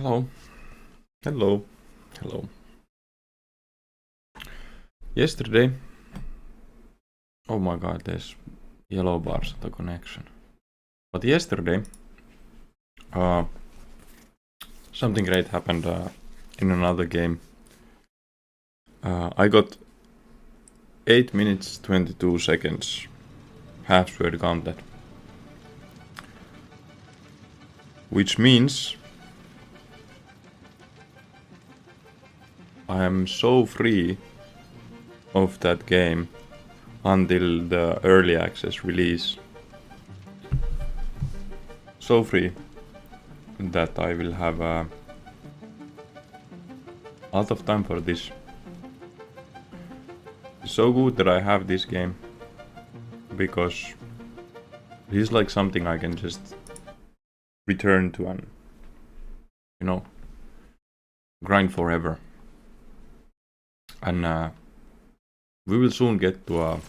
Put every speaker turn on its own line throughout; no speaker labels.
Hello. Hello. Hello. Yesterday. Oh my god, there's yellow bars at the connection. But yesterday, something great happened in another game. I got 8 minutes 22 seconds half-word counted. Which means I am so free of that game until the early access release. So free that I will have a lot of time for this. It's so good that I have this game because this is like something I can just return to and, grind forever. And we will soon get to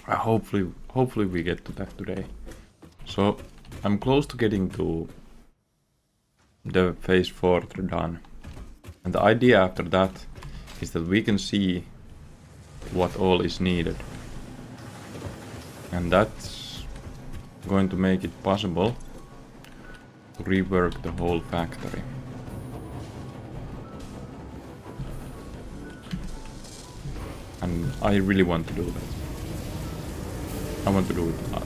hopefully we get to that today. So I'm close to getting to the phase 4 done. And the idea after that is that we can see what all is needed. And that's going to make it possible to rework the whole factory. And I really want to do that. I want to do it a lot.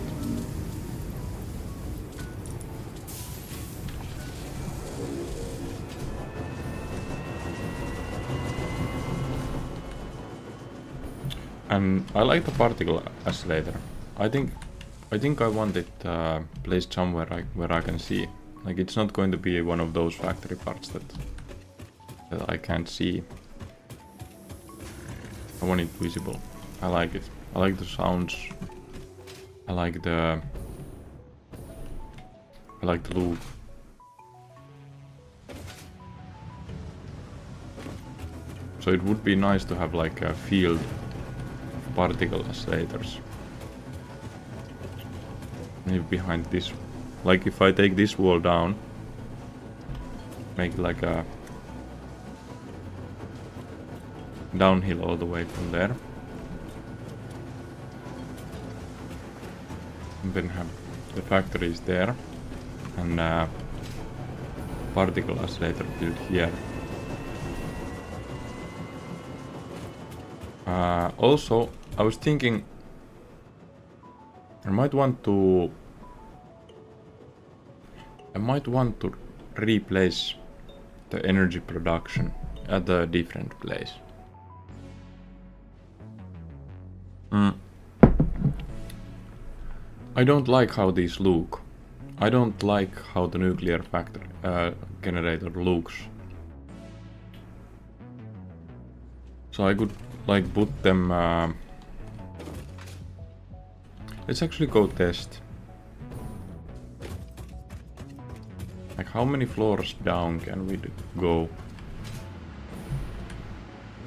And I like the particle accelerator. I think I want it placed somewhere where I can see. Like, it's not going to be one of those factory parts that I can't see. I want it visible. I like it. I like the sounds. I like the loop. So it would be nice to have like a field of particle accelerators. Maybe behind this. Like if I take this wall down, make it like a downhill all the way from there. And then have the factories there and particle accelerator field here. Also, I was thinking I might want to replace the energy production at a different place. I don't like how these look. I don't like how the nuclear generator looks. So I could like put them. Let's actually go test. Like how many floors down can we go?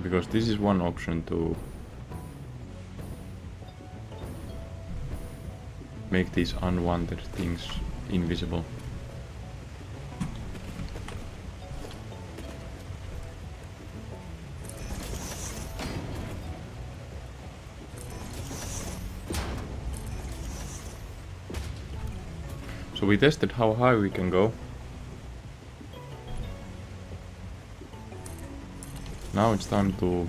Because this is one option to make these unwanted things invisible. So we tested how high we can go. Now it's time to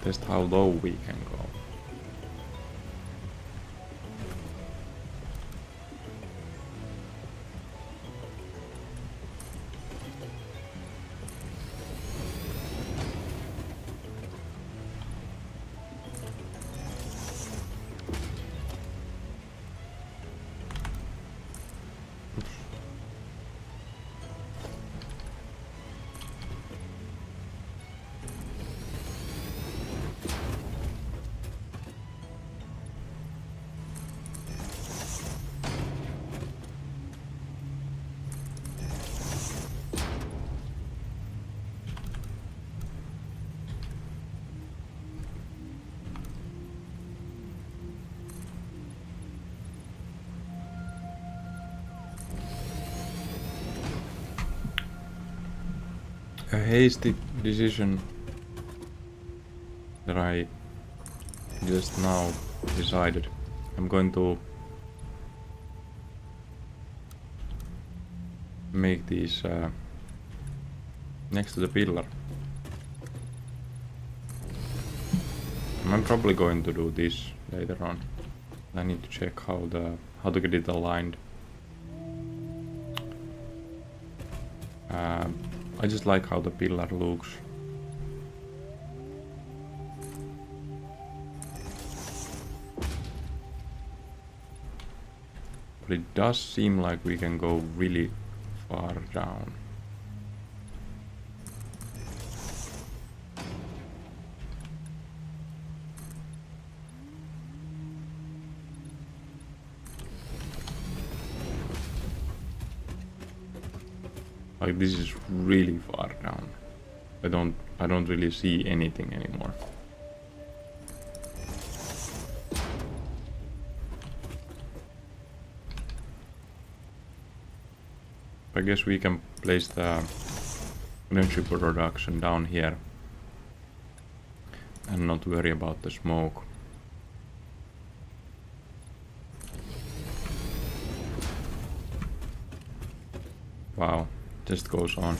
test how low we can go. a hasty decision that I just now decided. I'm going to make these next to the pillar. I'm probably going to do this later on. I need to check how to get it aligned. I just like how the pillar looks. But it does seem like we can go really far down. Like this is really far down. I don't really see anything anymore. I guess we can place the energy production down here and not worry about the smoke. Wow, just goes on.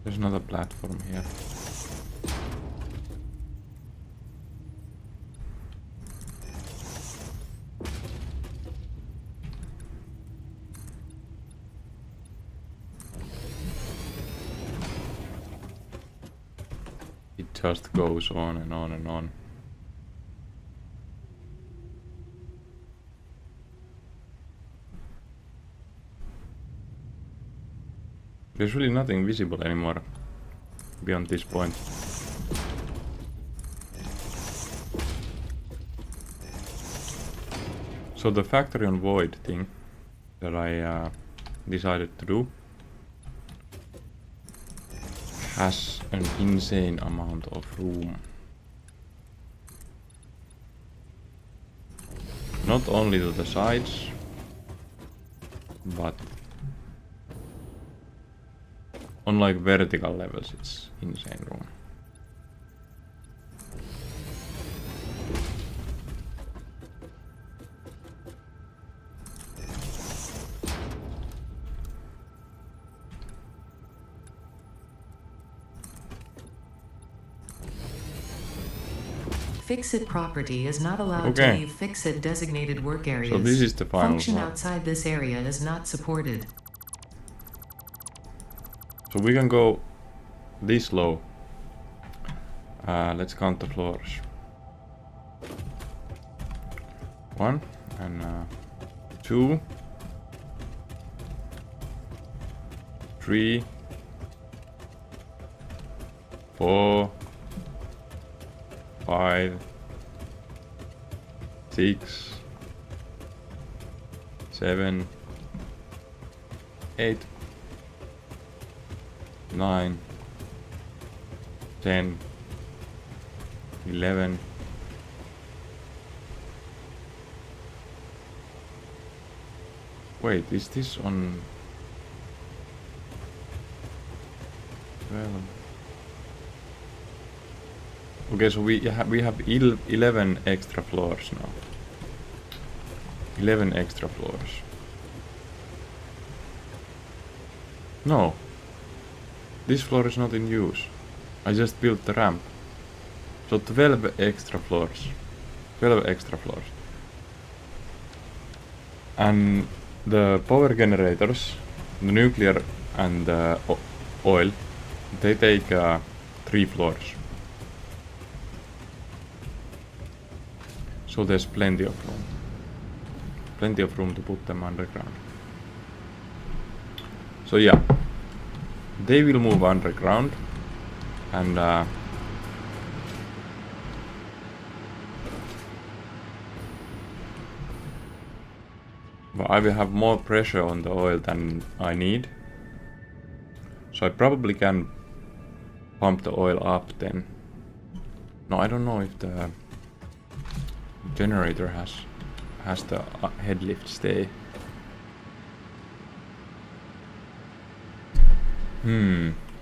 There's another platform here. It just goes on and on and on. There's really nothing visible anymore beyond this point. So the factory on void thing that I decided to do has an insane amount of room. Not only to the sides, but on like vertical levels, it's insane room.
Fixit property is not allowed
Okay.
to leave Fixit designated work areas.
So this is the final
Function
one.
outside this area is not supported.
So we can go this low. Let's count the floors. 1 and 2, 3, 4, 5, 6, 7, 8, 9, 10, 11, 'Wait, is this on 12? Okay, so we have 11 extra floors now. 11 extra floors. No. This floor is not in use. I just built the ramp. So 12 extra floors. 12 extra floors. And the power generators, the nuclear and the oil, they take 3 floors. So there's plenty of room. Plenty of room to put them underground. So yeah. they will move underground, and I will have more pressure on the oil than I need. So I probably can pump the oil up then. No, I don't know if the generator has the head lift stay.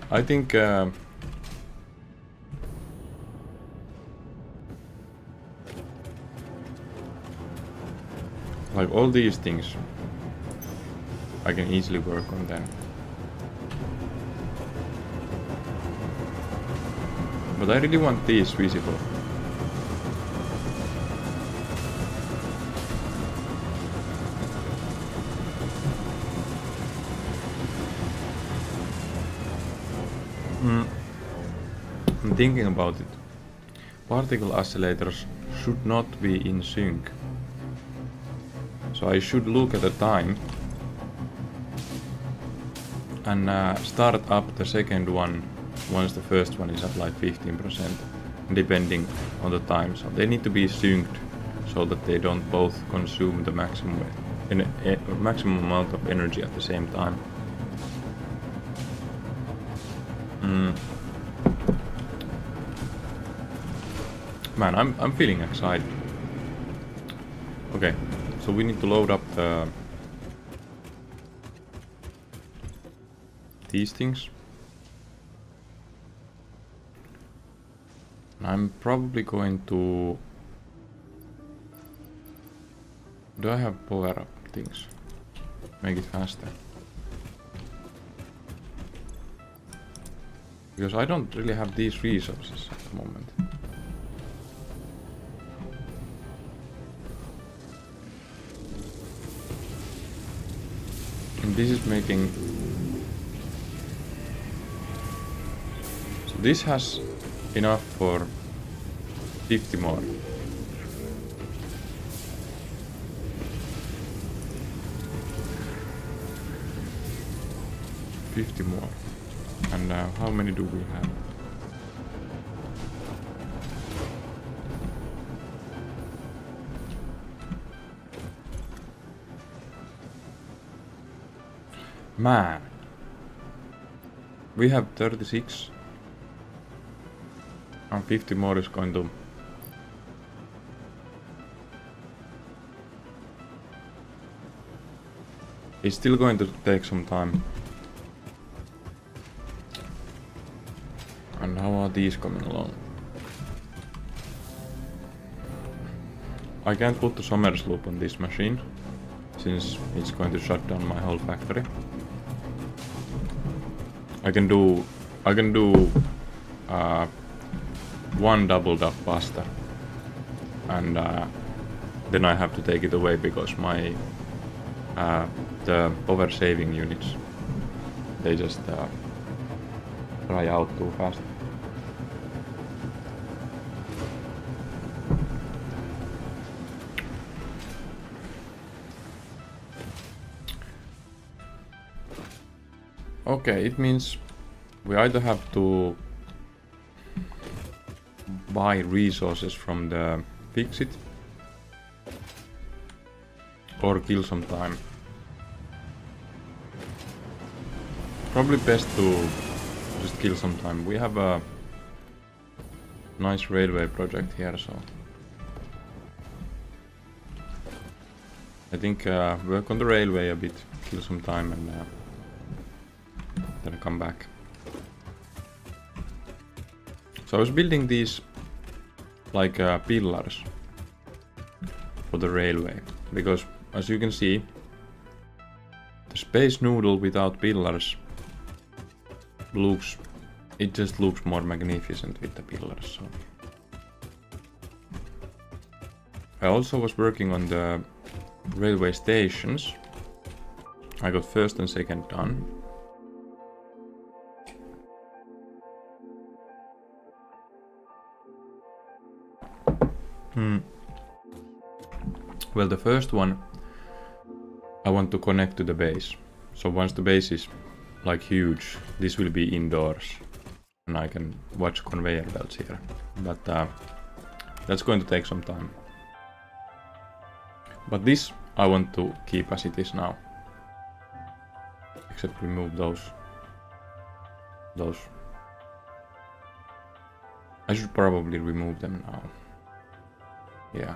I think like all these things I can easily work on them. But I really want these visible. I'm thinking about it. Particle oscillators should not be in sync. So I should look at the time and start up the second one once the first one is at like 15%, depending on the time. So they need to be synced so that they don't both consume the maximum amount of energy at the same time. Man, I'm feeling excited. Okay, so we need to load up these things. I'm probably going to... Do I have power up things? Make it faster. Because I don't really have these resources at the moment. And this is making... So this has enough for 50 more. And how many do we have? Man, we have 36 and 50 more is going to... It's still going to take some time. And how are these coming along? I can't put the Somers loop on this machine since it's going to shut down my whole factory. I can do one doubled up pasta, and then I have to take it away because my the power saving units, they just dry out too fast. Okay, it means we either have to buy resources from the Fixit or kill some time. Probably best to just kill some time. We have a nice railway project here, so I think work on the railway a bit, kill some time, and then come back. So I was building these like pillars for the railway, because as you can see, the Space Noodle without pillars just looks more magnificent with the pillars. So I also was working on the railway stations. I got first and second done. Well, the first one I want to connect to the base. So once the base is like huge. This will be indoors and I can watch conveyor belts here, but that's going to take some time. But this I want to keep as it is now, except remove those. I should probably remove them now. Yeah.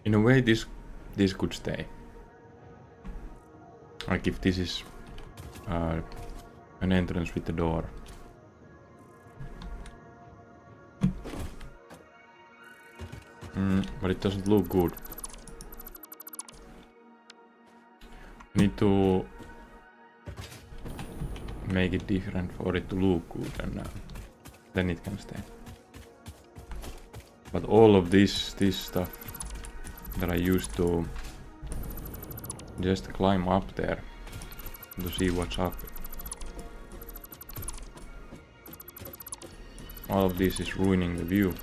In a way, this could stay. Like if this is an entrance with the door. But it doesn't look good. I need to make it different for it to look good, and then it can stay. But all of this stuff that I used to just climb up there to see what's up. All of this is ruining the view.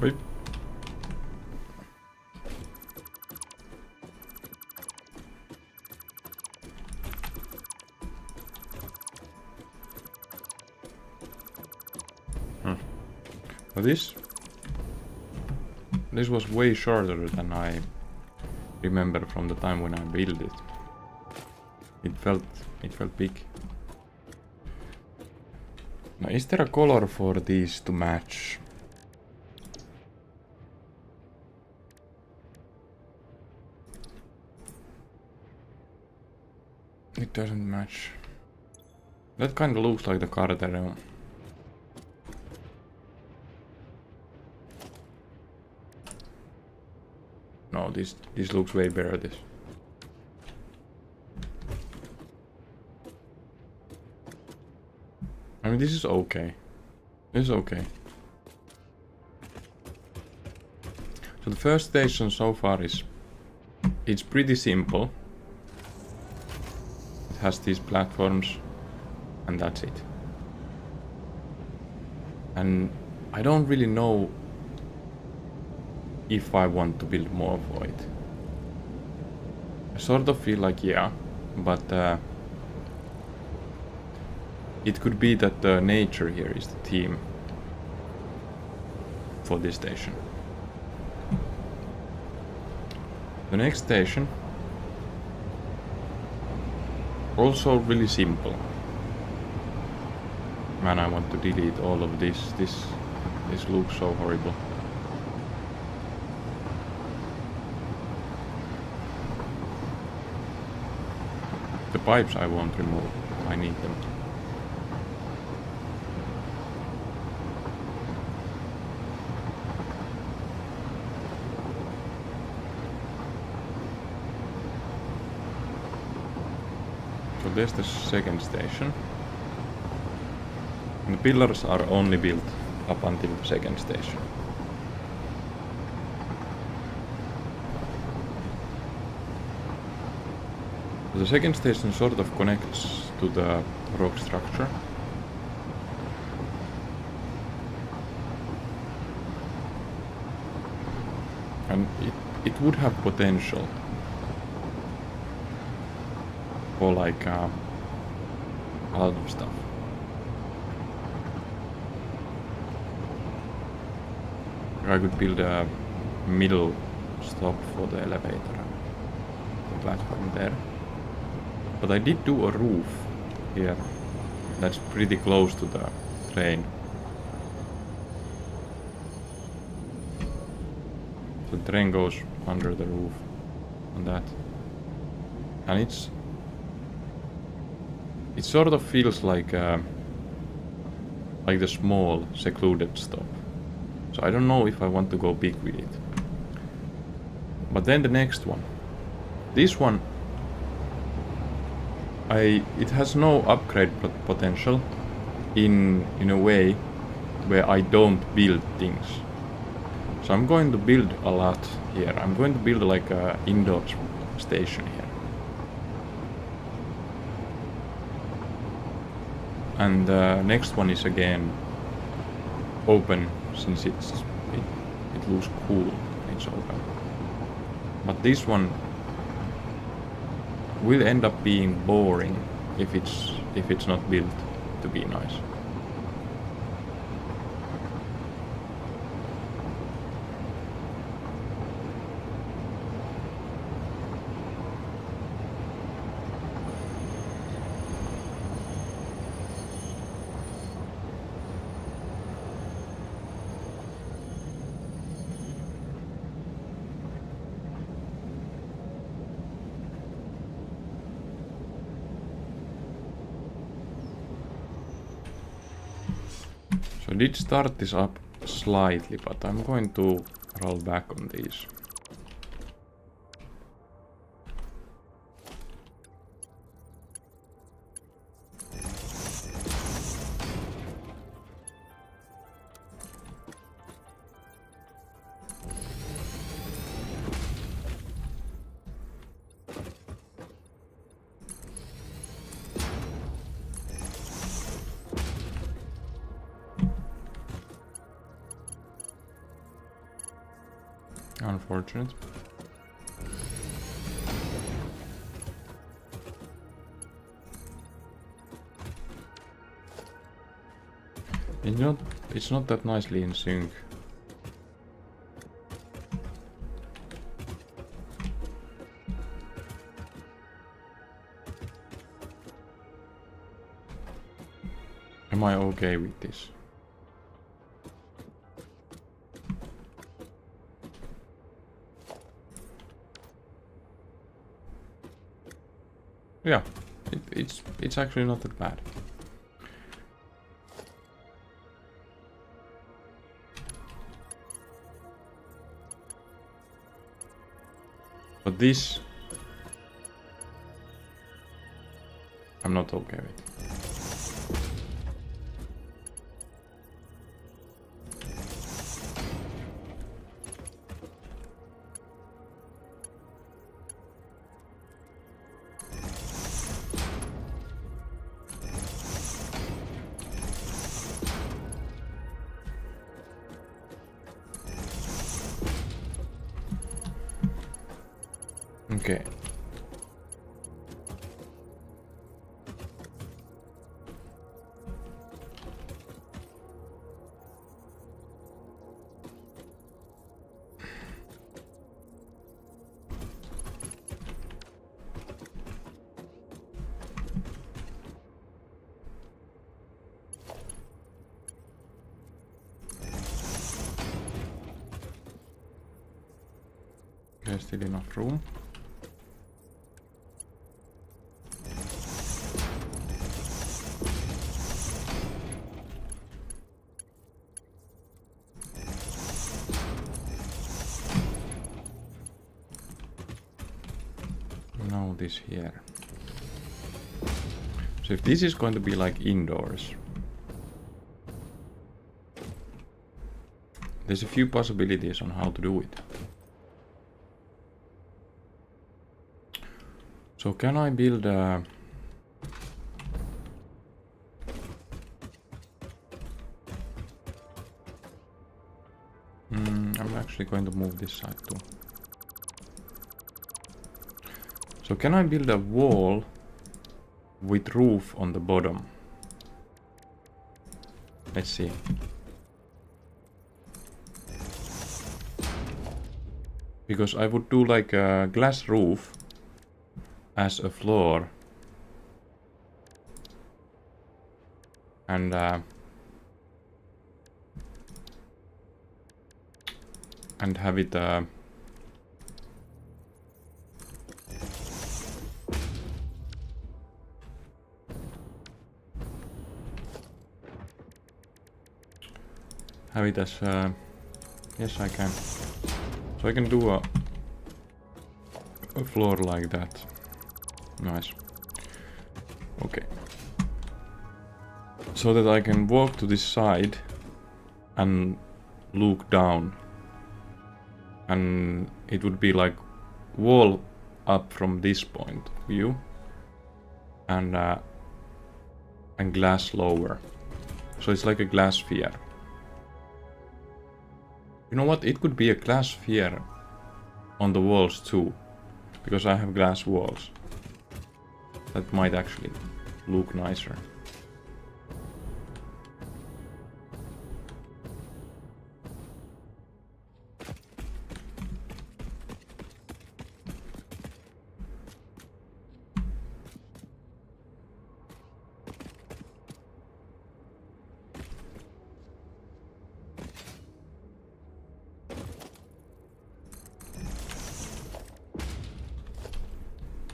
Oi. Well, this was way shorter than I remember from the time when I built it. It felt big. Now, is there a color for these to match? It doesn't match. That kind of looks like the Cartereo. No, this looks way better. This. I mean, this is okay. This is okay. So the first station so far it's pretty simple. Has these platforms and that's it. And I don't really know if I want to build more for it. I sort of feel like yeah, but it could be that the nature here is the theme for this station. The next station, also really simple. Man, I want to delete all of this. This looks so horrible. The pipes I won't remove. I need them. So there's the second station. And the pillars are only built up until the second station. The second station sort of connects to the rock structure. And it would have potential for like a lot of stuff. I could build a middle stop for the elevator, the platform there. But I did do a roof here that's pretty close to the train. So the train goes under the roof on that. and it sort of feels like the small secluded stop. So I don't know if I want to go big with it. But then the next one, this one, it has no upgrade potential in a way where I don't build things. So I'm going to build a lot here. I'm going to build like a indoor station here. And the next one is again open, since it looks cool when it's open. But this one will end up being boring if it's not built to be nice. So I did start this up slightly, but I'm going to roll back on these. Unfortunate. It's not that nicely in sync. Am I okay with this? Yeah, it's actually not that bad. But this I'm not okay with. Okay. There's still enough room. Now this here. So if this is going to be like indoors, there's a few possibilities on how to do it. So can I build a... I'm actually going to move this side too. So can I build a wall with roof on the bottom? Let's see. Because I would do like a glass roof as a floor and have it have it as yes, I can. So I can do a floor like that. Nice. Okay. So that I can walk to this side and look down. And it would be like wall up from this point of view. And glass lower. So it's like a glass sphere. You know what? It could be a glass sphere on the walls too. Because I have glass walls. That might actually look nicer.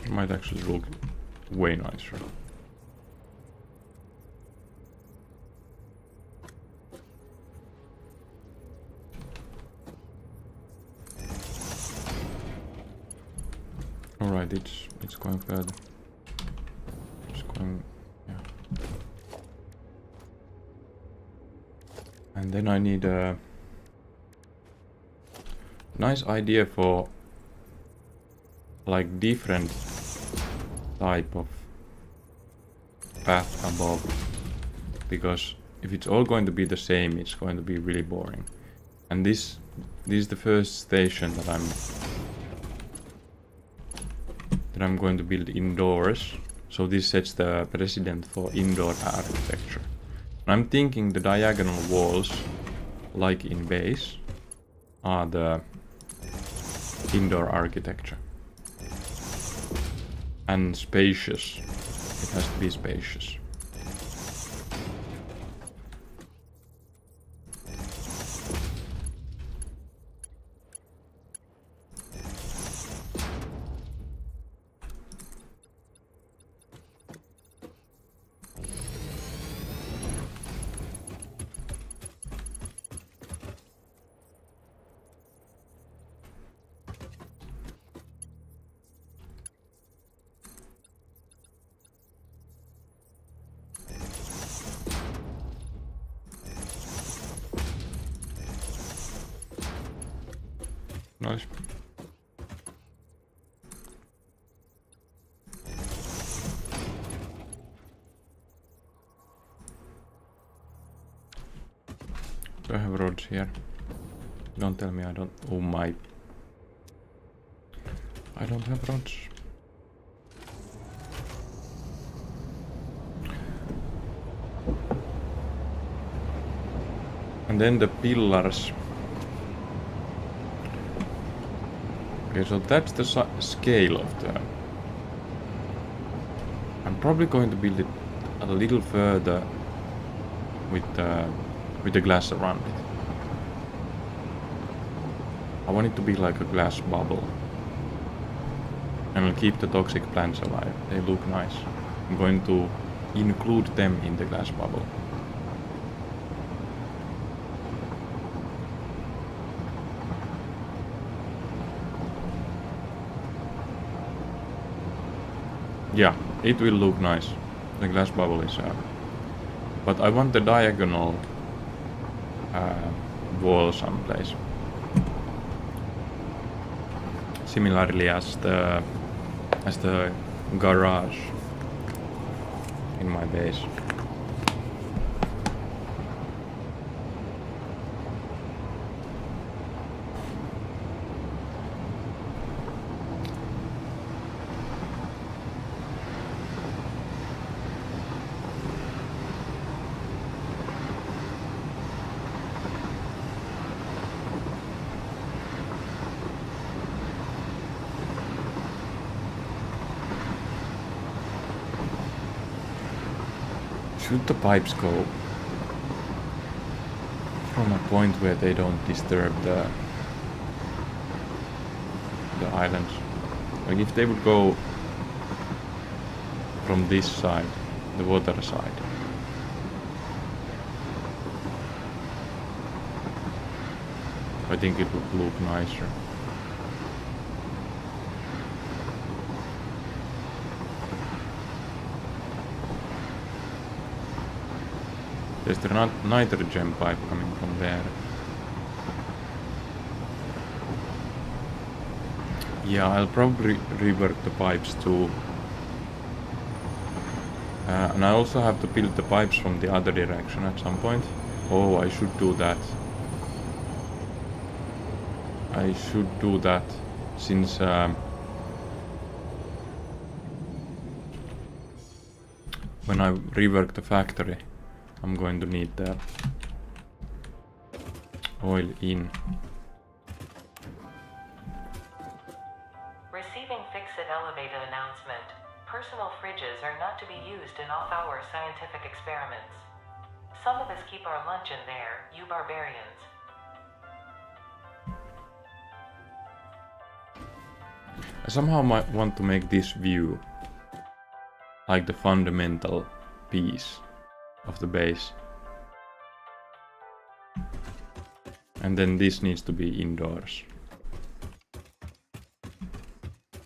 It might actually look way nicer. Alright, it's going further. It's going, yeah. And then I need a nice idea for like different type of path above, because if it's all going to be the same, it's going to be really boring. And this is the first station that I'm going to build indoors. So this sets the precedent for indoor architecture. And I'm thinking the diagonal walls, like in base, are the indoor architecture. And spacious. It has to be spacious. Nice. Do I have roads here? Don't tell me I don't. Oh my. I don't have roads. And then the pillars. Okay, so that's the scale of the... I'm probably going to build it a little further with the glass around it. I want it to be like a glass bubble. And I'll keep the toxic plants alive. They look nice. I'm going to include them in the glass bubble. Yeah, it will look nice. The glass bubble is... but I want the diagonal wall someplace. Similarly as the garage in my base. Should the pipes go from a point where they don't disturb the islands? Like if they would go from this side, the water side. I think it would look nicer. There's the nitrogen pipe coming from there. Yeah, I'll probably rework the pipes too. And I also have to build the pipes from the other direction at some point. Oh, I should do that. I should do that since when I rework the factory, I'm going to need the oil in.
Receiving Fix-It elevator announcement. Personal fridges are not to be used in off-hour scientific experiments. Some of us keep our lunch in there, you barbarians.
I somehow might want to make this view like the fundamental piece of the base. And then this needs to be indoors,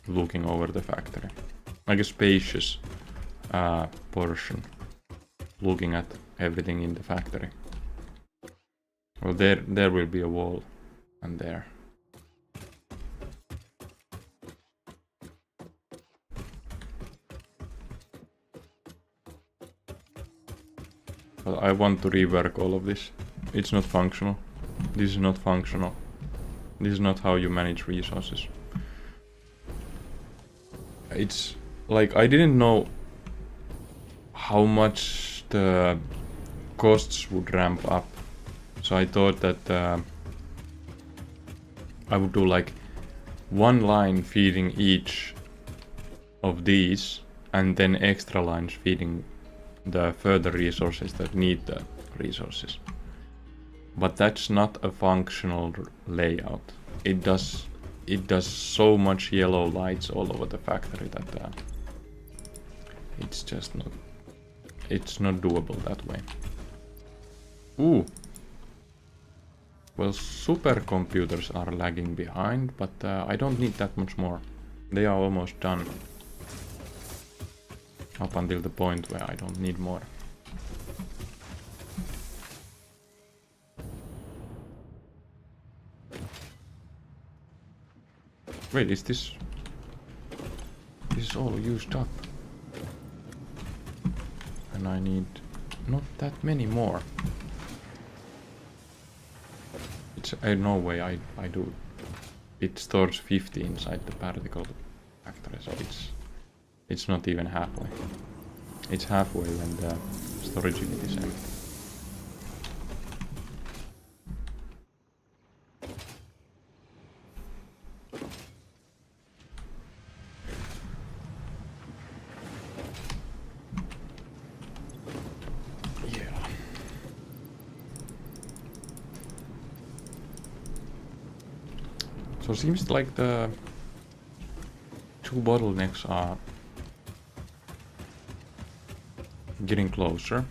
looking over the factory. Like a spacious portion, looking at everything in the factory. Well, there will be a wall, and there. But I want to rework all of this. It's not functional. This is not functional. This is not how you manage resources. It's like I didn't know how much the costs would ramp up. So I thought that I would do like one line feeding each of these and then extra lines feeding the further resources that need the resources. But that's not a functional layout. It does so much yellow lights all over the factory that it's just not, it's not doable that way. Ooh. Well, supercomputers are lagging behind, but I don't need that much more. They are almost done. Up until the point where I don't need more. Wait, is this... This is all used up. And I need not that many more. It's no way I do. It stores 50 inside the particle factory, so it's not even halfway. It's halfway when the storage unit is empty. Yeah. So it seems like the two bottlenecks are getting closer.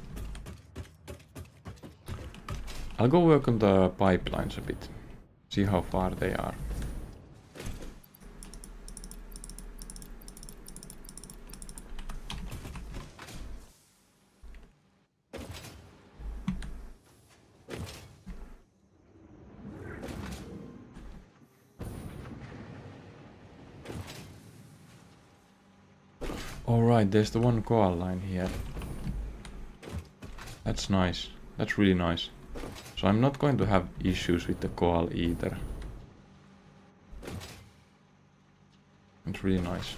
I'll go work on the pipelines a bit, see how far they are. Alright, there's the one coal line here. That's nice. That's really nice. So I'm not going to have issues with the coal either. It's really nice.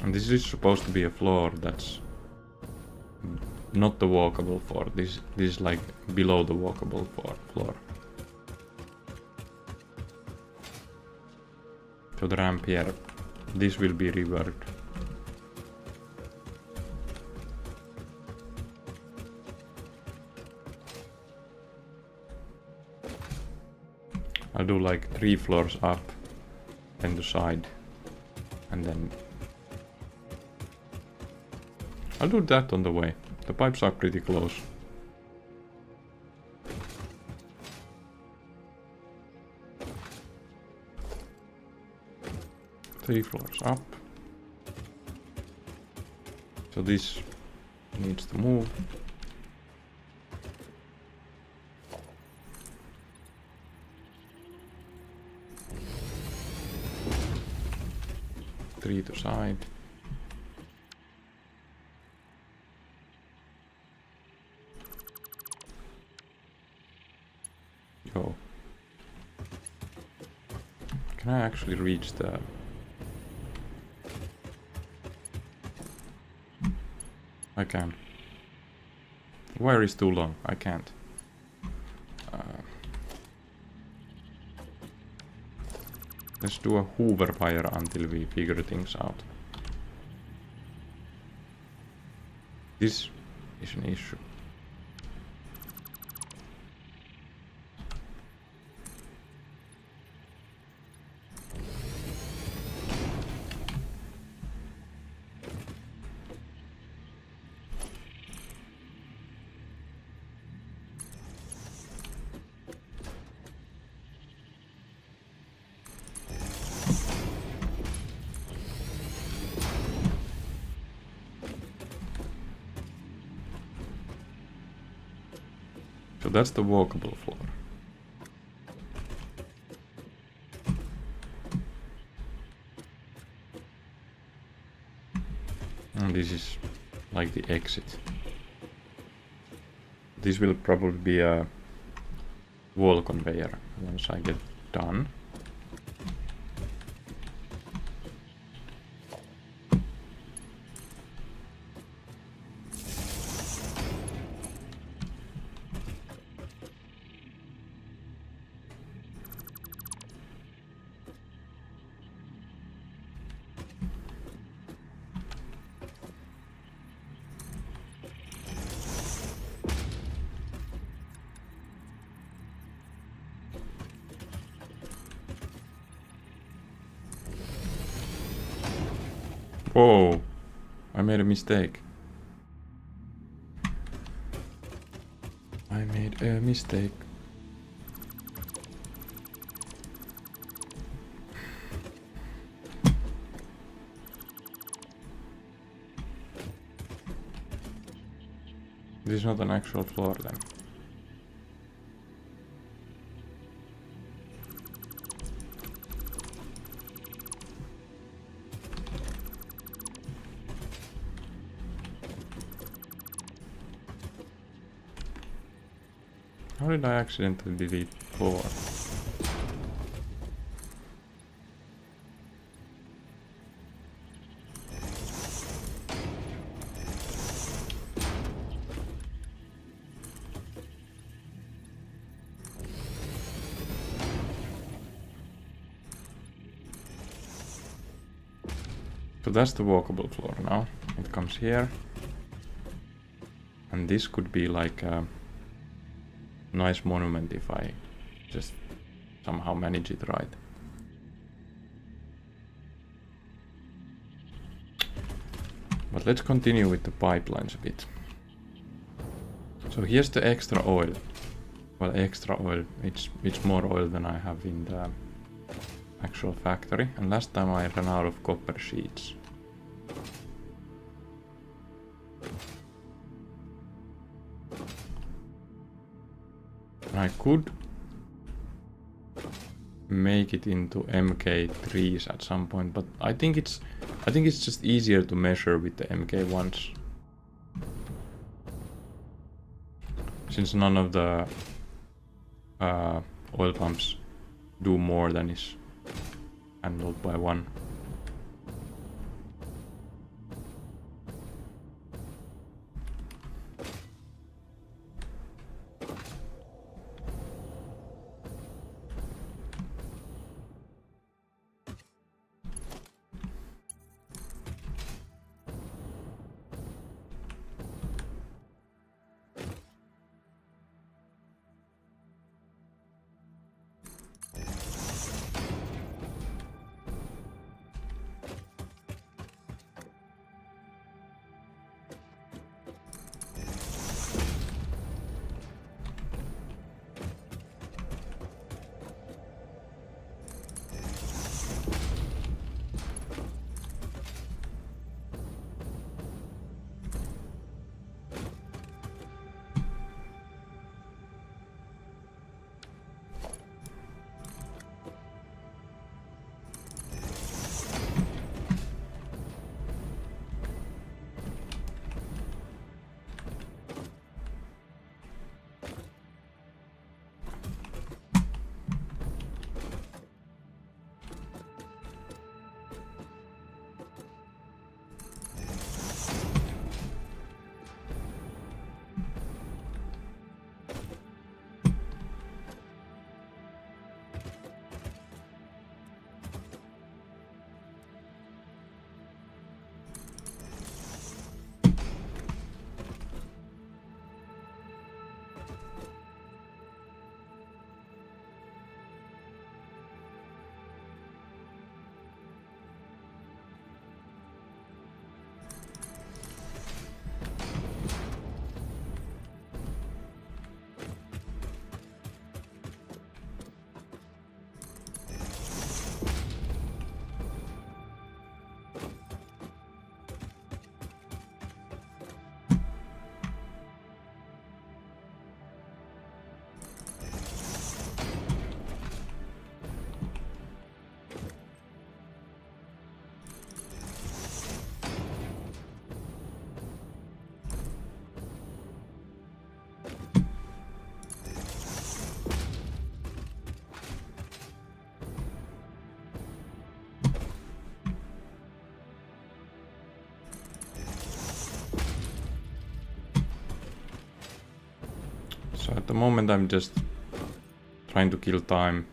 And this is supposed to be a floor that's not the walkable floor. This is like below the walkable floor. So the ramp here, this will be reworked. I'll do like 3 floors up, then the side, and then I'll do that on the way. The pipes are pretty close. Three floors up. So this needs to move. Three to side. Yo. Can I actually reach the... I can. The wire is too long. I can't. Let's do a Hoover fire until we figure things out. This is an issue. So that's the walkable floor. And this is like the exit. This will probably be a wall conveyor once I get done. Whoa, I made a mistake. I made a mistake. This is not an actual floor then. How did I accidentally delete floor? So that's the walkable floor now. It comes here. And this could be like a nice monument if I just somehow manage it right. But let's continue with the pipelines a bit. So here's the extra oil. Well, extra oil, it's more oil than I have in the actual factory. And last time I ran out of copper sheets. I could make it into MK3s at some point, but I think it's just easier to measure with the MK1s. Since none of the oil pumps do more than is handled by one. At the moment I'm just trying to kill time.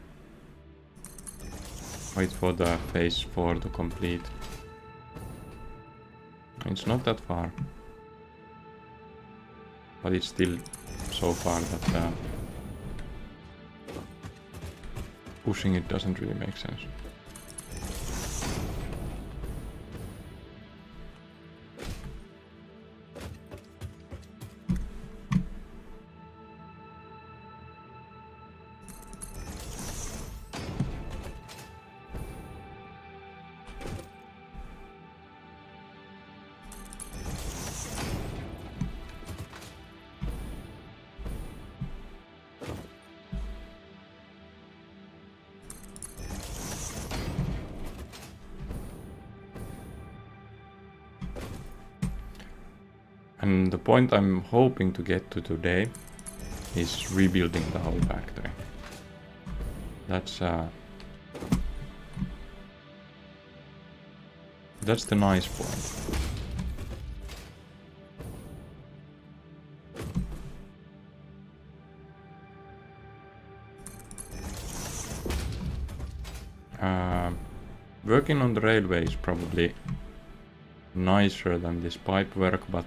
Wait for the phase 4 to complete. It's not that far. But it's still so far that pushing it doesn't really make sense. And the point I'm hoping to get to today is rebuilding the whole factory. That's the nice point. Working on the railway is probably nicer than this pipe work, but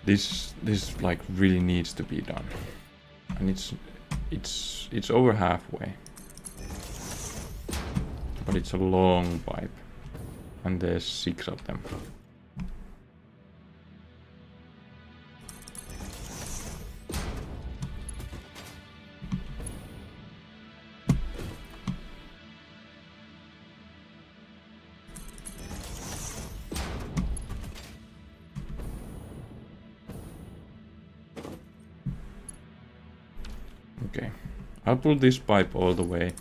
this like really needs to be done, and it's over halfway, but it's a long pipe, and there's 6 of them. Okay, I'll pull this pipe all the way.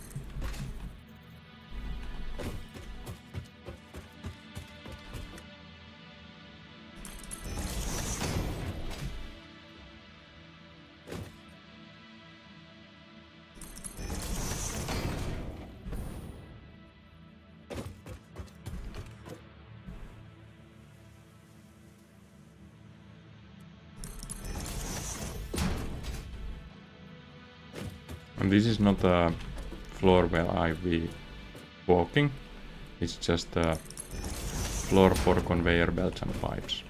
And this is not a floor where I'll be walking, it's just a floor for conveyor belts and pipes.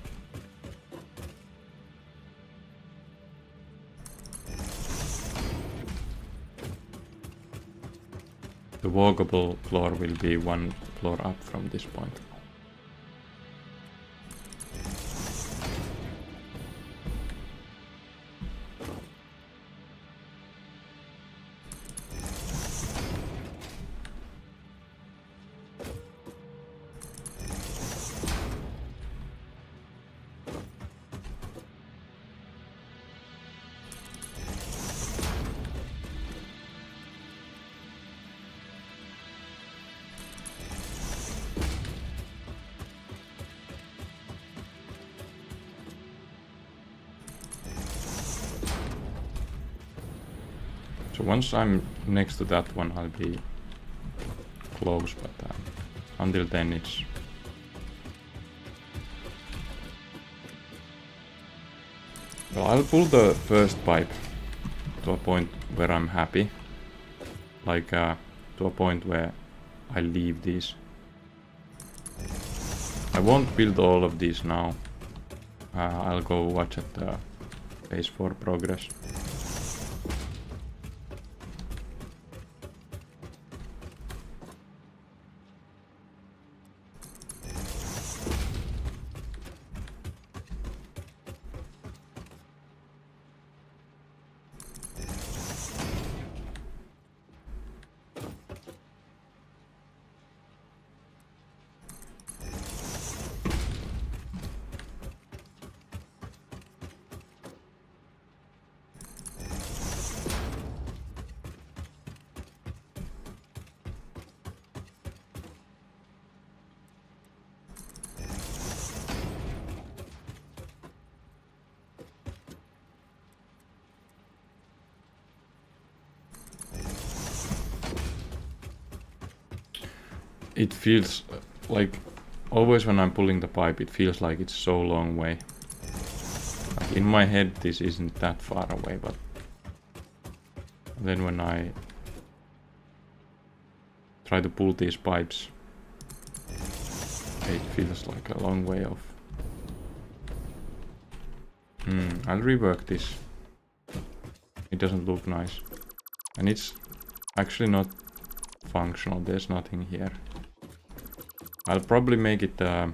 The walkable floor will be 1 floor up from this point. So once I'm next to that one, I'll be close, but until then it's... Well, I'll pull the first pipe to a point where I'm happy, like to a point where I leave these. I won't build all of these now. I'll go watch at the phase 4 progress. It feels like always when I'm pulling the pipe, it feels like it's so long way. Like in my head this isn't that far away, but then when I try to pull these pipes, it feels like a long way off. I'll rework this. It doesn't look nice. And it's actually not functional, there's nothing here. I'll probably make it a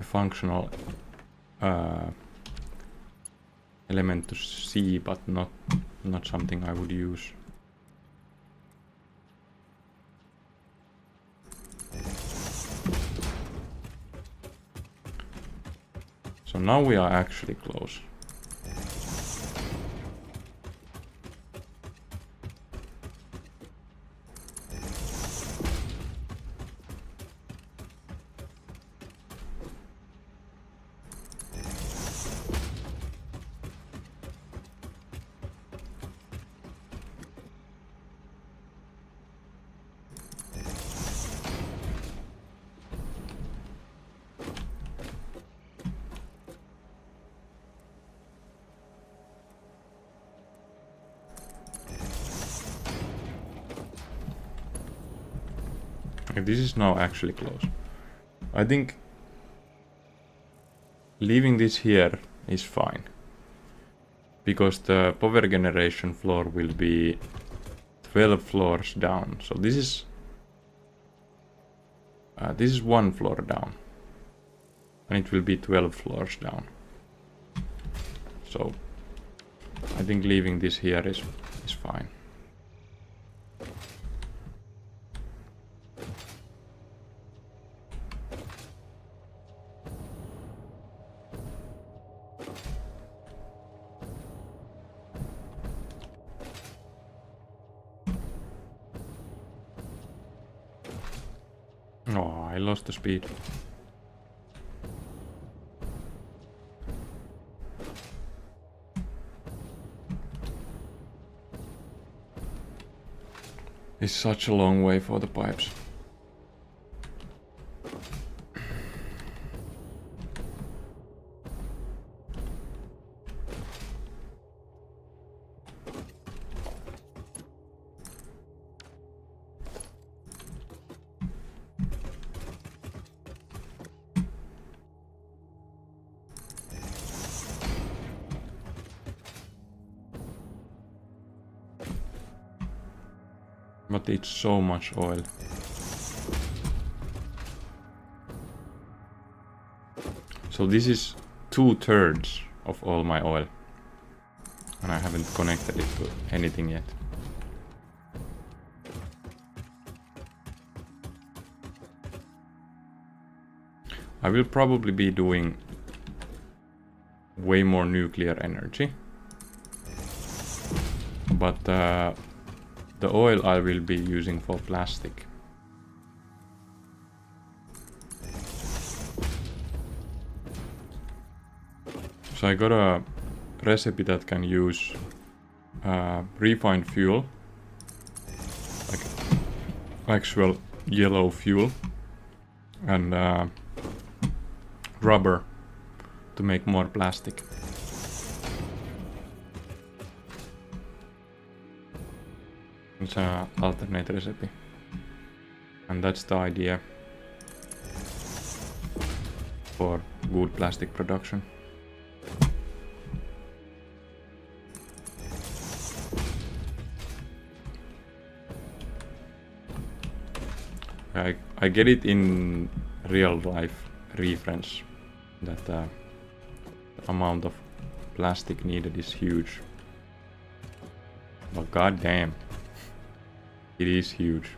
functional element to see, but not something I would use. So now we are actually close. This is now actually close. I think leaving this here is fine, because the power generation floor will be 12 floors down. So this is one floor down, and it will be 12 floors down. So I think leaving this here is fine. Oh, I lost the speed. It's such a long way for the pipes. But it's so much oil. So this is 2/3 of all my oil. And I haven't connected it to anything yet. I will probably be doing way more nuclear energy. But the oil I will be using for plastic. So I got a recipe that can use refined fuel, like actual yellow fuel, and rubber to make more plastic. It's an alternate recipe, and that's the idea for good plastic production. I get it in real life reference that the amount of plastic needed is huge, but goddamn, it is huge.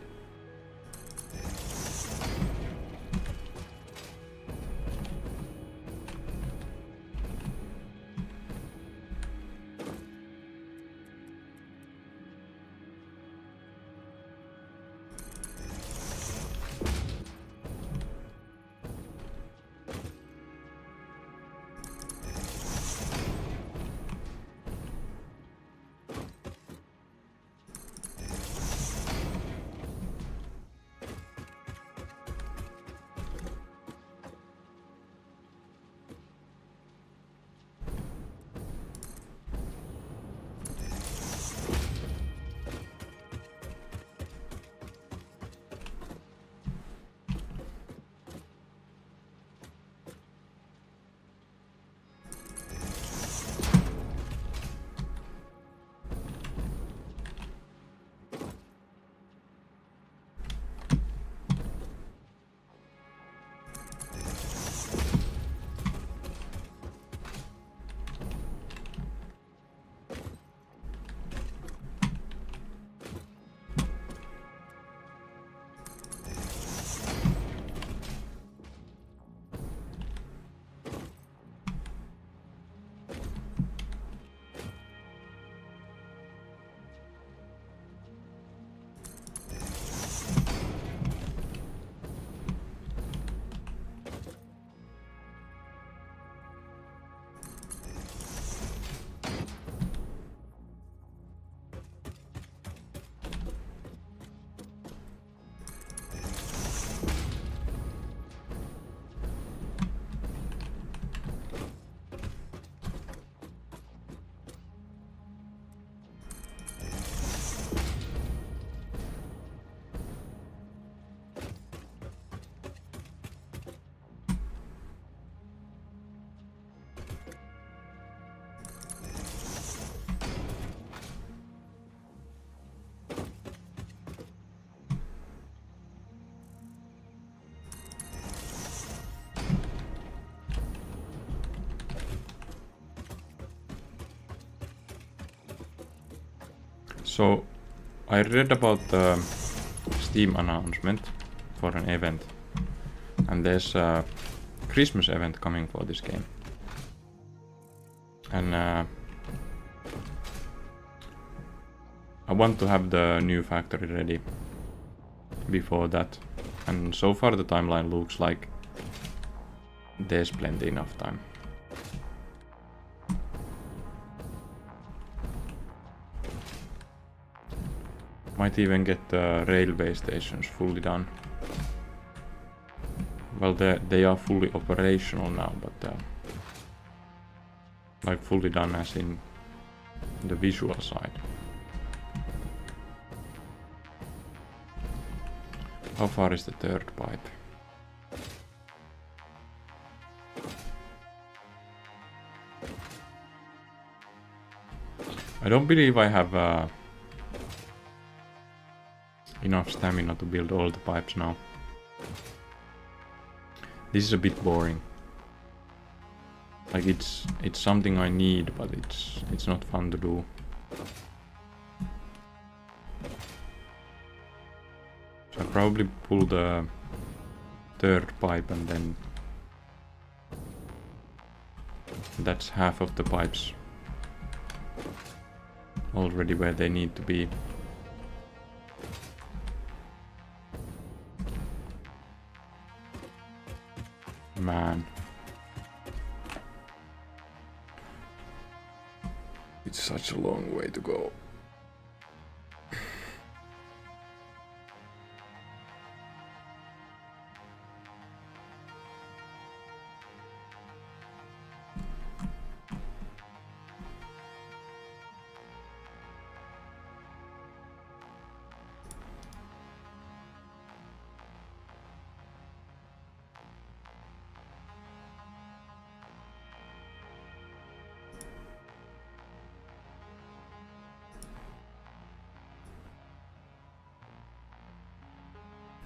So I read about the Steam announcement for an event, and there's a Christmas event coming for this game. And I want to have the new factory ready before that. And so far the timeline looks like there's plenty enough time. Might even get the railway stations fully done. Well, they are fully operational now, but like fully done as in the visual side. How far is the third pipe? I don't believe I have enough stamina to build all the pipes now. This is a bit boring. Like it's something I need, but it's not fun to do. So I probably pull the third pipe and then that's half of the pipes already where they need to be. Man. It's such a long way to go.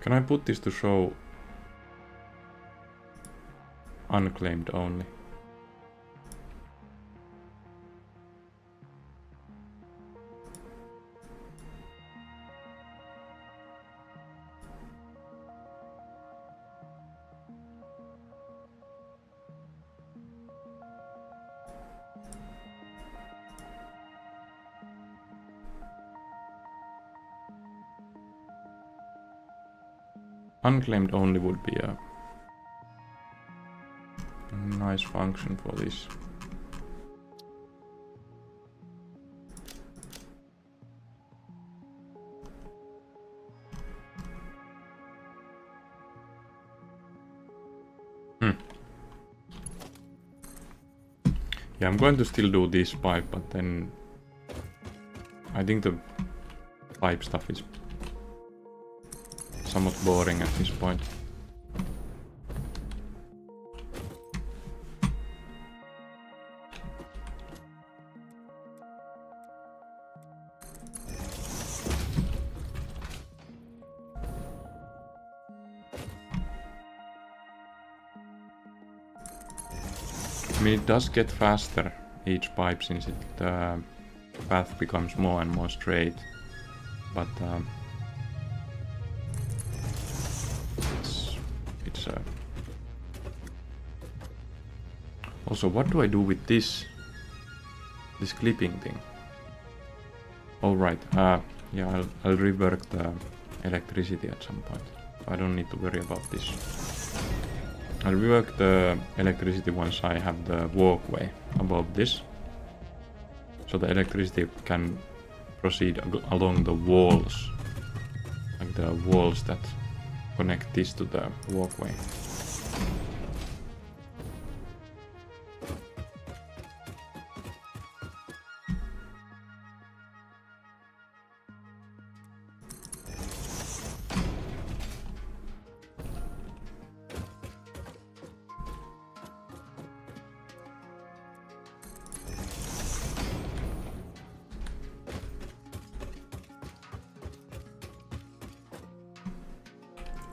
Can I put this to show unclaimed only? Unclaimed only would be a nice function for this. Yeah, I'm going to still do this pipe, but then I think the pipe stuff is somewhat boring at this point. I mean, it does get faster each pipe since the path becomes more and more straight, but it's also, what do I do with this clipping thing? All right, yeah, I'll rework the electricity at some point. I don't need to worry about this. I'll rework the electricity once I have the walkway above this, so the electricity can proceed along the walls, like the walls that connect this to the walkway.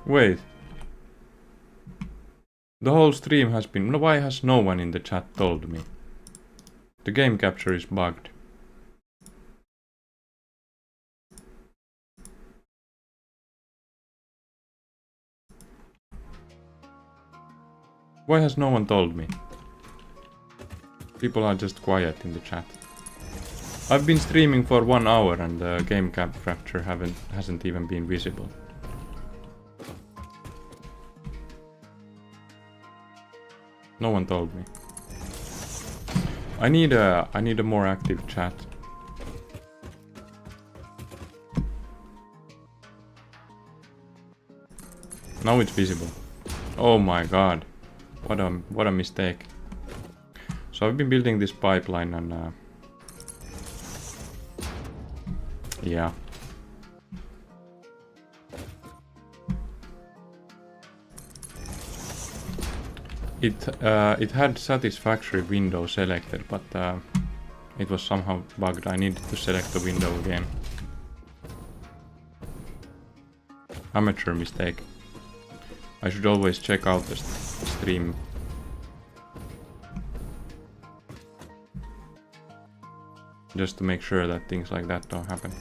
Wait. The whole stream has been... Why has no one in the chat told me? The game capture is bugged. Why has no one told me? People are just quiet in the chat. I've been streaming for 1 hour and the game capture hasn't even been visible. No one told me. I need a more active chat. Now it's visible. Oh my god. What a mistake. So I've been building this pipeline and yeah. It had satisfactory window selected, but it was somehow bugged. I needed to select the window again. Amateur mistake. I should always check out the stream. Just to make sure that things like that don't happen.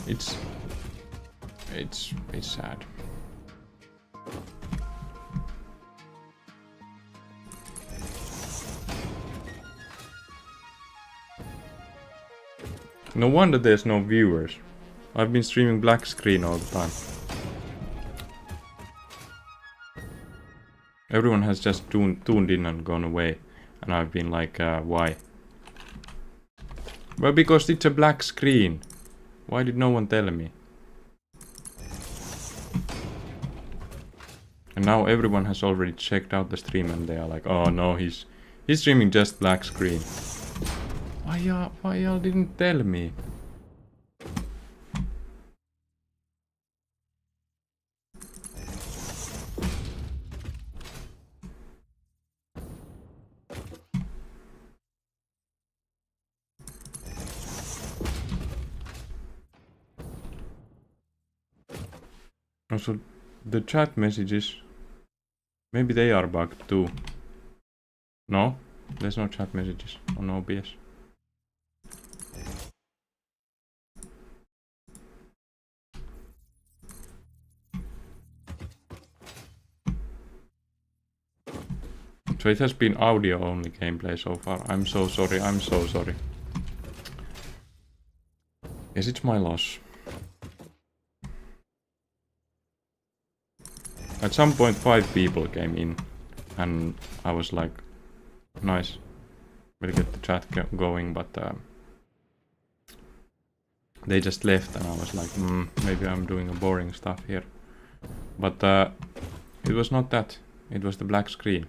It's sad. No wonder there's no viewers. I've been streaming black screen all the time. Everyone has just tuned in and gone away. And I've been like, why? Well, because it's a black screen. Why did no one tell me? And now everyone has already checked out the stream and they are like, oh no, he's streaming just black screen. Why y'all didn't tell me? Also, the chat messages, maybe they are bugged too. No, there's no chat messages on OBS. So it has been audio only gameplay so far. I'm so sorry, I'm so sorry. Yes, it's my loss. At some point 5 people came in and I was like, nice, we'll get the chat going, but they just left and I was like, maybe I'm doing a boring stuff here. But it was not that, it was the black screen.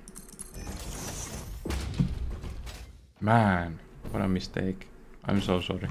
Man, what a mistake. I'm so sorry.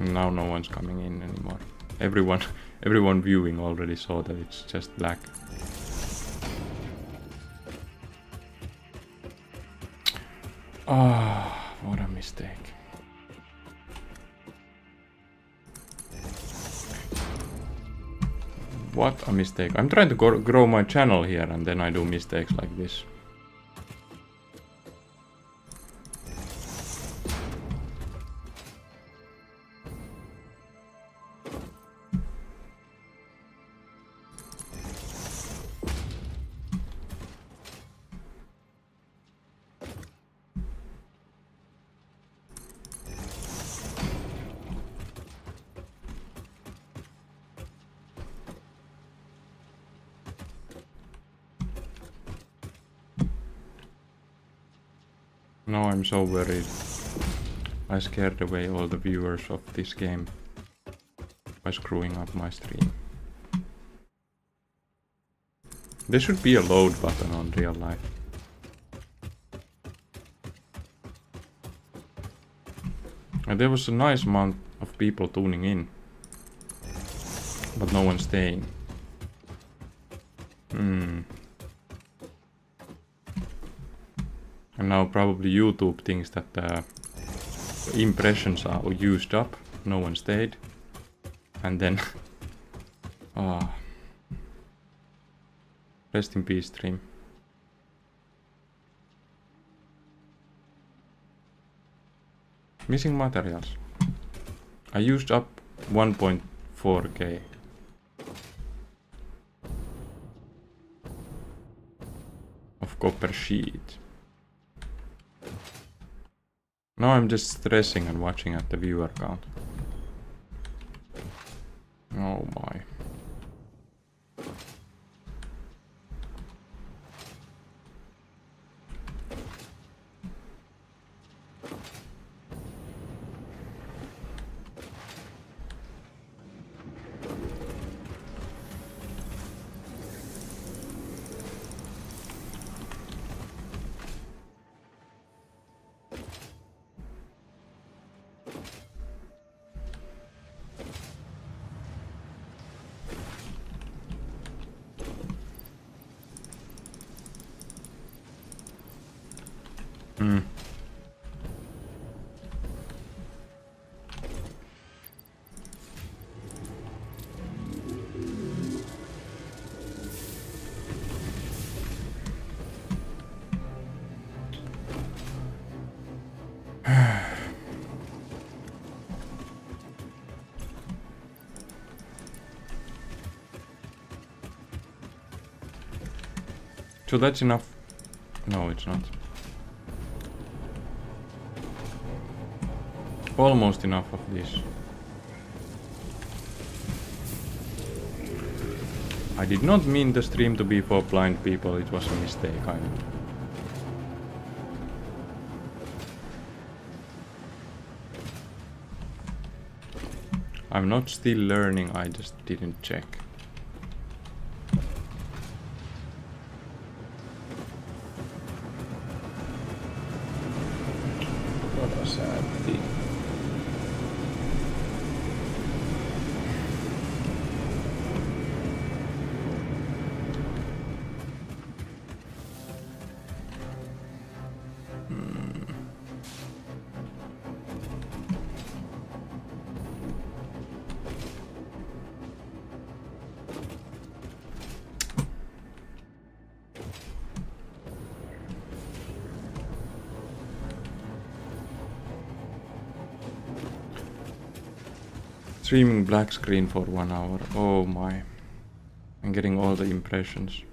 Now no one's coming in anymore. Everyone viewing already saw that it's just black. Ah, what a mistake. What a mistake. I'm trying to grow my channel here and then I do mistakes like this. Now I'm so worried. I scared away all the viewers of this game by screwing up my stream. There should be a load button on real life. And there was a nice amount of people tuning in, but no one staying. And now probably YouTube thinks that the impressions are used up, no one stayed, and then rest in peace stream. Missing materials. I used up 1.4k. of copper sheet. Now I'm just stressing and watching at the viewer count. Oh my. So that's enough. No, it's not. Almost enough of this. I did not mean the stream to be for blind people, it was a mistake, I know. I'm not still learning, I just didn't check. What a sad thing. Streaming black screen for 1 hour. Oh my. I'm getting all the impressions.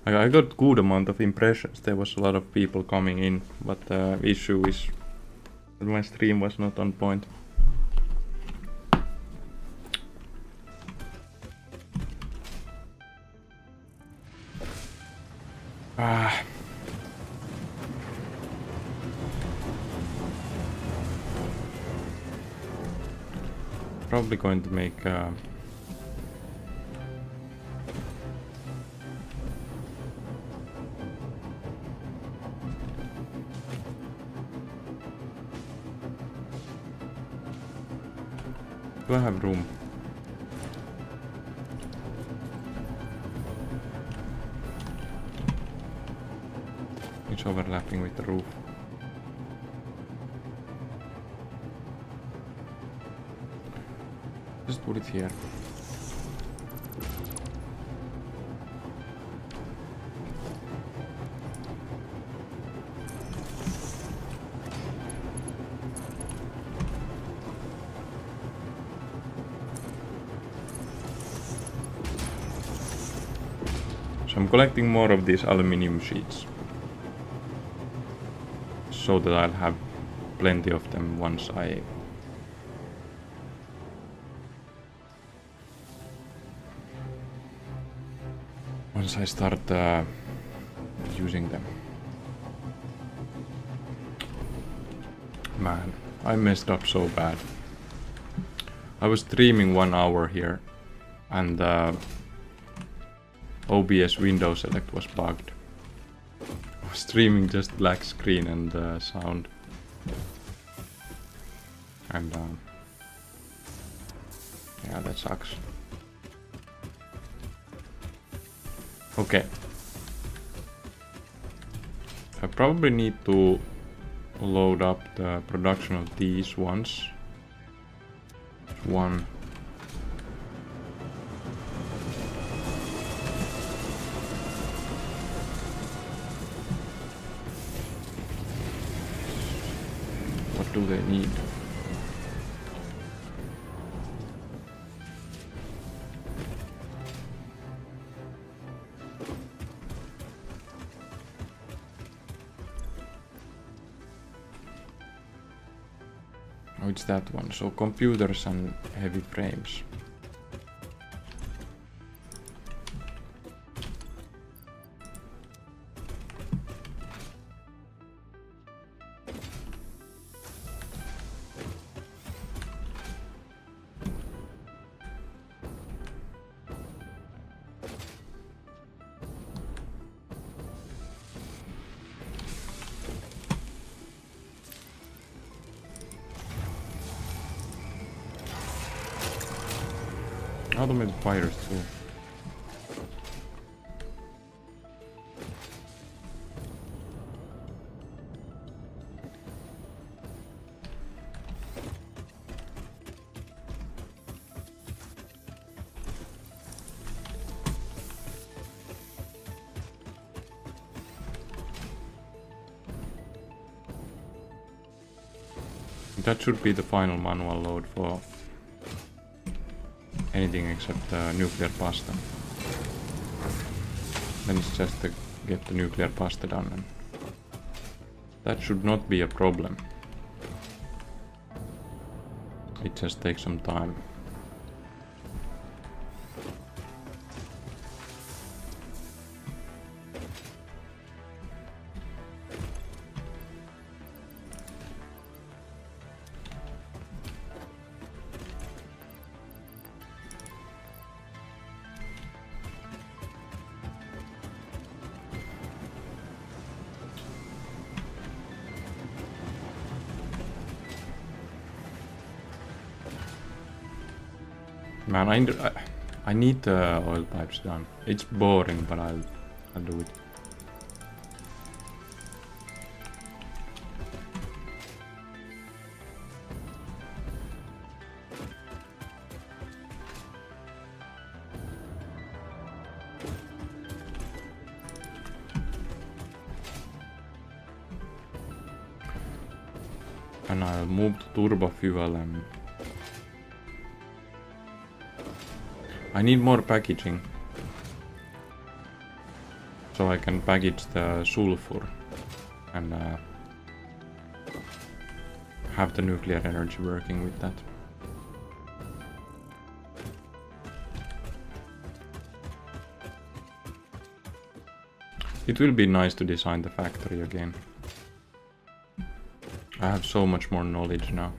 I got good amount of impressions. There was a lot of people coming in, but the issue is that my stream was not on point. Probably going to make do I have room? It's overlapping with the roof. Just put it here. So I'm collecting more of these aluminium sheets so that I'll have plenty of them once I start using them. Man, I messed up so bad. I was streaming 1 hour here and OBS window select was bugged. I was streaming just black screen and sound. And Yeah, that sucks. Okay. I probably need to load up the production of these ones. One. What do they need? Oh, it's that one. So computers and heavy frames. Automated fires too. That should be the final manual load for anything except nuclear pasta. Then it's just to get the nuclear pasta done, and that should not be a problem. It just takes some time. Man, I need the oil pipes done. It's boring, but I'll do it. And I'll move to turbo fuel, and I need more packaging so I can package the sulfur and have the nuclear energy working with that. It will be nice to design the factory again. I have so much more knowledge now.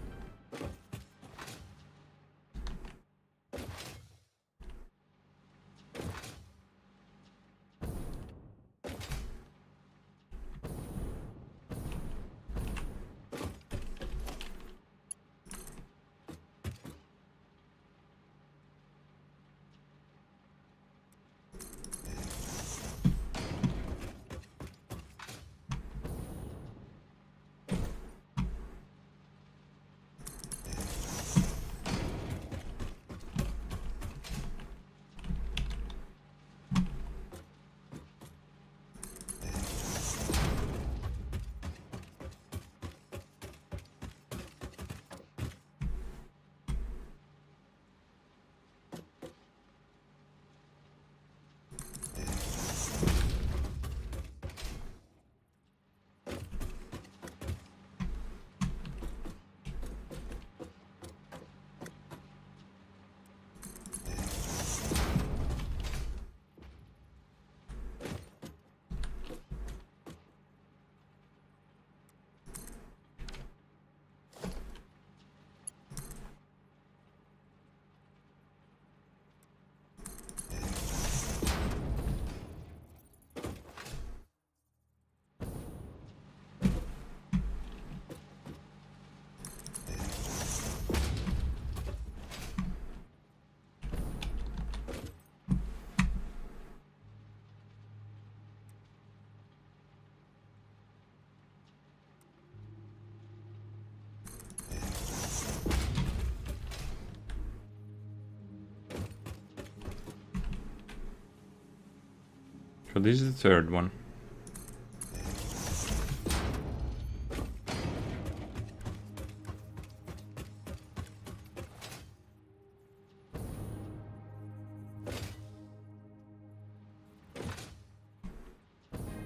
So this is the third one.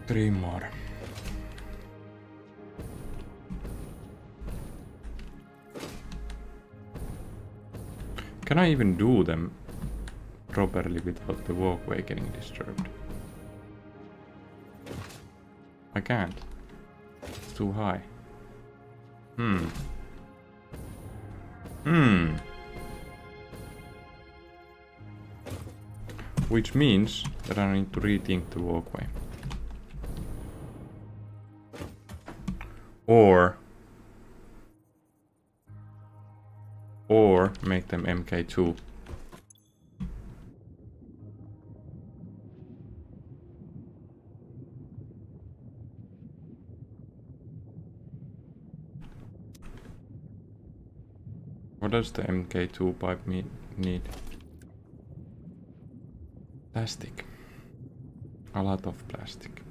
Three more. Can I even do them properly without the walkway getting disturbed? I can't. It's too high. Which means that I need to rethink the walkway. Or make them MK2. What does the MK2 pipe need? Plastic. A lot of plastic.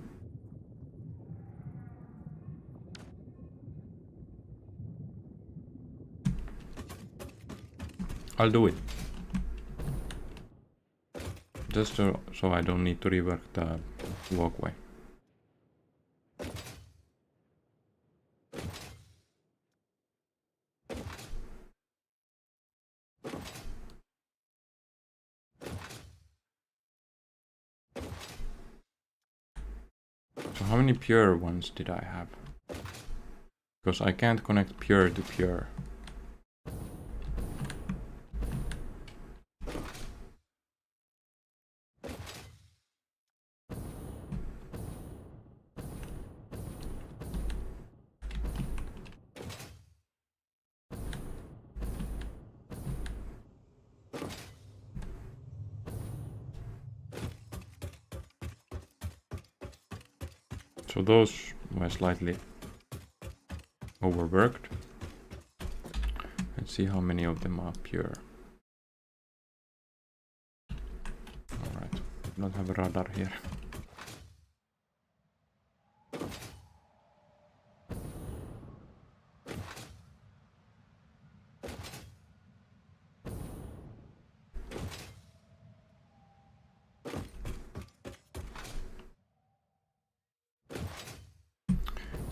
I'll do it. Just so I don't need to rework the walkway. So how many pure ones did I have? Because I can't connect pure to pure. So those were slightly overworked. Let's see how many of them are pure. Alright, don't have a radar here.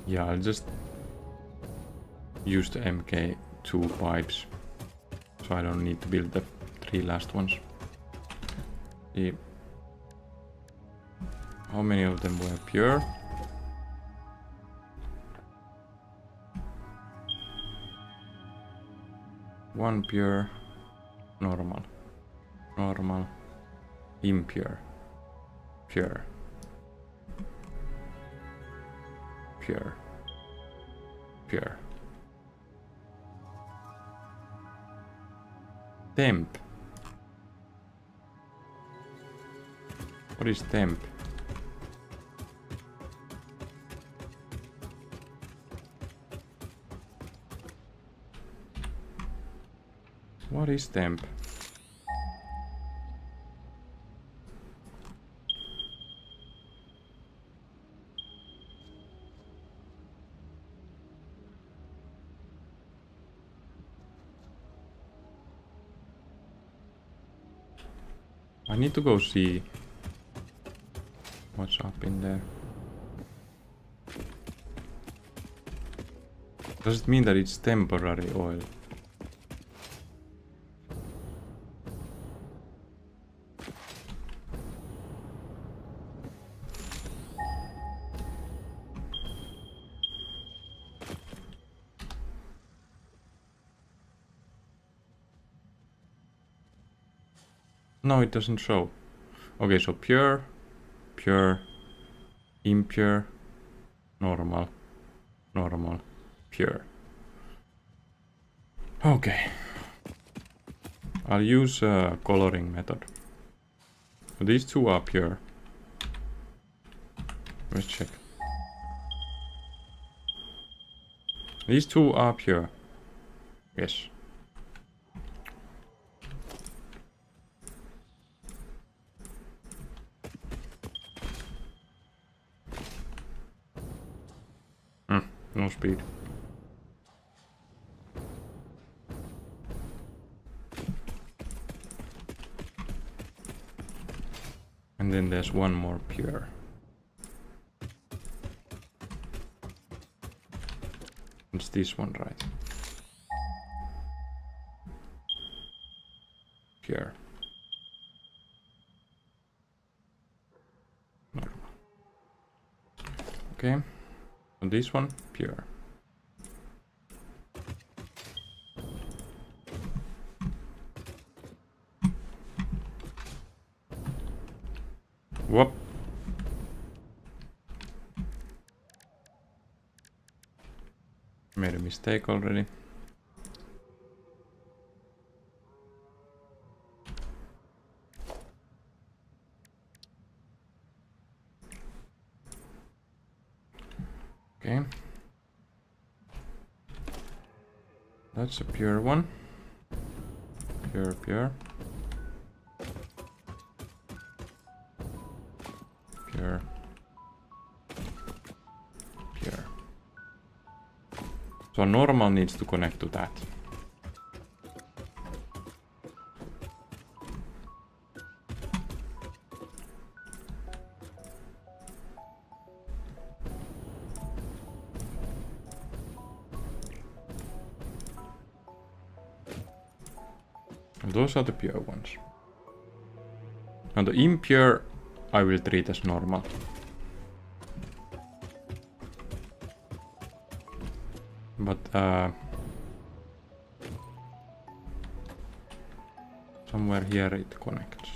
Yeah, I'll just use the MK2 pipes, so I don't need to build the 3 last ones. See how many of them were pure. One pure, normal, normal, impure, pure, pure, pure. Temp. What is temp? What is temp? I need to go see what's up in there. Does it mean that it's temporary oil? No, it doesn't show. Okay, so pure, pure, impure, normal, normal, pure. Okay. I'll use a coloring method. So these two are pure. Let's check. These two are pure. Yes. No speed. And then there's one more pure. It's this one, right? Pure. Normal. Okay. And this one, pure. Whoop. Made a mistake already. Okay. That's a pure one. Pure, pure. Pure. Pure. So normal needs to connect to that. And those are the pure ones. And the impure I will treat as normal. But somewhere here it connects.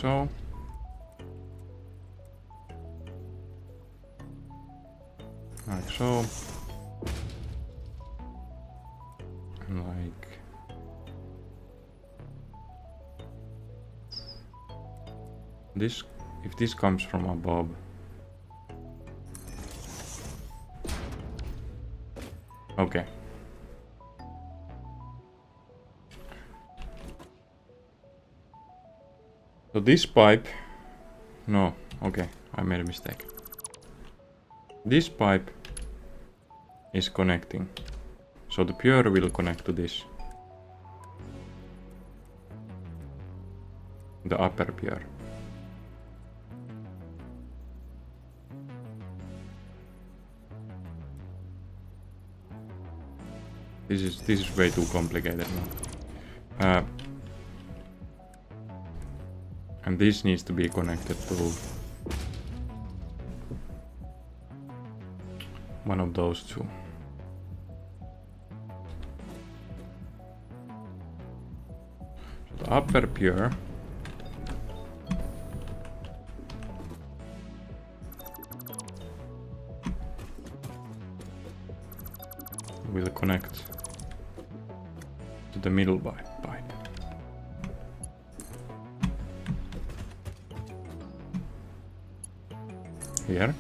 So like so, and like this. If this comes from above, okay. So this pipe, no, okay, I made a mistake. This pipe is connecting, so the pure will connect to this. The upper pure. This is way too complicated now. And this needs to be connected to one of those two. So the upper pure will connect to the middle pipe. Here.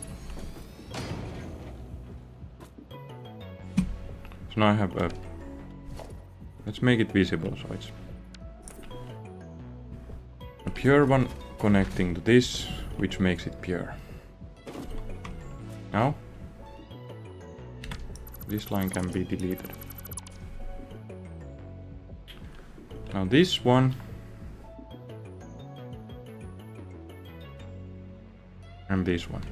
So now I have a... Let's make it visible so it's a pure one connecting to this, which makes it pure. Now this line can be deleted. Now this one and this one.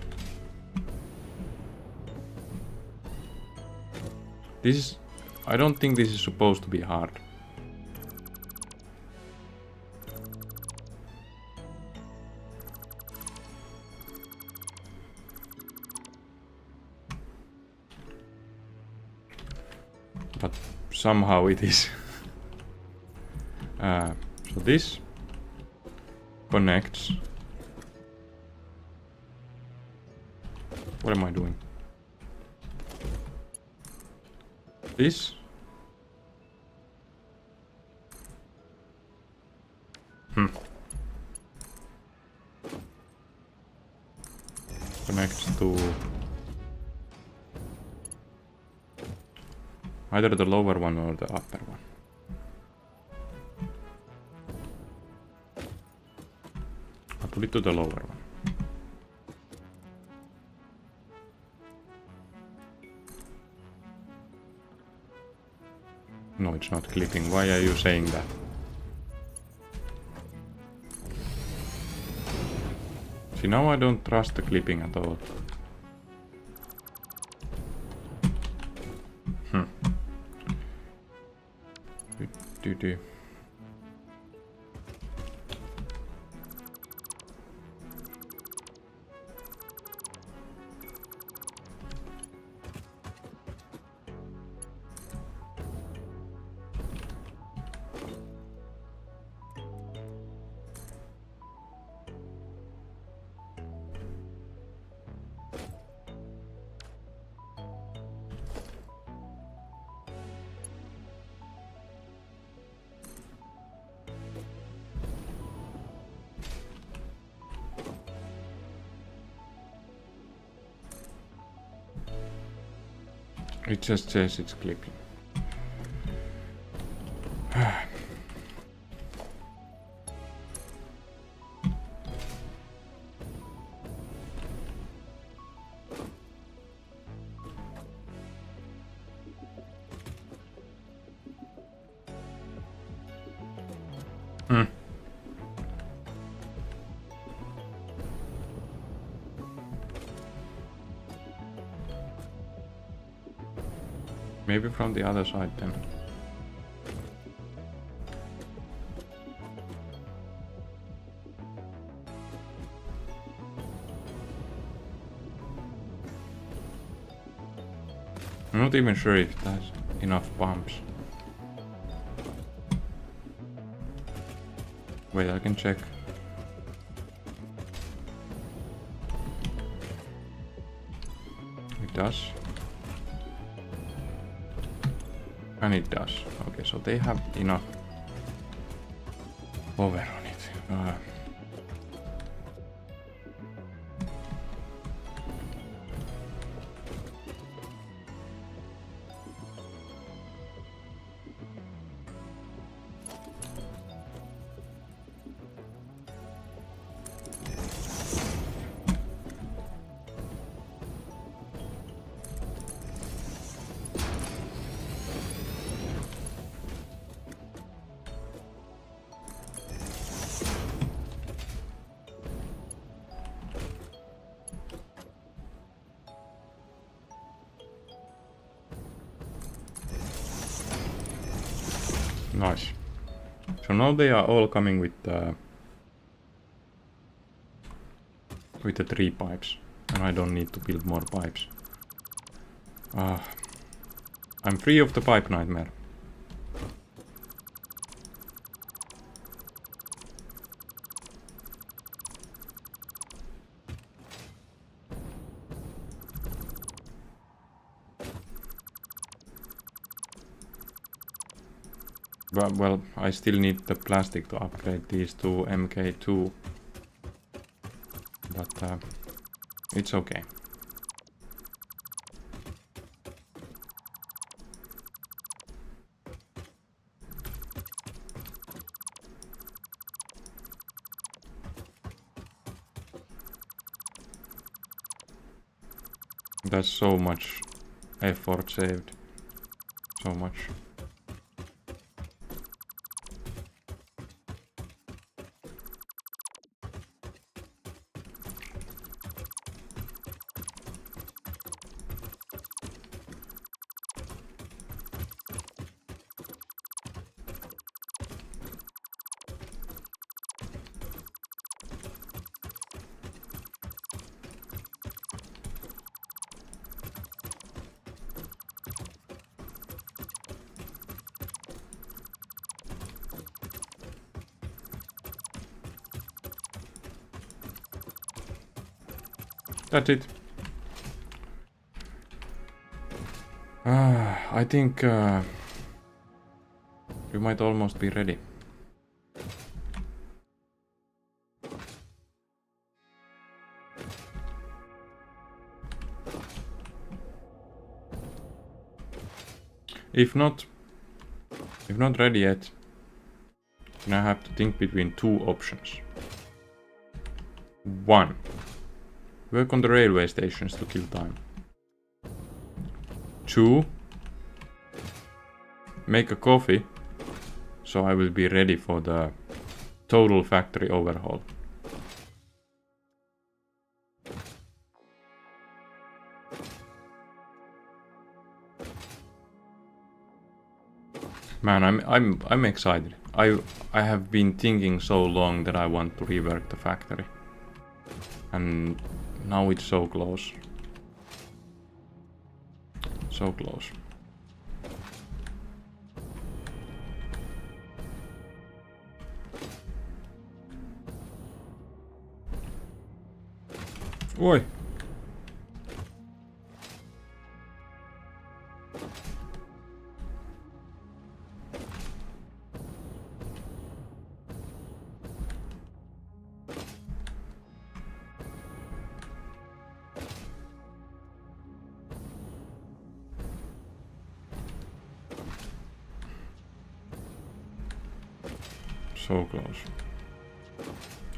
This is... I don't think this is supposed to be hard. But somehow it is. So this connects. What am I doing? This connects to either the lower one or the upper one. bit to the lower one. No, it's not clipping. Why are you saying that? See, now I don't trust the clipping at all. Do. It just says it's clipping. Maybe from the other side then. I'm not even sure if it has enough bumps. Wait, I can check. It does. And it does. Okay, so they have enough power on it. Nice. So now they are all coming with the 3 pipes, and I don't need to build more pipes. I'm free of the pipe nightmare. But, well, I still need the plastic to upgrade these to MK2. But it's okay. That's so much effort saved. So much. That's it. I think we might almost be ready. If not ready yet, then I have to think between 2 options. 1. Work on the railway stations to kill time. 2. Make a coffee, so I will be ready for the total factory overhaul. Man, I'm excited. I have been thinking so long that I want to rework the factory. And now it's so close. So close. Oi! So close.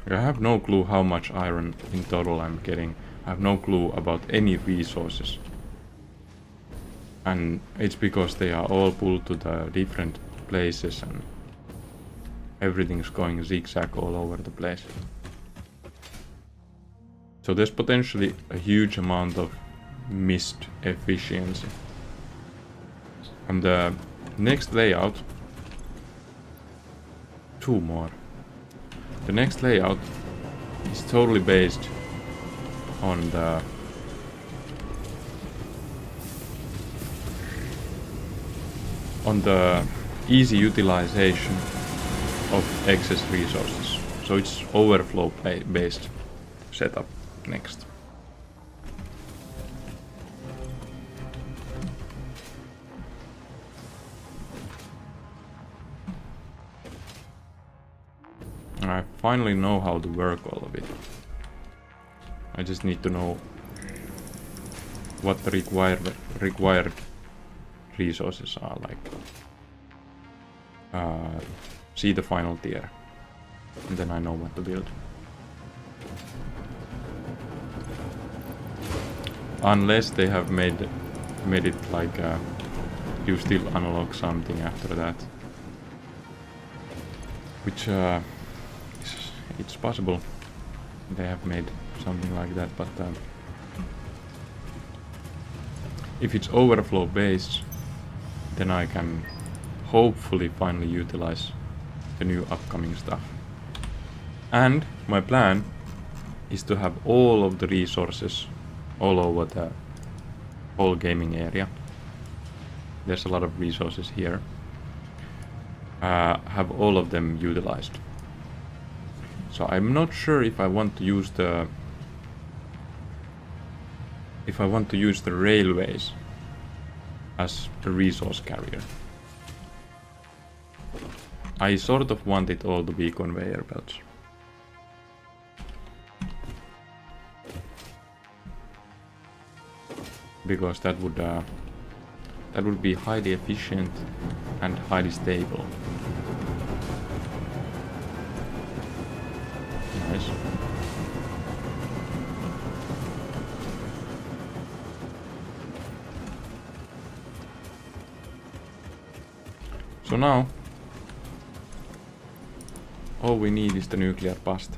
I have no clue how much iron in total I'm getting. I have no clue about any resources. And it's because they are all pulled to the different places and everything's going zigzag all over the place. So there's potentially a huge amount of missed efficiency. And the next layout, 2 more. The next layout is totally based on the easy utilization of excess resources. So it's overflow based setup next. I finally know how to work all of it. I just need to know what the required resources are, like see the final tier, and then I know what to build. Unless they have made it like you still unlock something after that, which it's possible they have made something like that, but if it's overflow based, then I can hopefully finally utilize the new upcoming stuff. And my plan is to have all of the resources all over the whole gaming area. There's a lot of resources here. Have all of them utilized. So I'm not sure if I want to use the railways as a resource carrier. I sort of want it all to be conveyor belts. Because that would be highly efficient and highly stable. Nice. So now all we need is the nuclear pasta.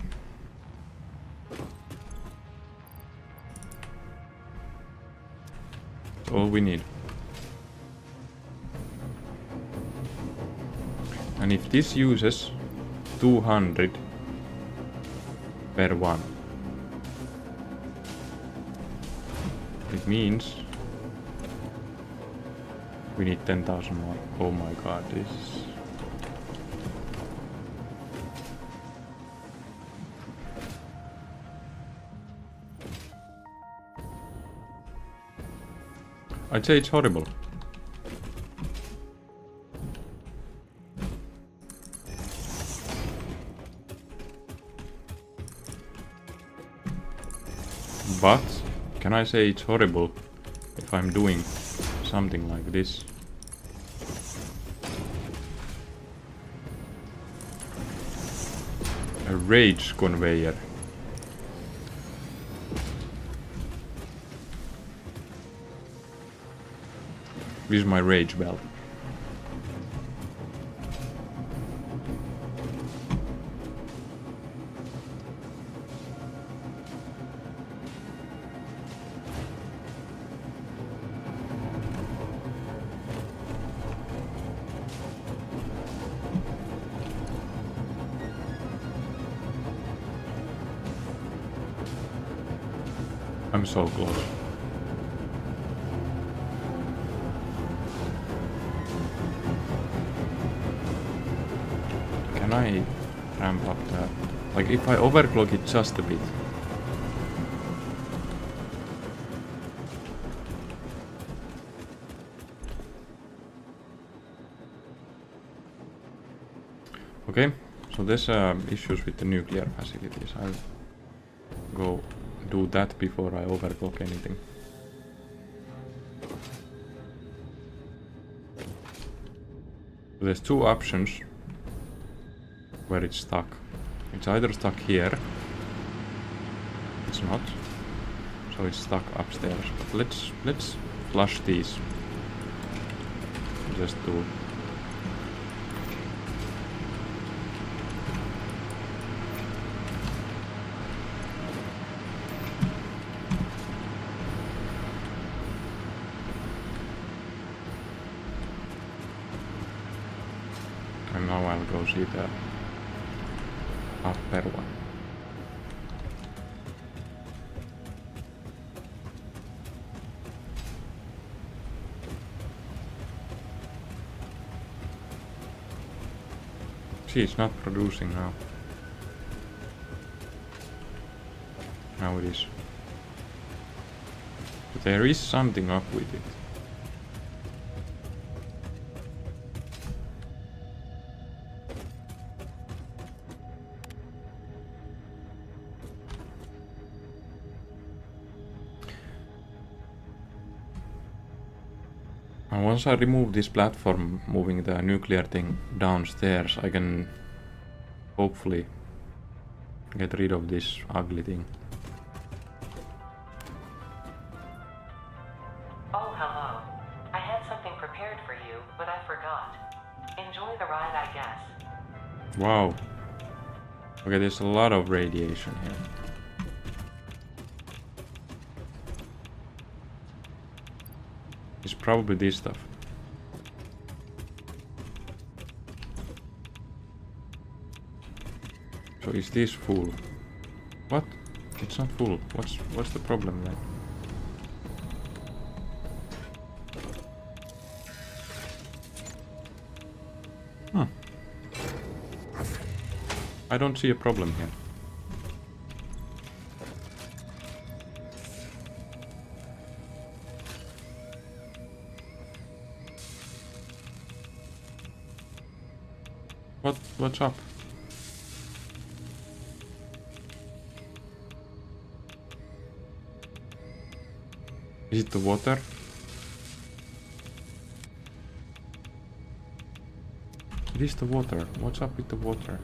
That's all we need. And if this uses 200 per one, it means we need 10,000 more. Oh my god, this is... I'd say it's horrible. But can I say it's horrible if I'm doing something like this? A rage conveyor. This is my rage bell. I'm so close. Can I ramp up the... Like, if I overclock it just a bit. Okay, so there's issues with the nuclear facilities. I'll go do that before I overclock anything. There's two options where it's stuck. It's either stuck here. It's not. So it's stuck upstairs. But let's flush these. Just do. And now I'll go see the upper one. See, it's not producing now. Now it is. But there is something up with it. And once I remove this platform, moving the nuclear thing downstairs, I can hopefully get rid of this ugly thing.
Oh, hello. I had something prepared for you, but I forgot. Enjoy the ride, I guess.
Wow. Okay, there's a lot of radiation here. It's probably this stuff. So is this full? What? It's not full. What's the problem then? Huh. I don't see a problem here. What's up? Is it the water? It is the water. What's up with the water?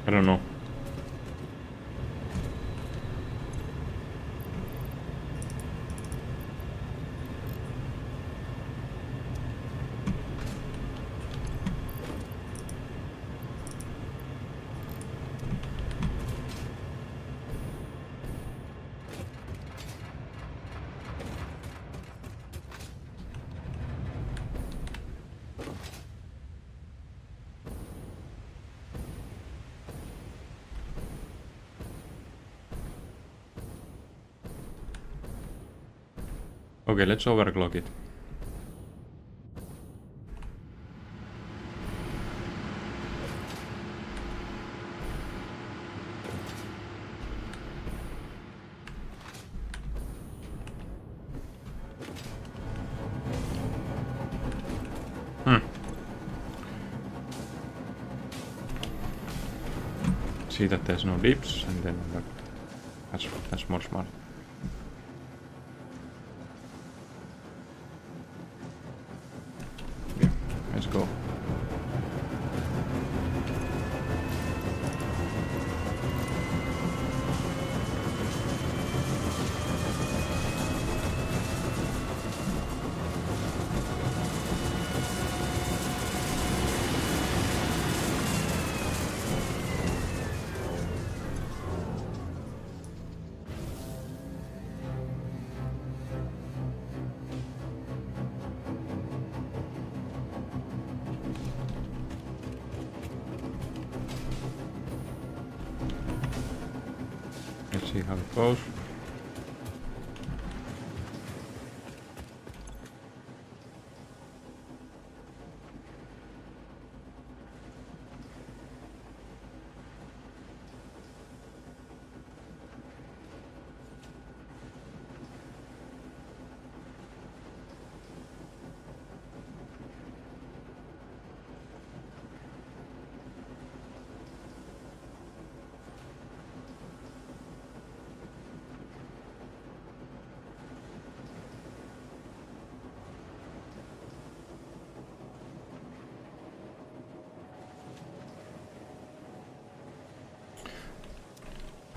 I don't know. Okay, let's overclock it. See that there's no dips, and then that's more smart. Yeah, let's go. Let's see how it goes.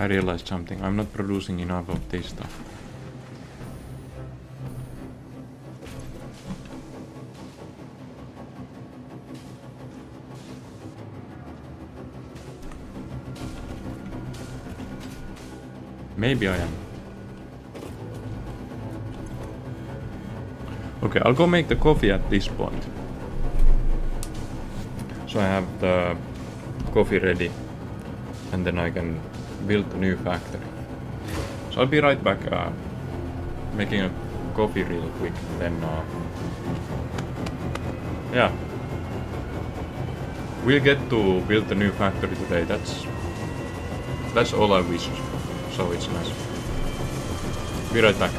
I realized something. I'm not producing enough of this stuff. Maybe I am. Okay, I'll go make the coffee at this point. So I have the coffee ready, and then I can build a new factory. So I'll be right back, making a coffee real quick, then yeah, we'll get to build the new factory today. That's all I wish, so it's nice. Be right back.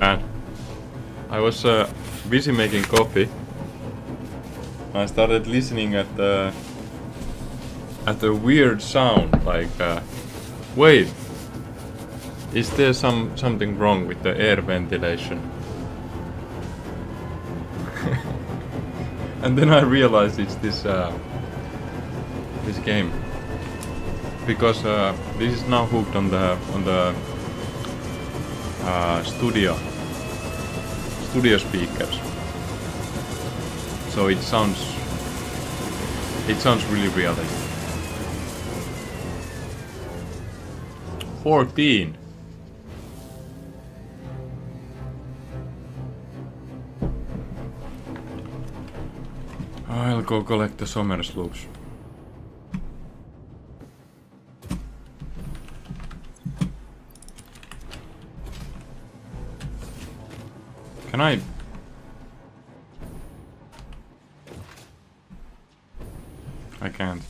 And I was busy making coffee. I started listening at the weird sound, like wait, is there something wrong with the air ventilation? And then I realized it's this game, because this is now hooked on the studio speakers, so it sounds really realistic. 14. I'll go collect the Somers loops. Can I? I can't.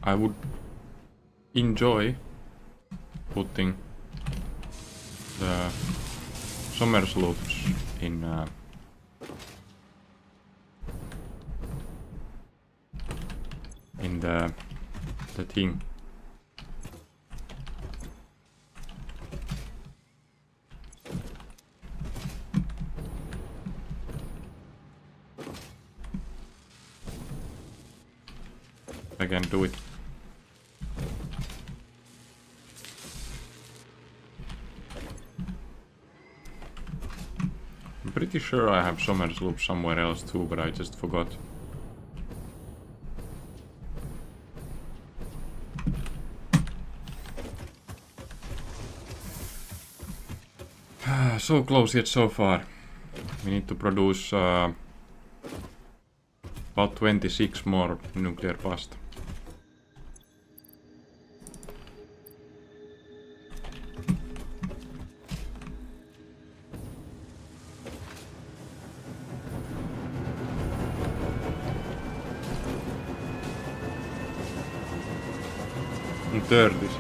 I would enjoy putting the Somers loops in the thing. I can do it. I'm pretty sure I have Somers loop somewhere else too, but I just forgot. So close yet so far. We need to produce about 26 more nuclear pasta. And 36.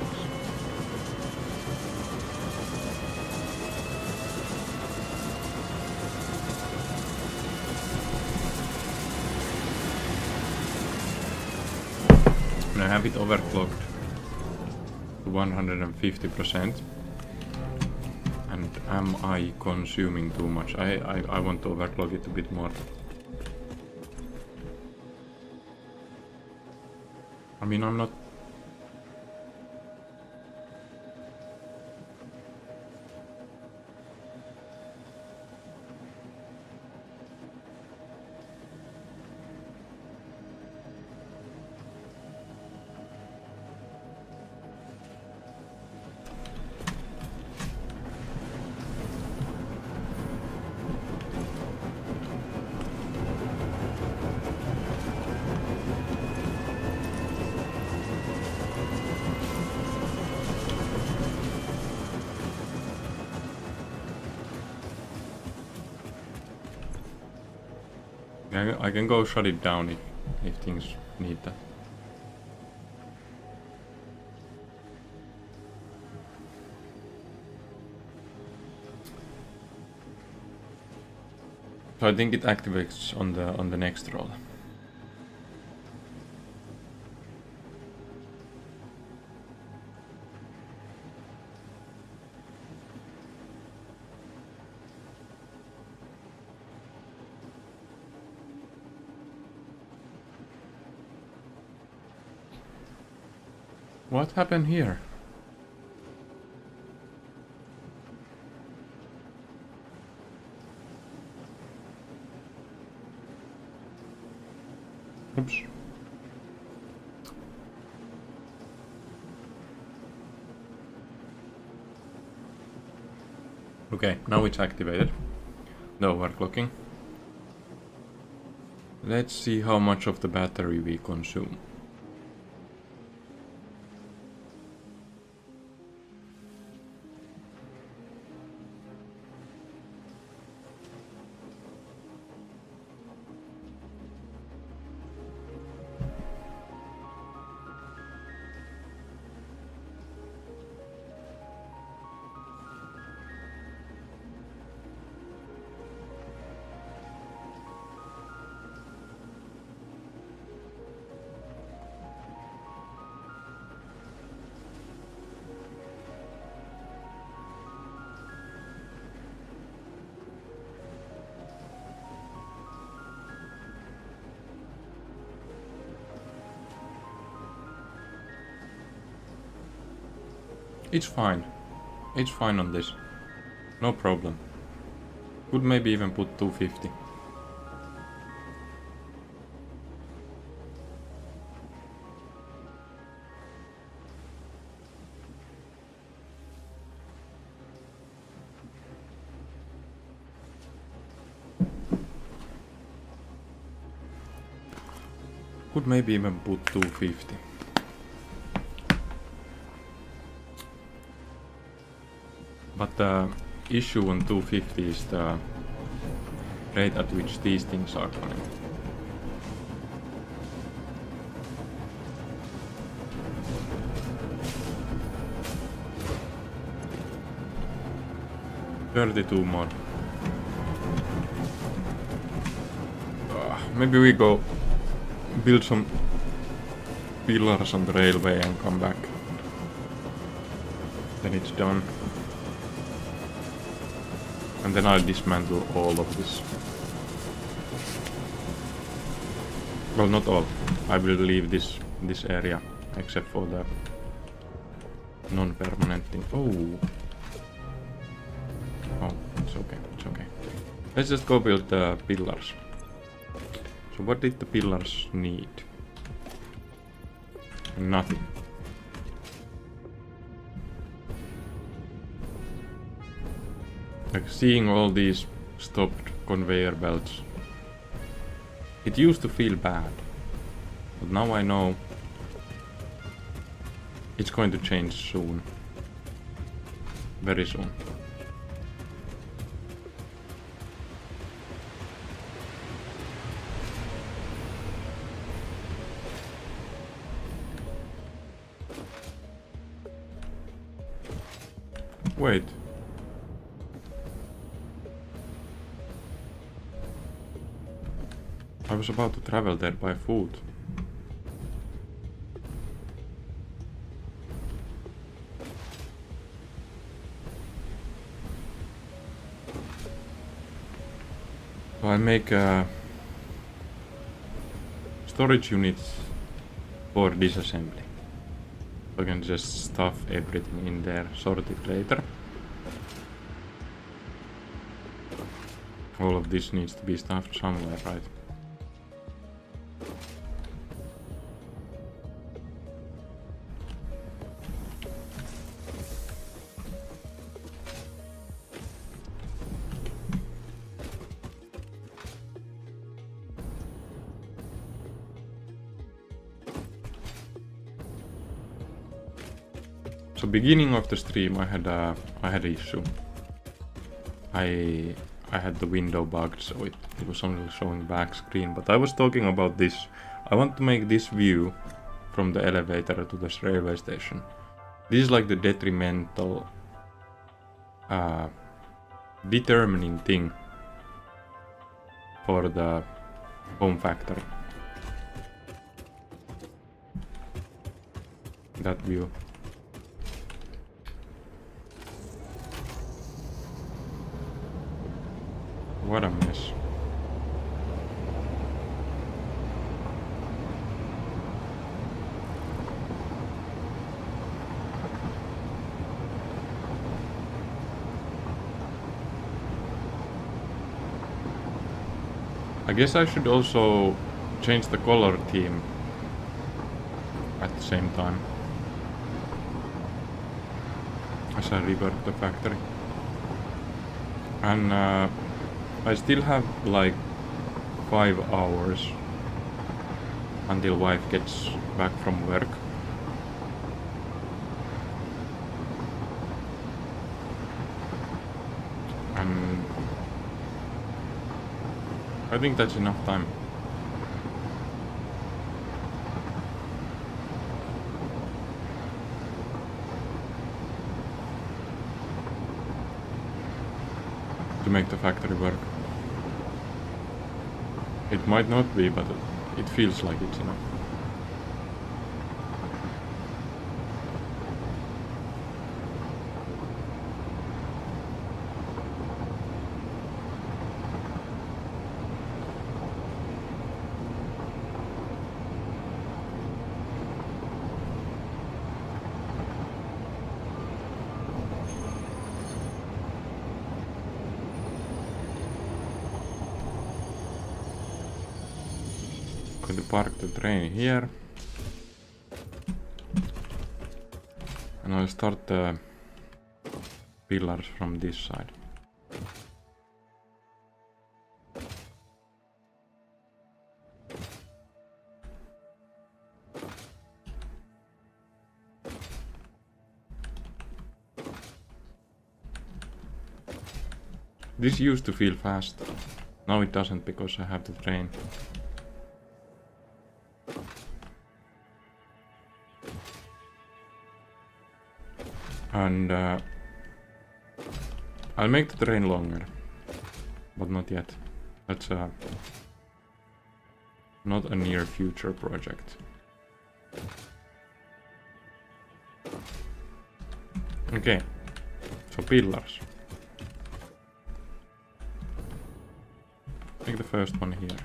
I have it overclocked to 150%. And am I consuming too much? I want to overclock it a bit more. I mean, I'm not... I can go shut it down if things need that. So I think it activates on the next roll. What happened here? Oops. Okay, now it's activated. The overclocking. Let's see how much of the battery we consume. It's fine. It's fine on this. No problem. Could maybe even put 250. Could maybe even put 250. But the issue on 250 is the rate at which these things are coming. $32 more. Maybe we go build some pillars on the railway and come back. Then it's done. And then I'll dismantle all of this. Well, not all. I will leave this area, except for the non-permanent thing. Oh, it's okay, it's okay. Let's just go build the pillars. So what did the pillars need? Nothing. Like seeing all these stopped conveyor belts, it used to feel bad, but now I know it's going to change soon. Very soon. Wait. I was about to travel there by foot. So I make storage units for disassembly. I can just stuff everything in there, sort it later. All of this needs to be stuffed somewhere, right? So beginning of the stream I had an issue. I had the window bugged, so it was only showing back screen, but I was talking about this. I want to make this view from the elevator to this railway station. This is like the detrimental determining thing for the home factory. That view. What a mess. I guess I should also change the color theme at the same time as I rework the factory. And I still have like 5 hours until wife gets back from work. And I think that's enough time. To make the factory work. It might not be, but it feels like it's enough. going to park the train here. And I'll start the pillars from this side. This used to feel fast. Now it doesn't because I have the train. And I'll make the train longer, but not yet. That's not a near future project. Okay, so pillars. Make the first one here.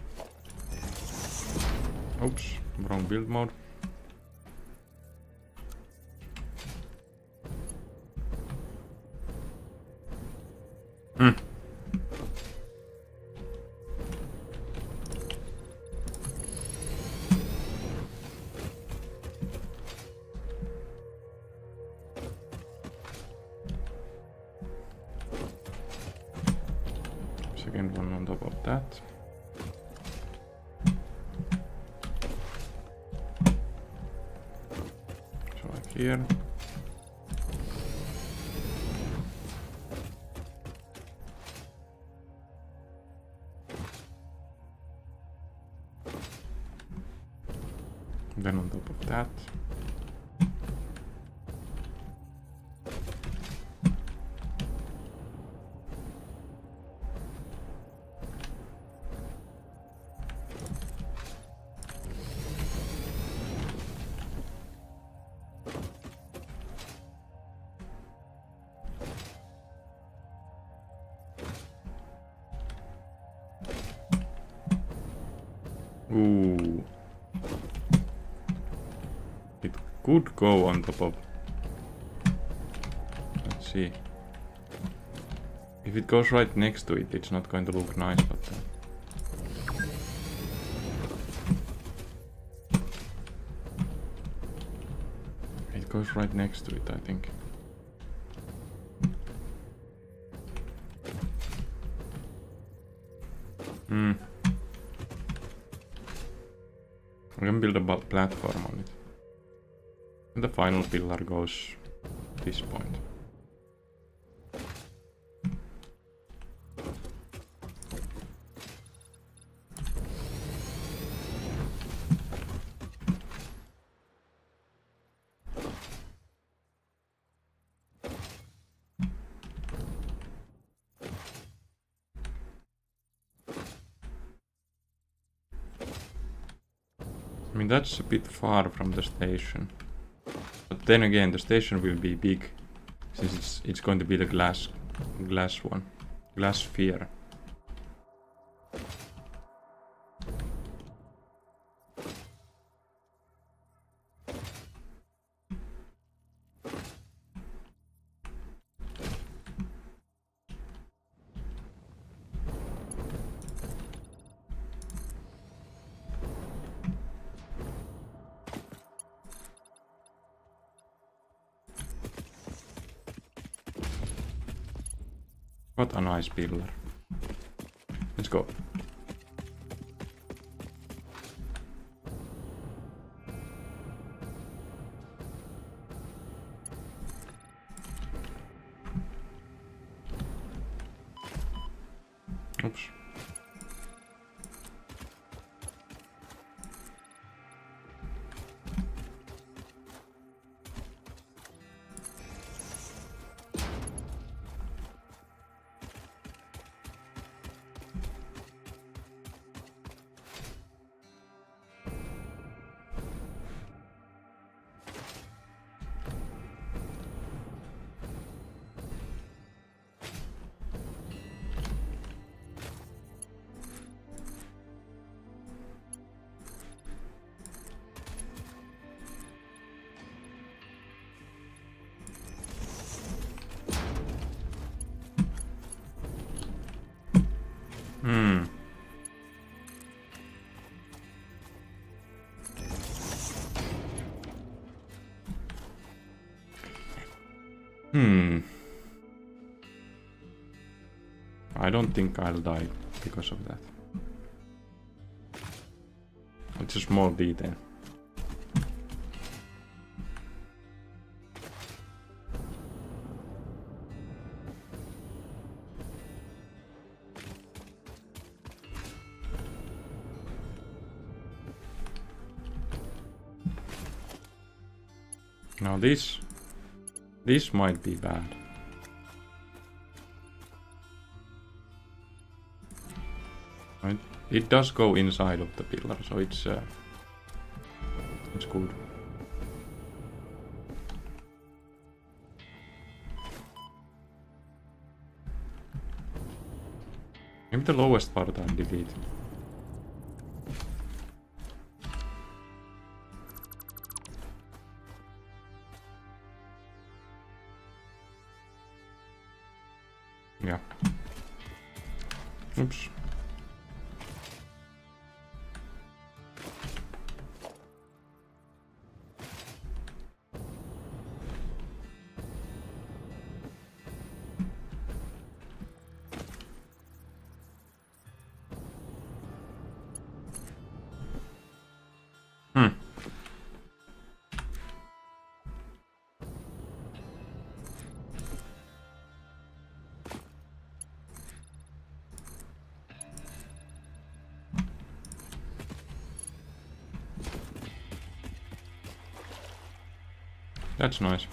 Oops, wrong build mode. Second one on top of that. So like here. Then on top of that. Ooh. It could go on top of... Let's see. If it goes right next to it, it's not going to look nice, but... It goes right next to it, I think. I can build a platform on it. And the final pillar goes this point. I mean, that's a bit far from the station. But then again, the station will be big, since it's going to be the glass one. Glass sphere. What a nice pillar. Let's go. Oops. I don't think I'll die because of that. It's a small detail. Now this might be bad. It does go inside of the pillar, so it's good. Maybe the lowest part I'll delete. Yeah. Oops. That's nice.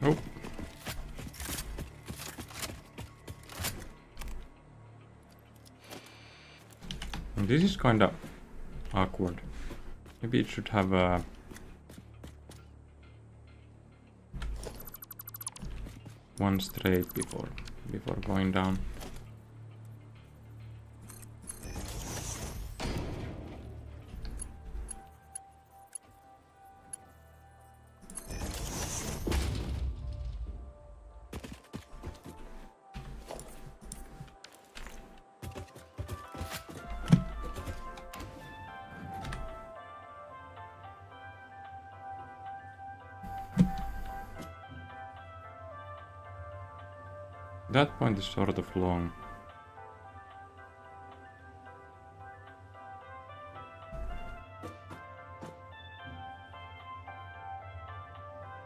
Oh. This is kinda awkward. Maybe it should have one straight before going down. That point is sort of long.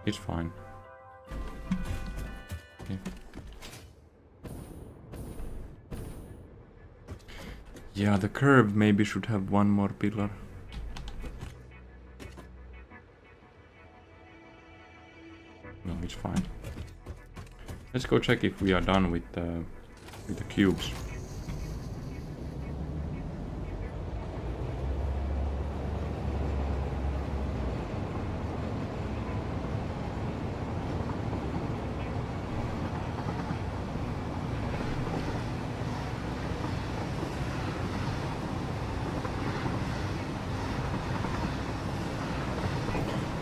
It's fine. Okay. Yeah, the curve maybe should have one more pillar. No, it's fine. Let's go check if we are done with the cubes.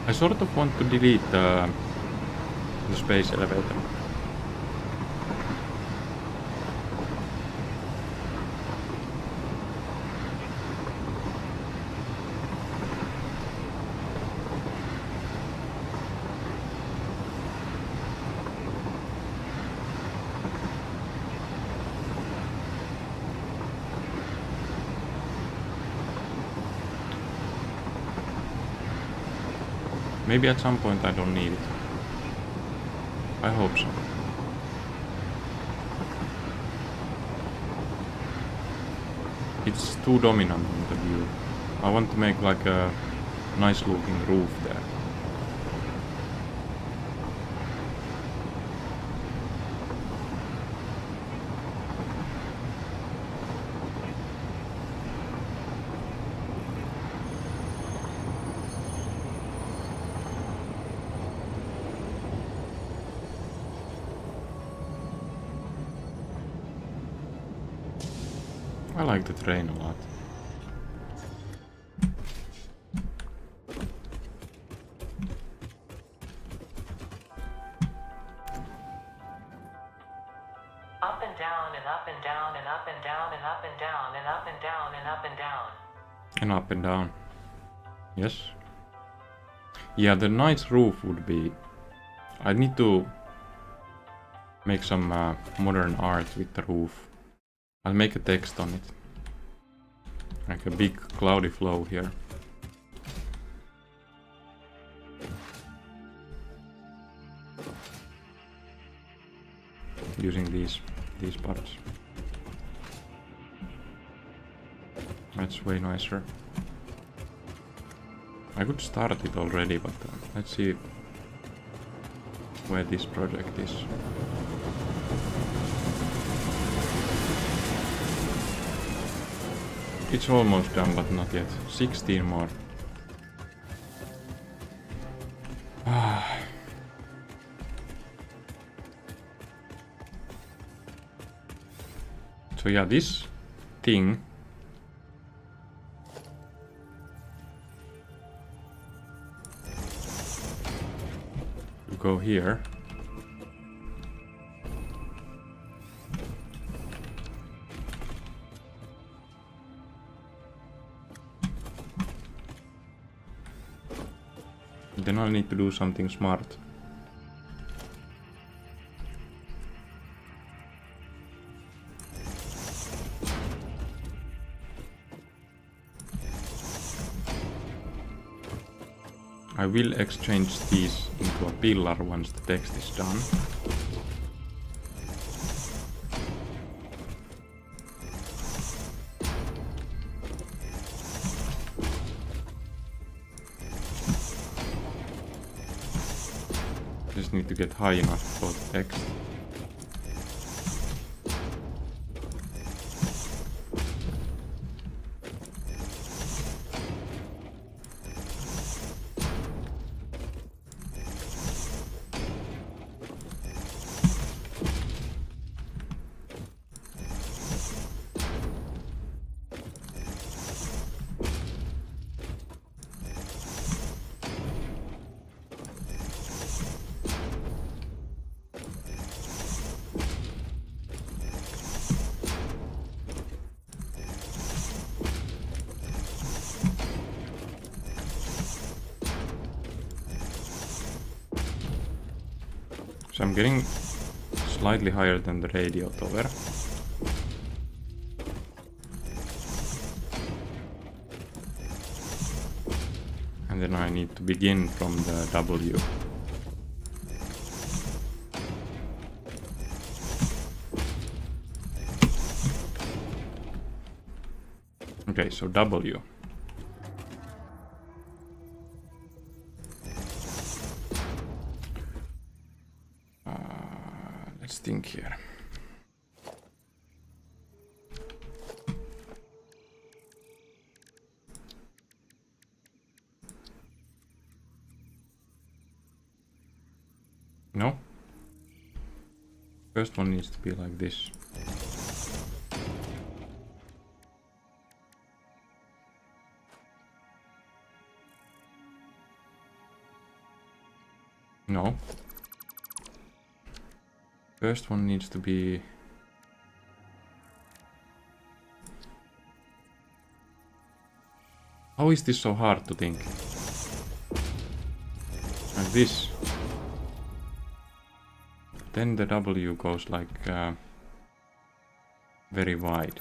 I sort of want to delete the space elevator. Maybe at some point I don't need it. I hope so. It's too dominant in the view. I want to make like a nice looking roof there. I like the train a lot.
up and down and up and down and up and down and up and down and up and down.
And up and down. Yes. Yeah, the nice roof would be... I need to make some modern art with the roof. I'll make a text on it. Like a big cloudy flow here. Using these parts. That's way nicer. I could start it already, but let's see where this project is. It's almost done, but not yet. 16 more. So yeah, this thing will go here. Then I'll need to do something smart. I will exchange these into a pillar once the text is done. Just need to get high enough for the text. So I'm getting slightly higher than the radio tower. And then I need to begin from the W. Okay, so W. Let's think here. No? First one needs to be like this. No. First one needs to be... How is this so hard to think? Like this. Then the W goes like very wide.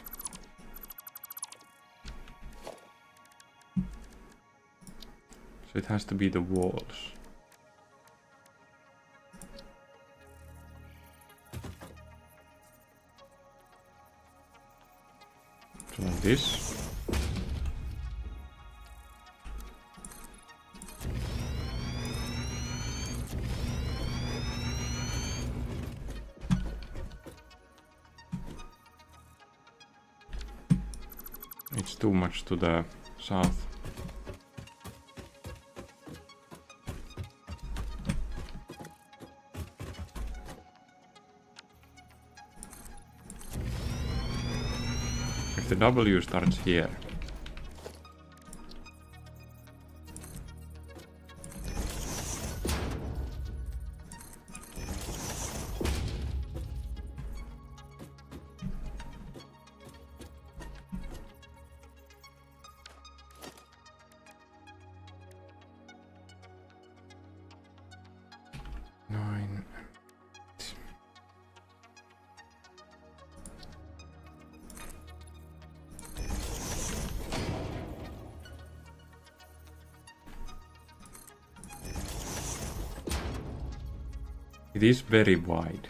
So it has to be the walls. So like this. It's too much to the south. If the W starts here, It is very wide.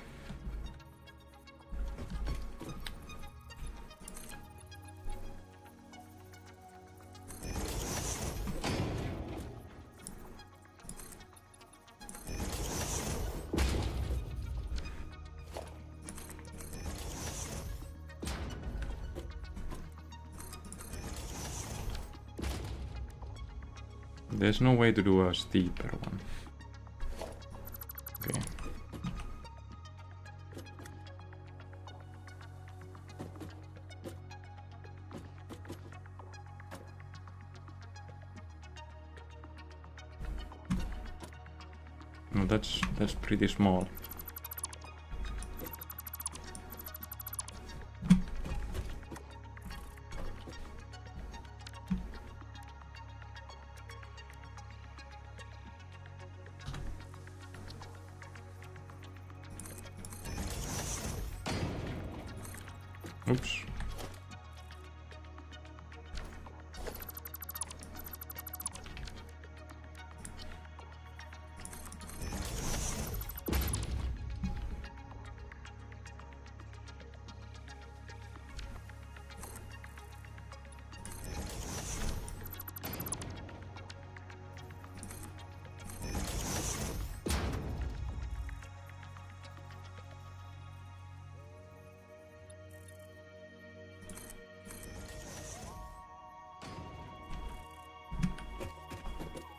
There's no way to do a steeper one. Okay. No, that's pretty small. Oops.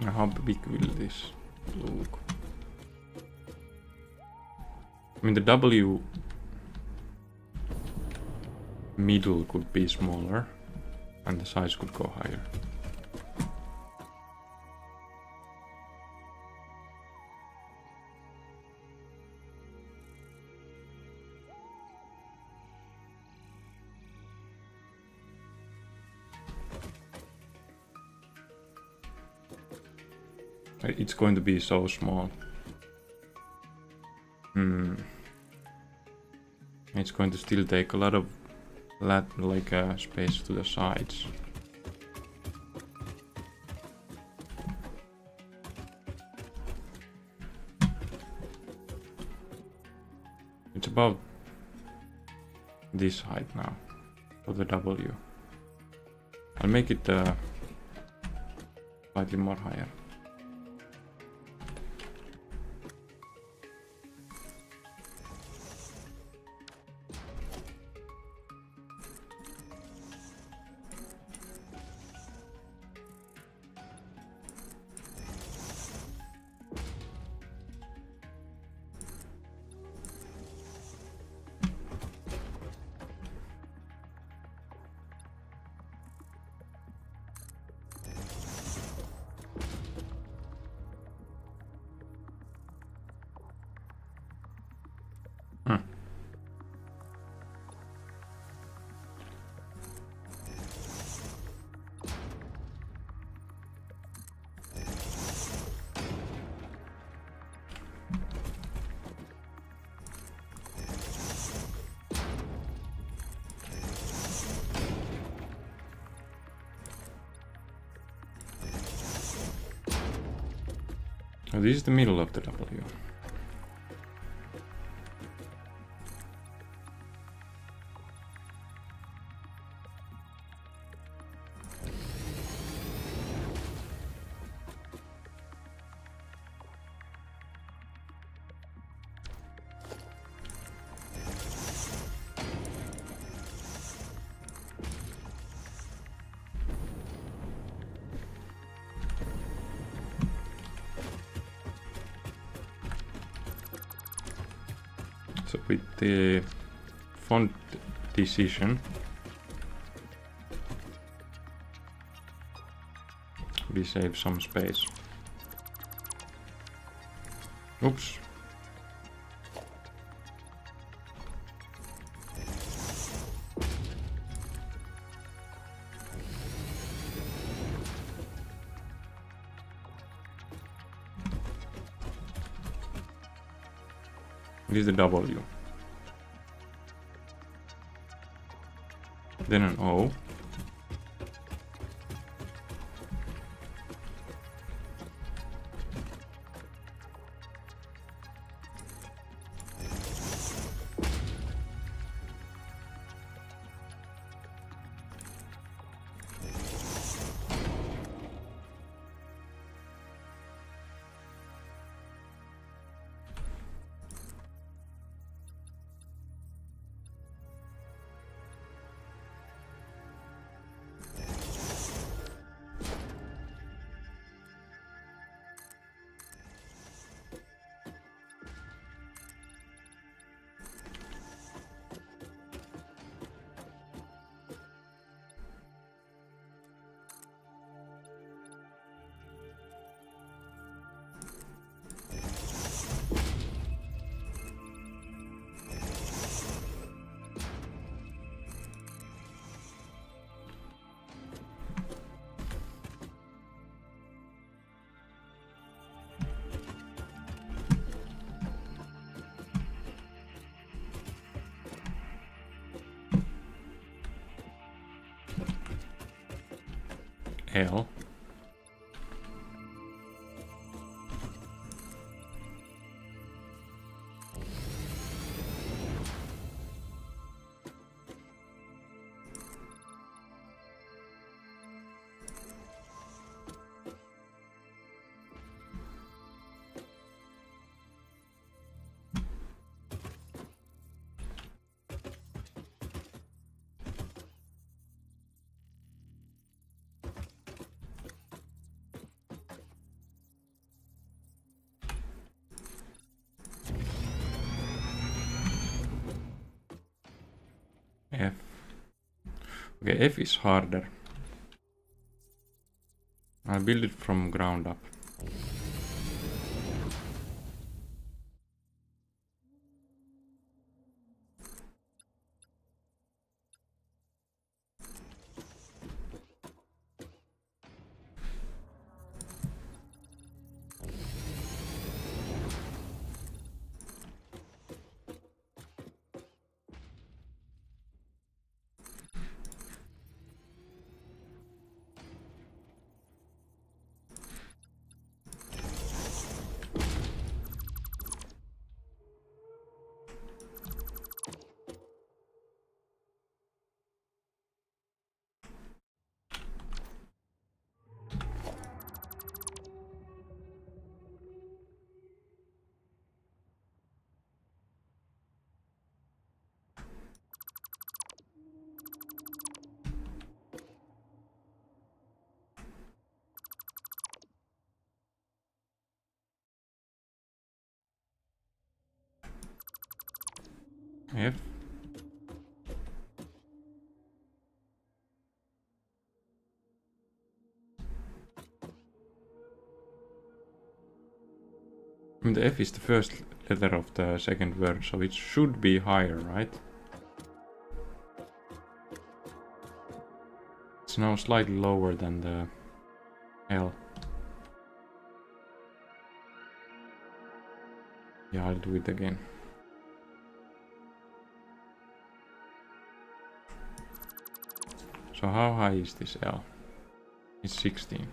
How big will this look? I mean, the W middle could be smaller and the size could go higher. It's going to be so small. It's going to still take a lot of space to the sides. It's about this height now for the W. I'll make it slightly more higher. So this is the middle of the W. So with the font decision, we save some space. Oops. This is the W. Then an O. L. F. Okay, F is harder. I'll build it from ground up. F. I mean, the F is the first letter of the second word, so it should be higher, right? It's now slightly lower than the L. Yeah, I'll do it again. So how high is this L? It's 16.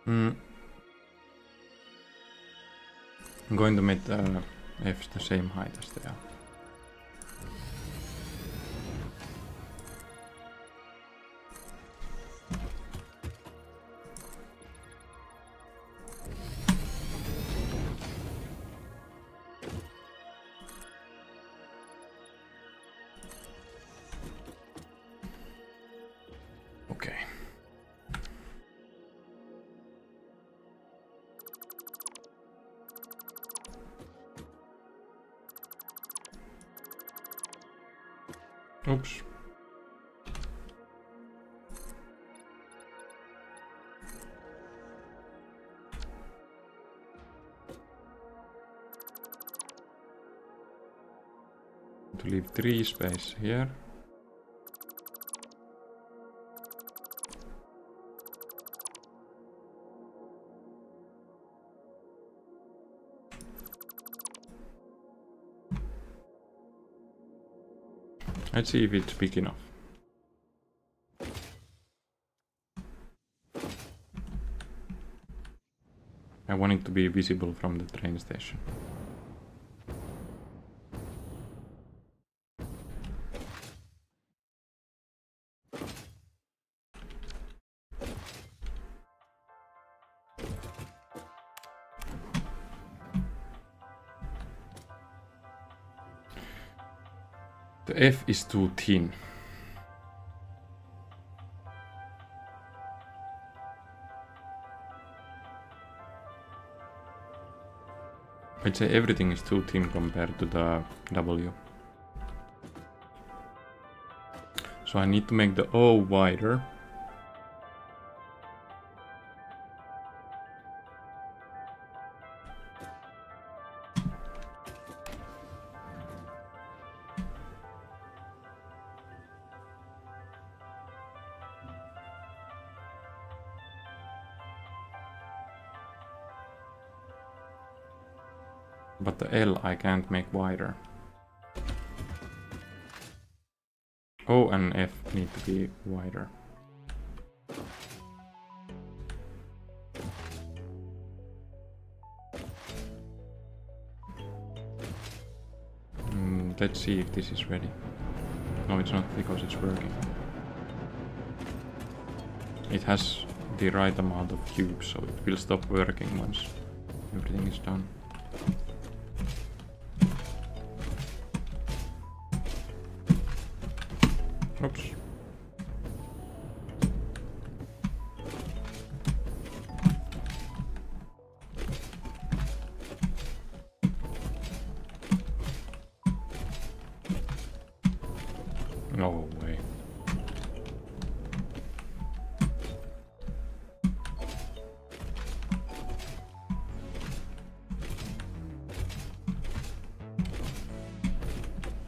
I'm going to make the F the same height as the L. Okay. Oops. To leave 3 space here. Let's see if it's big enough. I want it to be visible from the train station. The F is too thin. I'd say everything is too thin compared to the W. So I need to make the O wider. But the L I can't make wider. O and F need to be wider. Let's see if this is ready. No, it's not because it's working. It has the right amount of cubes, so it will stop working once everything is done. Oops. No way.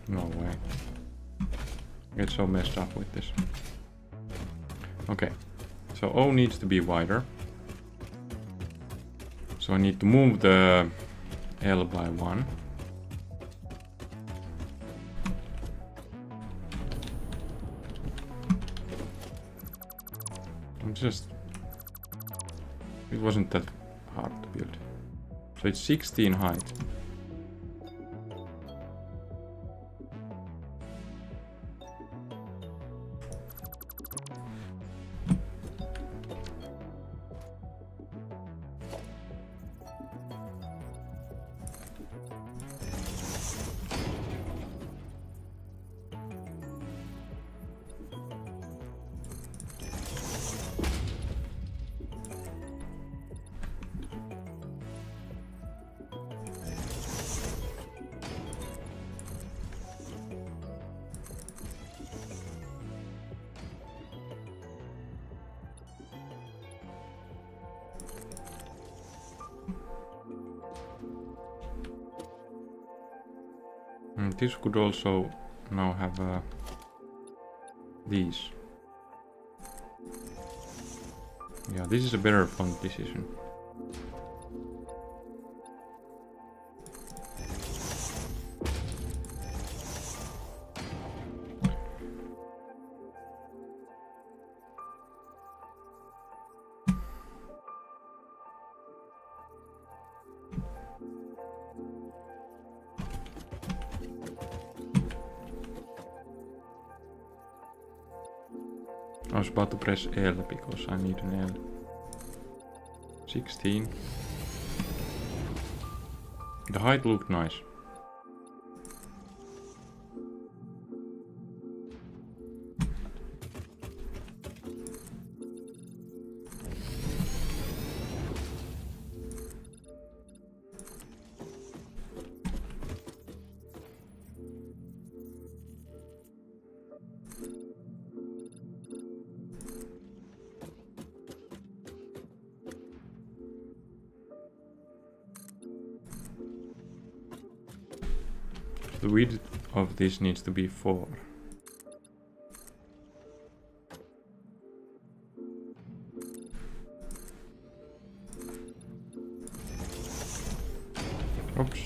No way. I get so messed up with this. Okay, so O needs to be wider. So I need to move the L by 1. It wasn't that hard to build. So it's 16 height. This could also now have these. Yeah, this is a better font decision. I was about to press L because I need an L. 16. The height looked nice. The width of this needs to be 4. Oops.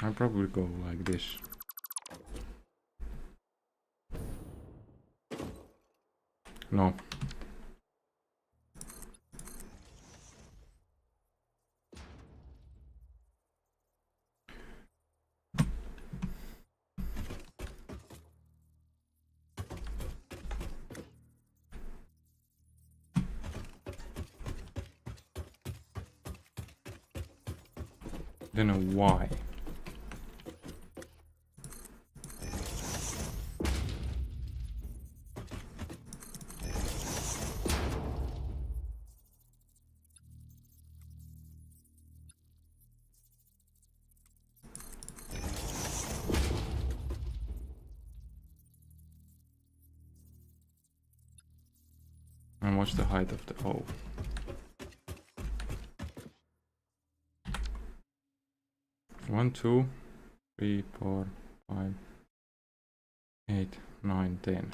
I'll probably go like this. No. Then a Y. And what's the height of the O? One, 2, 3, 4, 5, 8, 9, 10.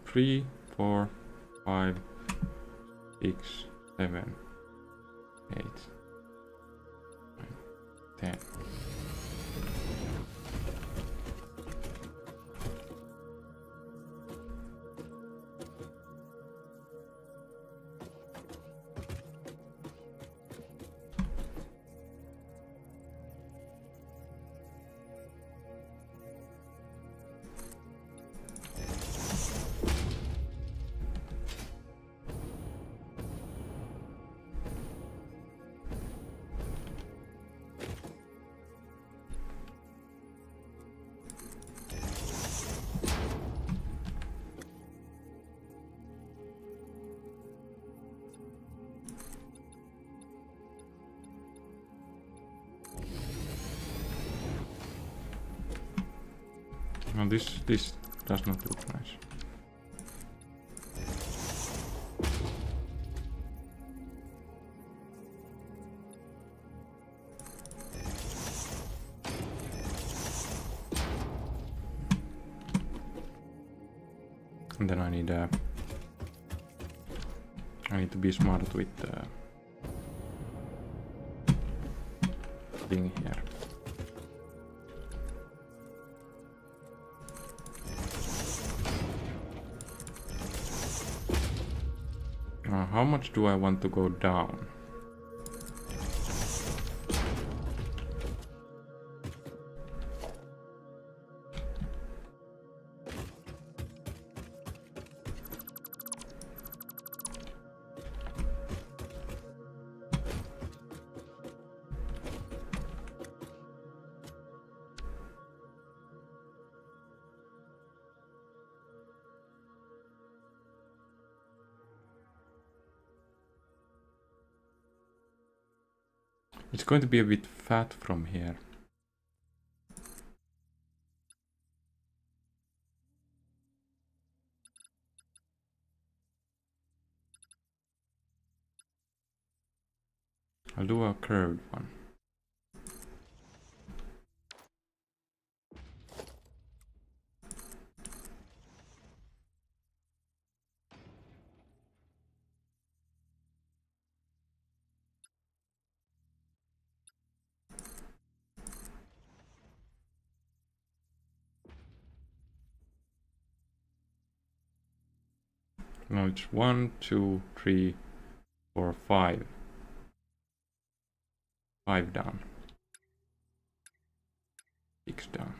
3, 4, 5, 6, 7, 8, 9, 10. No, this does not look nice. And then I need to be smart with the thing here. How much do I want to go down? It's going to be a bit fat from here. I'll do a curved one. No, it's 1, 2, 3, 4, 5. 5 down. 6 down.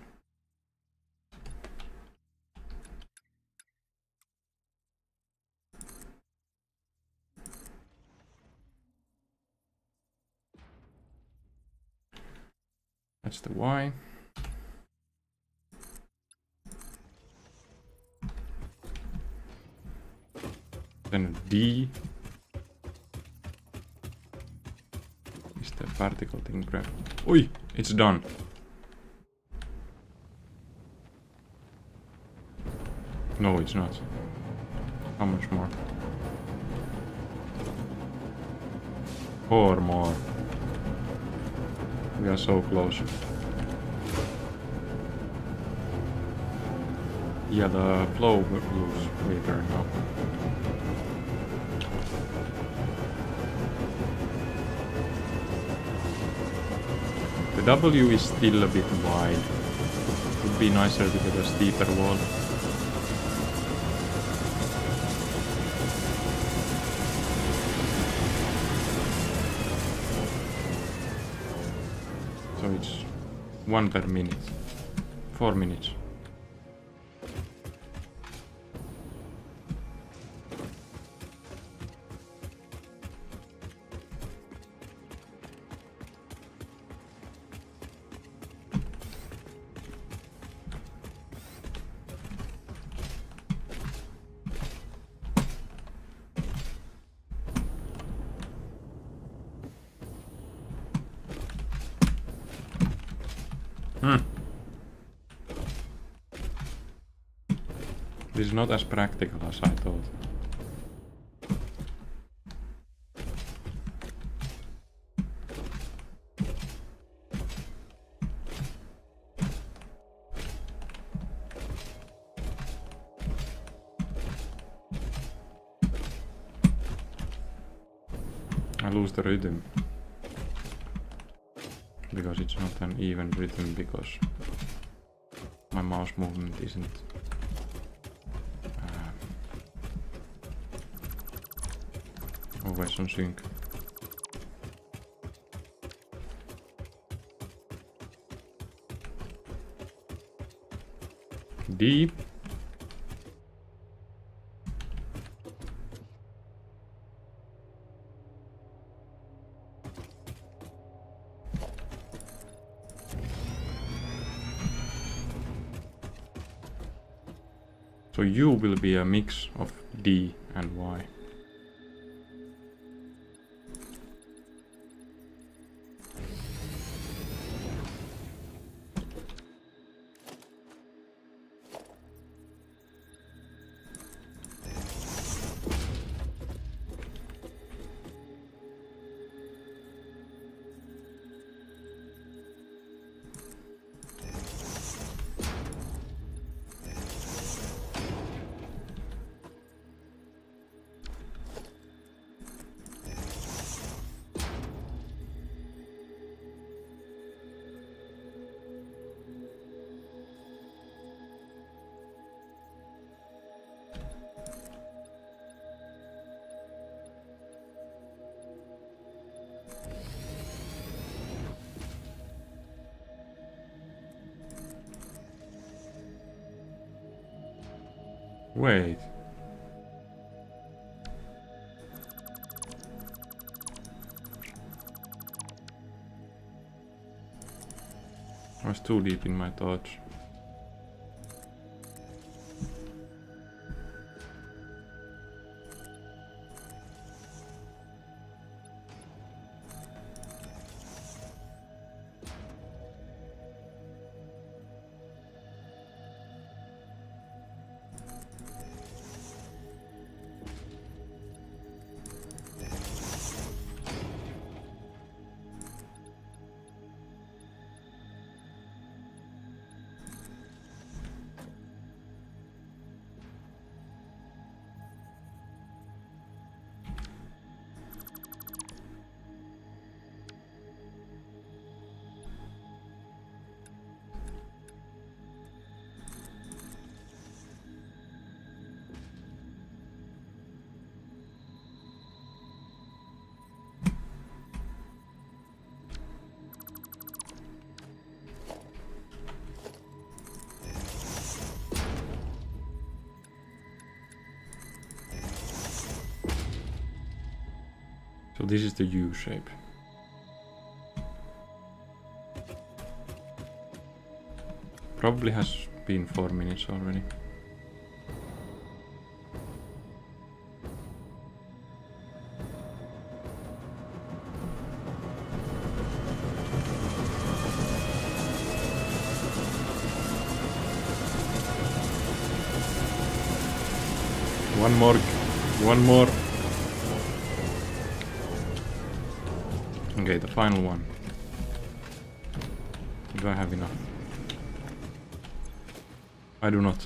That's the Y. Then D is the particle thing. Oi, it's done. No, it's not. How much more? 4 more. We are so close. Yeah, the flow looks way better now. The W is still a bit wide. It would be nicer to get a steeper wall. So it's 1 per minute. 4 minutes. This is not as practical as I thought. I lose the rhythm. Because it's not an even rhythm, because my mouse movement isn't always on sync. D. So U will be a mix of D and Y. Wait. I was too deep in my thoughts. So this is the U shape. Probably has been 4 minutes already. One more. Okay, the final one. Do I have enough? I do not.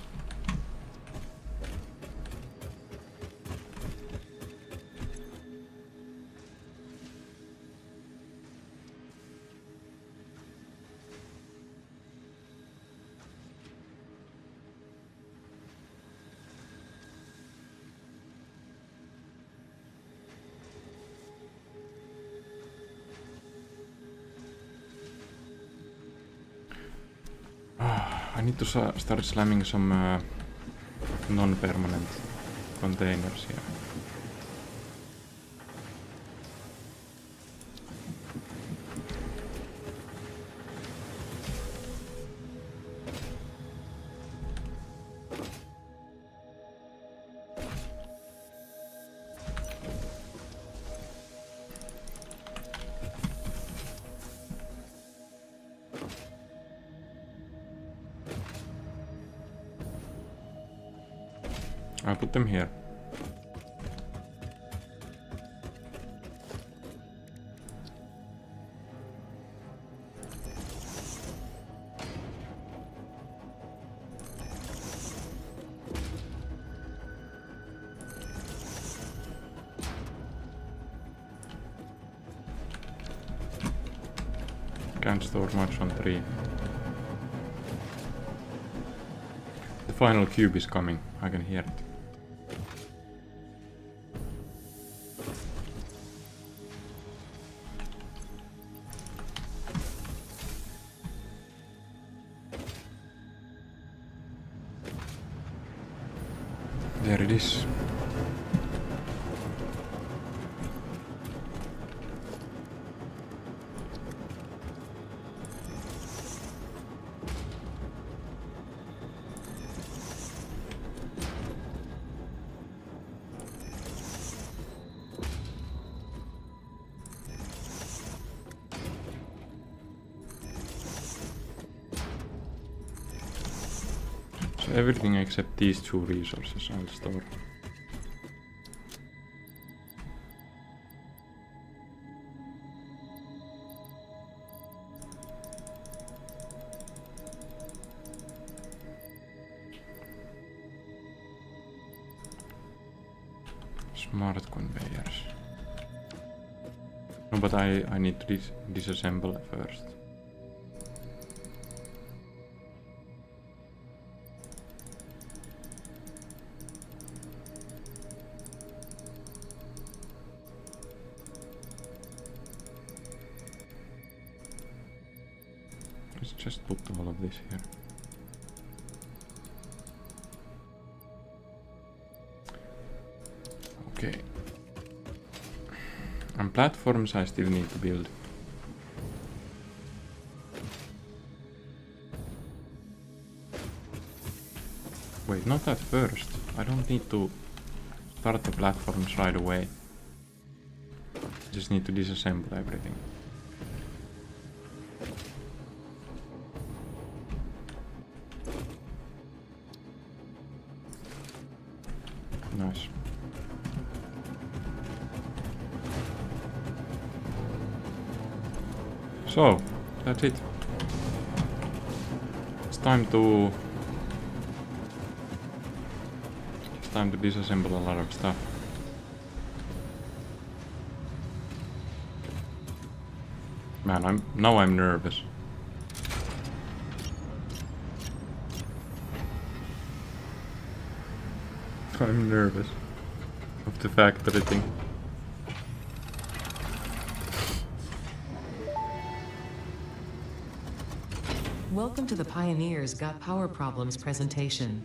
I need to start slamming some non-permanent containers here. I'll put them here. Can't store much on 3. The final cube is coming. I can hear it. There it is. So everything except these 2 resources I'll store. Smart conveyors. No, but I need to disassemble first. Let's just put all of this here. Okay. And platforms I still need to build. Wait, not that first. I don't need to start the platforms right away. Just need to disassemble everything. Nice. So, that's it. It's time to disassemble a lot of stuff. Man, I'm nervous. I'm nervous of the factory thing.
Welcome to the Pioneers Got Power Problems presentation.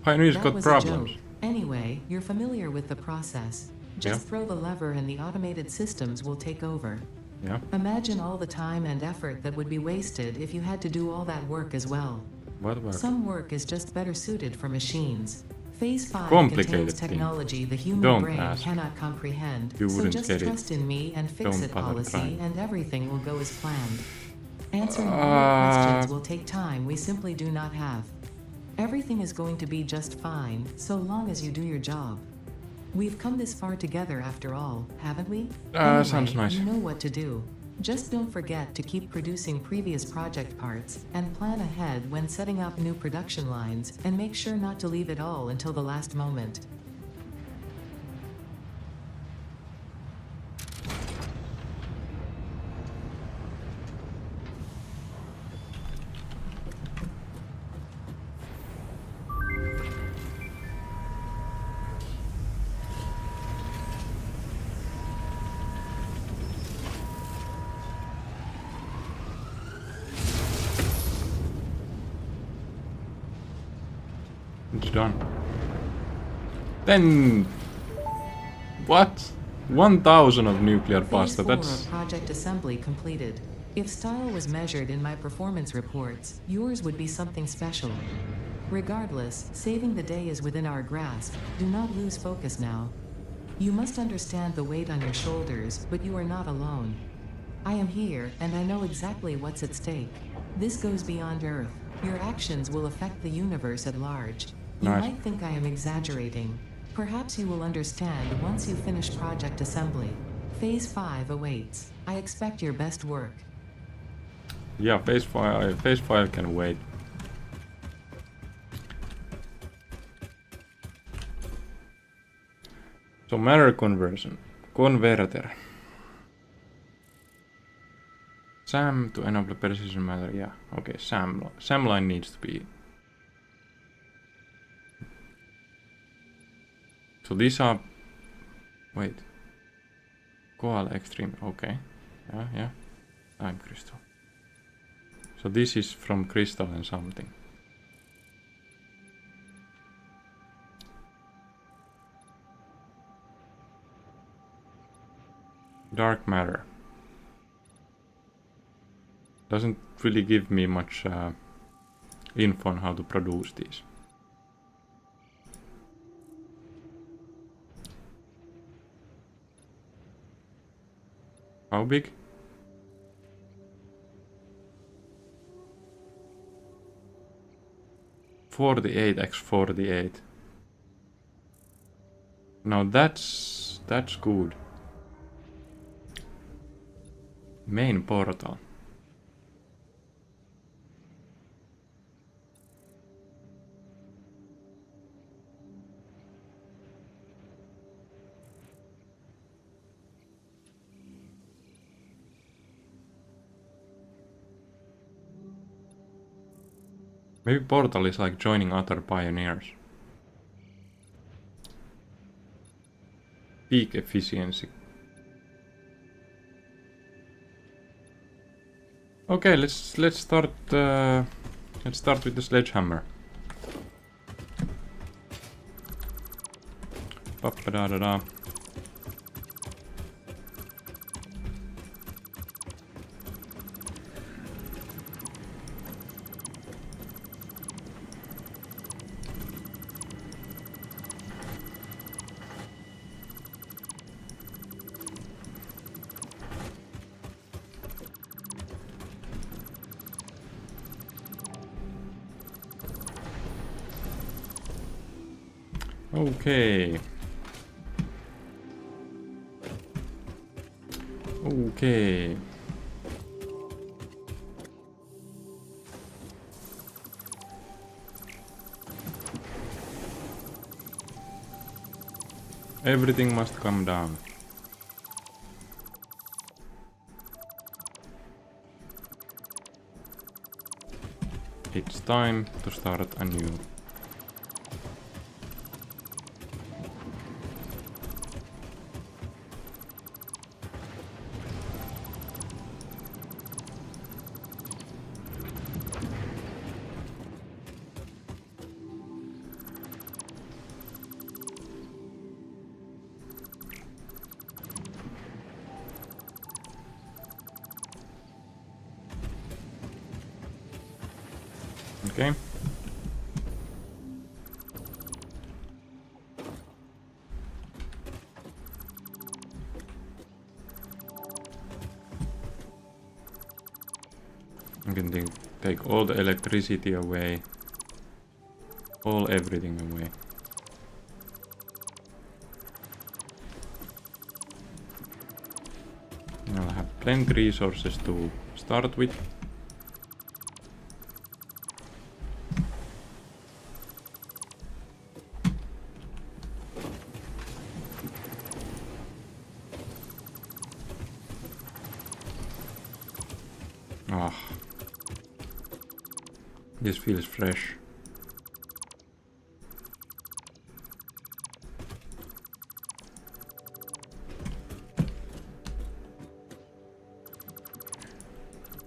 Pioneers
That
got
was a
problems.
joke. Anyway, you're familiar with the process. Just
Yeah.
throw the lever and the automated systems will take over.
Yeah.
Imagine all the time and effort that would be wasted if you had to do all that work as well.
What work?
Some work is just better suited for machines. Phase 5
Complicated
contains
thing.
technology the human
Don't
brain
ask.
cannot comprehend.
You
So
wouldn't
just
get it.
trust in me and fix
Don't
it
bother
policy
trying.
and everything will go as planned. Answering all your questions will take time we simply do not have. Everything is going to be just fine, so long as you do your job. We've come this far together after all, haven't we?
Sounds nice.
You know what to do. Just don't forget to keep producing previous project parts, and plan ahead when setting up new production lines, and make sure not to leave it all until the last moment.
It's done. Then what? 1,000 of nuclear
Phase
pasta.
4
That's
of project assembly completed. If style was measured in my performance reports, yours would be something special. Regardless, saving the day is within our grasp. Do not lose focus now. You must understand the weight on your shoulders, but you are not alone. I am here, and I know exactly what's at stake. This goes beyond Earth. Your actions will affect the universe at large. You
Nice.
might think I am exaggerating. Perhaps you will understand once you finish project assembly. Phase 5 awaits. I expect your best work.
Yeah, phase 5 can wait. So matter conversion. Converter. SAM to enable precision matter. Yeah, okay, SAM line needs to be. So these are. Wait. Koala extreme. Okay. Yeah. Time crystal. So this is from crystal and something. Dark matter. Doesn't really give me much info on how to produce these. How big? (48x48). Now that's good. Main portal. Maybe portal is like joining other pioneers. Peak efficiency. Okay, let's start with the sledgehammer. Pappa-da-da-da. Okay. Okay. Everything must come down. It's time to start anew. Okay. I can take all the electricity away. Everything away. I'll have plenty resources to start with. This feels fresh.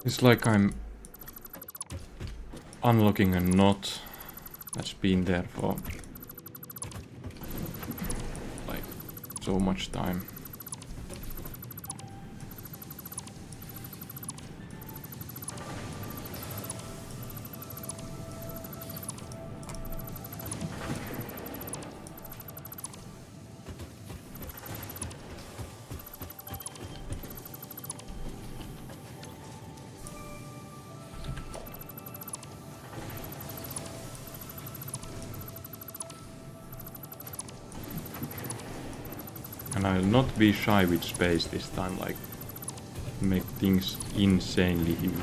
It's like I'm unlocking a knot that's been there for like so much time. I'll not be shy with space this time, like make things insanely huge.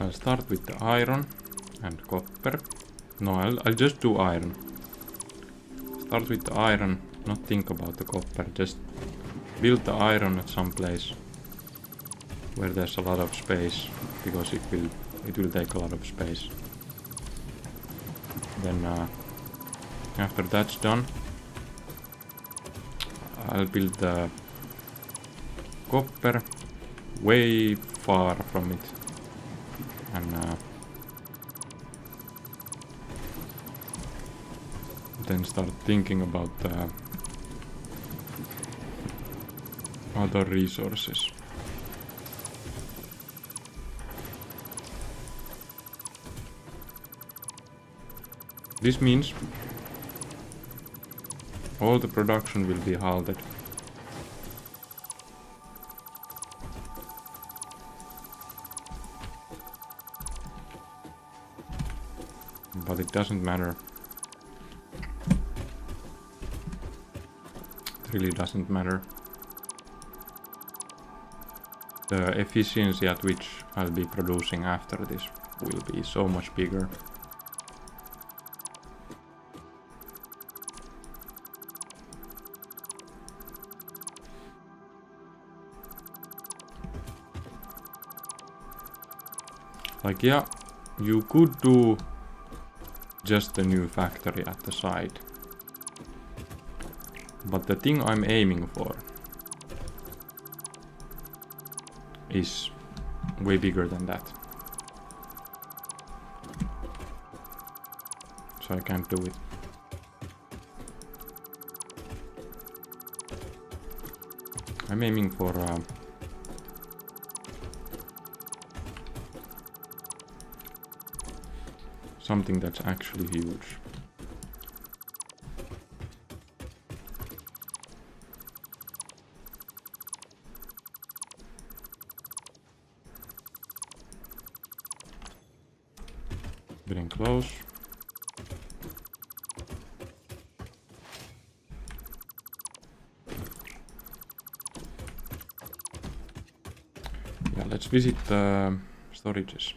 I'll start with the iron and copper. No, I'll just do iron. Start with the iron, not think about the copper, just build the iron at some place where there's a lot of space, because it will take a lot of space. Then after that's done, I'll build the copper way far from it, and then start thinking about other resources. This means all the production will be halted. But it doesn't matter. It really doesn't matter. The efficiency at which I'll be producing after this will be so much bigger. Like, yeah, you could do just a new factory at the side. But the thing I'm aiming for is way bigger than that. So I can't do it. I'm aiming for something that's actually huge. Getting close. Yeah, let's visit the storages.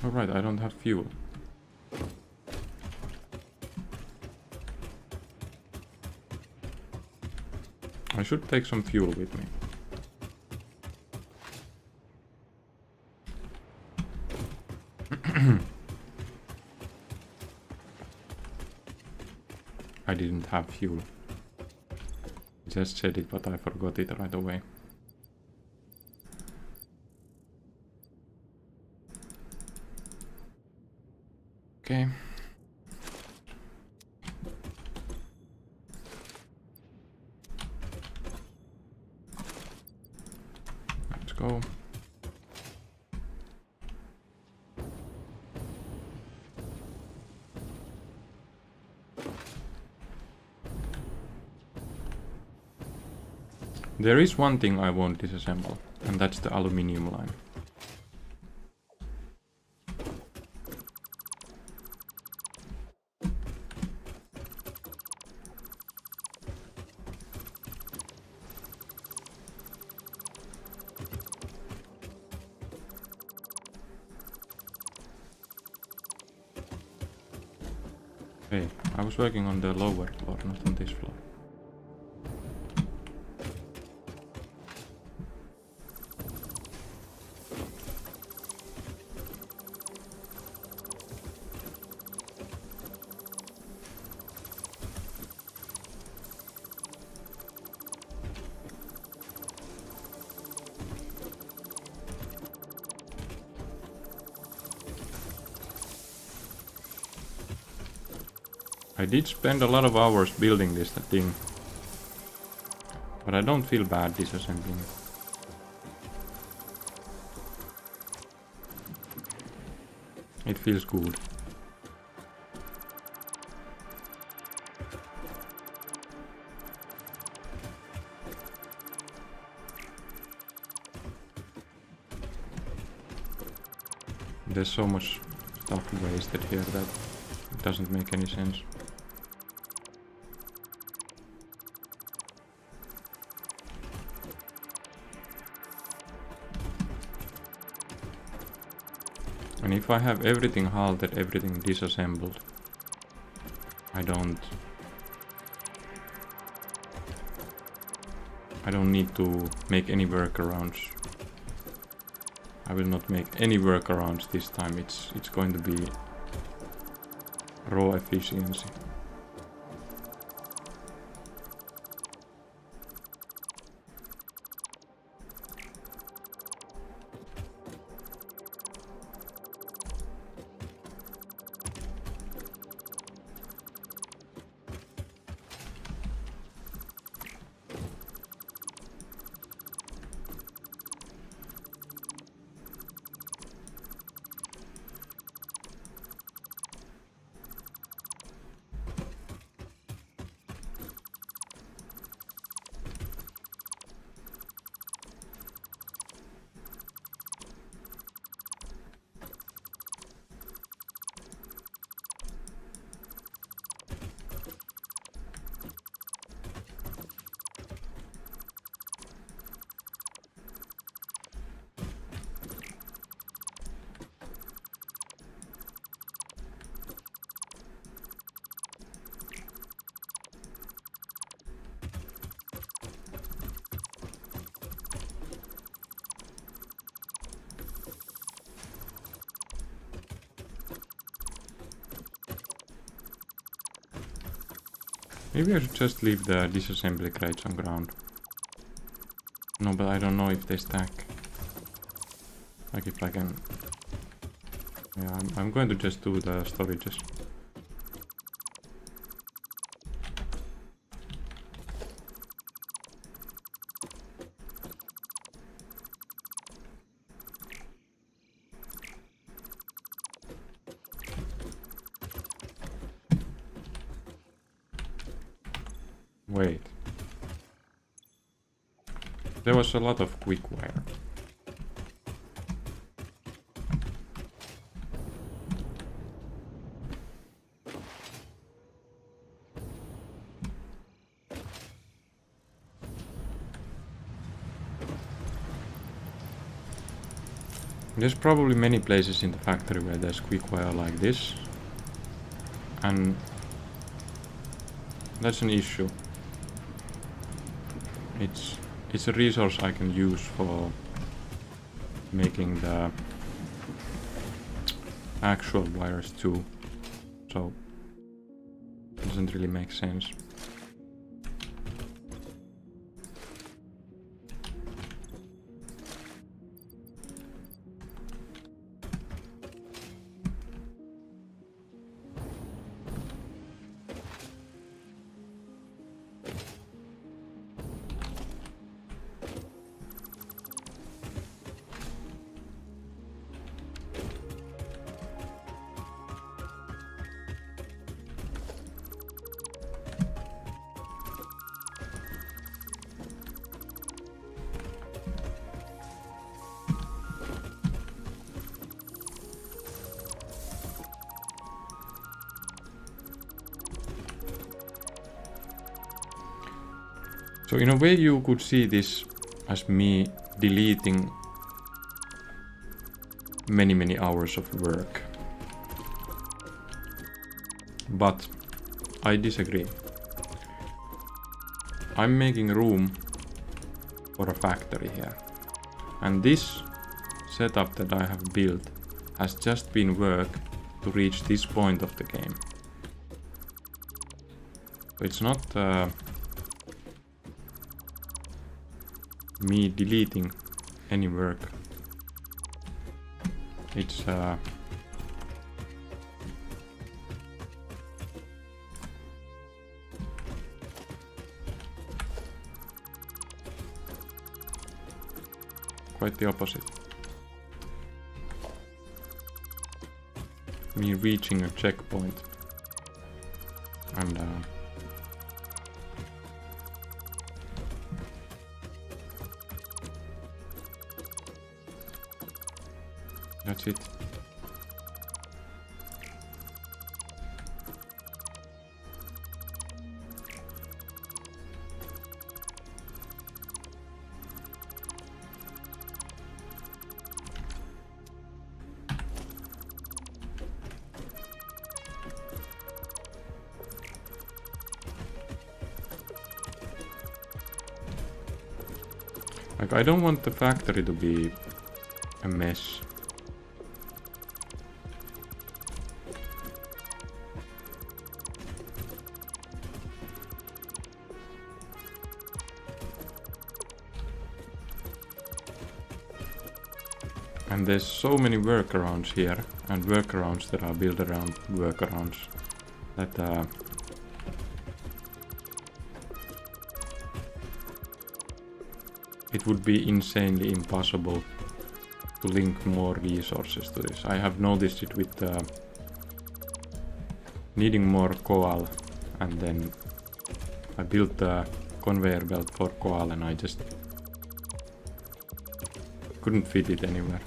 Alright, I don't have fuel. I should take some fuel with me. I didn't have fuel. Just said it, but I forgot it right away. Okay. Let's go. There is one thing I won't disassemble, and that's the aluminium line. Hey, I was working on the lower floor, not on this floor. I did spend a lot of hours building this thing, but I don't feel bad disassembling. It feels good. There's so much stuff wasted here that it doesn't make any sense. And if I have everything halted, everything disassembled, I don't need to make any workarounds. I will not make any workarounds this time. It's going to be raw efficiency. Maybe I should just leave the disassembly crates on ground. No, but I don't know if they stack. Like if I can... Yeah, I'm going to just do the storages. Wait. There was a lot of quick wire. There's probably many places in the factory where there's quick wire like this, and that's an issue. It's a resource I can use for making the actual wires too, so it doesn't really make sense. So in a way you could see this as me deleting many hours of work. But I disagree. I'm making room for a factory here. And this setup that I have built has just been work to reach this point of the game. So it's not me deleting any work. It's quite the opposite. Me reaching a checkpoint. And that's it. Like, I don't want the factory to be a mess. And there's so many workarounds here, and workarounds that are built around workarounds, that it would be insanely impossible to link more resources to this. I have noticed it with needing more coal, and then I built a conveyor belt for coal and I just couldn't fit it anywhere.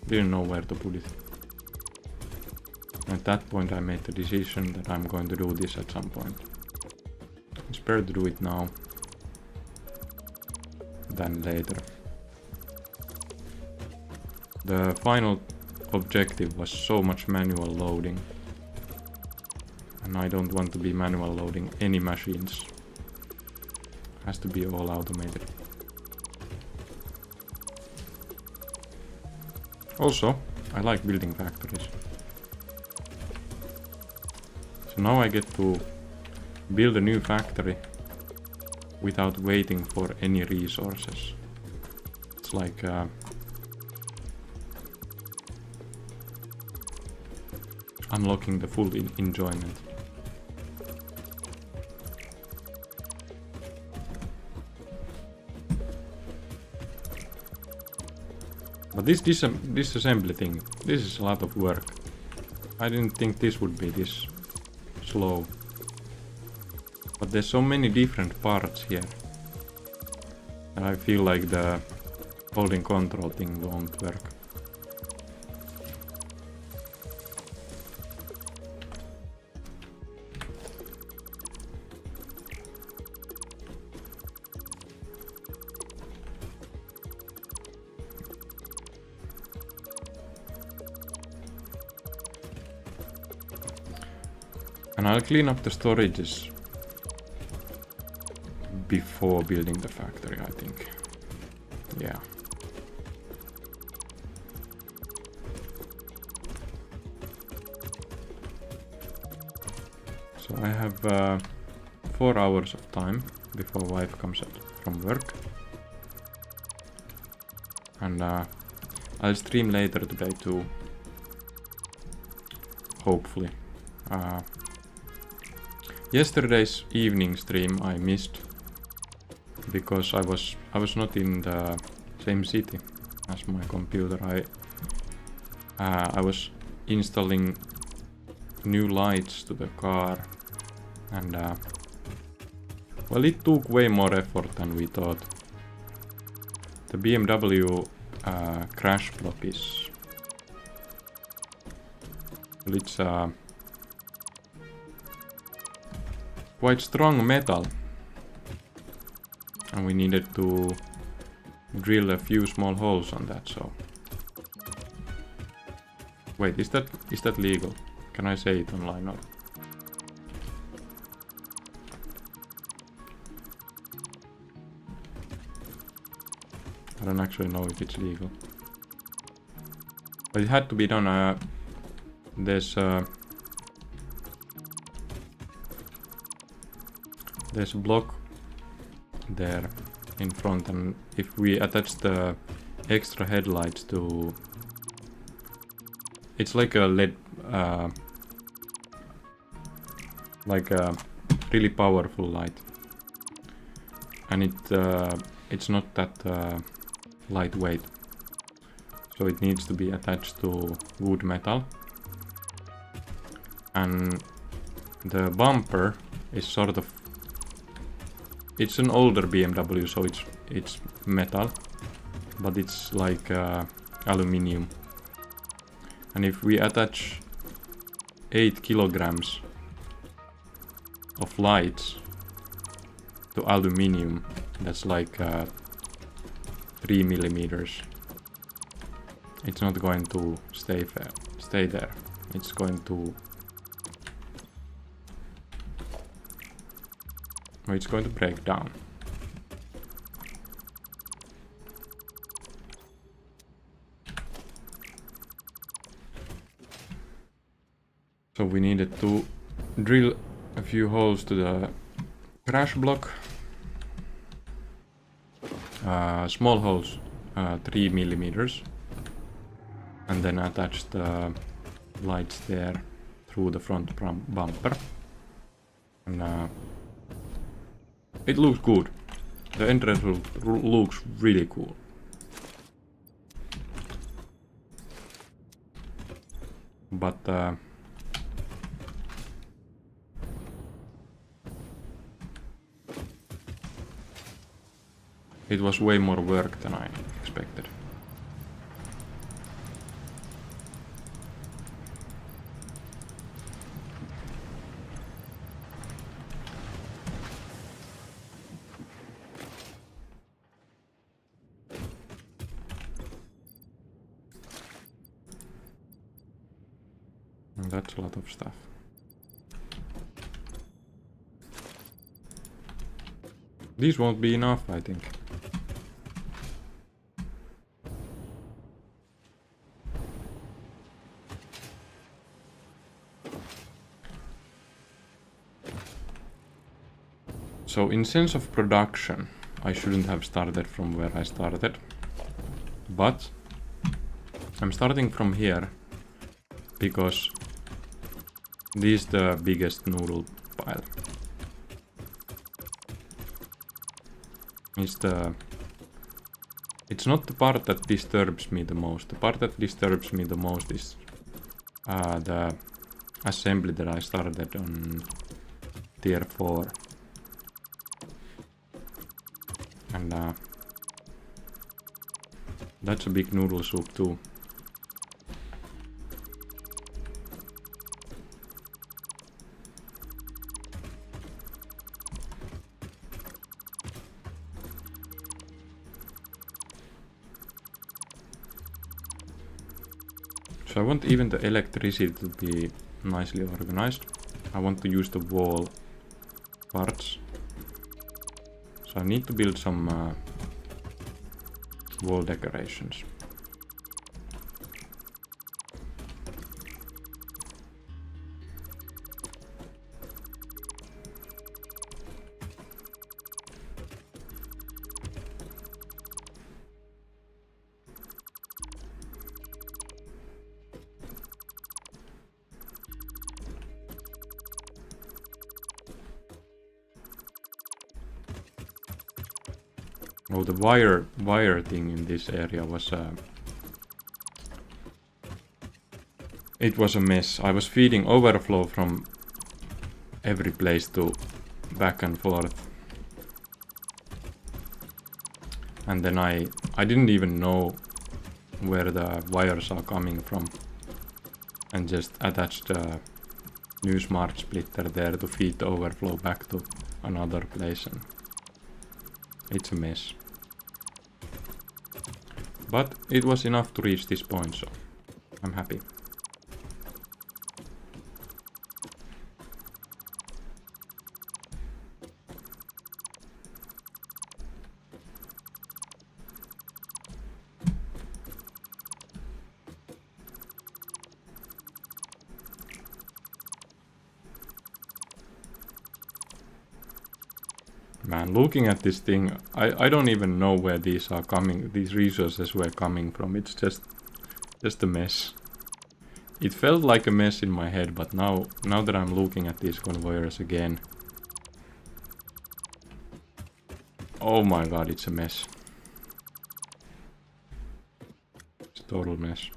Didn't know where to put it. At that point I made the decision that I'm going to do this at some point. It's better to do it now than later. The final objective was so much manual loading, and I don't want to be manual loading any machines. It has to be all automated. Also, I like building factories. So now I get to build a new factory without waiting for any resources. It's like unlocking the full enjoyment. But this disassembly thing, this is a lot of work. I didn't think this would be this slow. But there's so many different parts here. And I feel like the holding control thing won't work. And I'll clean up the storages before building the factory, I think. Yeah. So I have 4 hours of time before wife comes from work. And I'll stream later today too. Hopefully. Yesterday's evening stream I missed because I was not in the same city as my computer. I was installing new lights to the car, and well, it took way more effort than we thought. The BMW crash block is, well, it's quite strong metal, and we needed to drill a few small holes on that. So wait, is that legal? Can I say it online or? I don't actually know if it's legal, but it had to be done. There's a block there in front, and if we attach the extra headlights to, it's like a LED, like a really powerful light, and it's not that lightweight. So it needs to be attached to wood metal. And the bumper is sort of... It's an older BMW, so it's metal. But it's like aluminium. And if we attach 8 kilograms of lights to aluminium, that's like 3 millimeters. It's not going to stay there. It's going to... It's going to break down. So we needed to drill a few holes to the crash block. Small holes, 3 millimeters. And then attach the lights there through the front bumper. And it looks good. The entrance looks really cool. But it was way more work than I expected. And that's a lot of stuff. These won't be enough, I think. So in sense of production, I shouldn't have started from where I started, but I'm starting from here because this is the biggest noodle pile. It's not the part that disturbs me the most. The part that disturbs me the most is the assembly that I started on tier 4. And that's a big noodle soup too. So I want even the electricity to be nicely organized. I want to use the wall parts. So I need to build some wall decorations. Oh, the wire thing in this area was it was a mess. I was feeding overflow from every place to back and forth. And then I didn't even know where the wires are coming from. And just attached a new smart splitter there to feed the overflow back to another place. And it's a mess. But it was enough to reach this point, so I'm happy. Man, looking at this thing, I don't even know where these are coming, these resources were coming from. It's just a mess. It felt like a mess in my head, but now that I'm looking at these conveyors again, oh my god, it's a mess. total mess.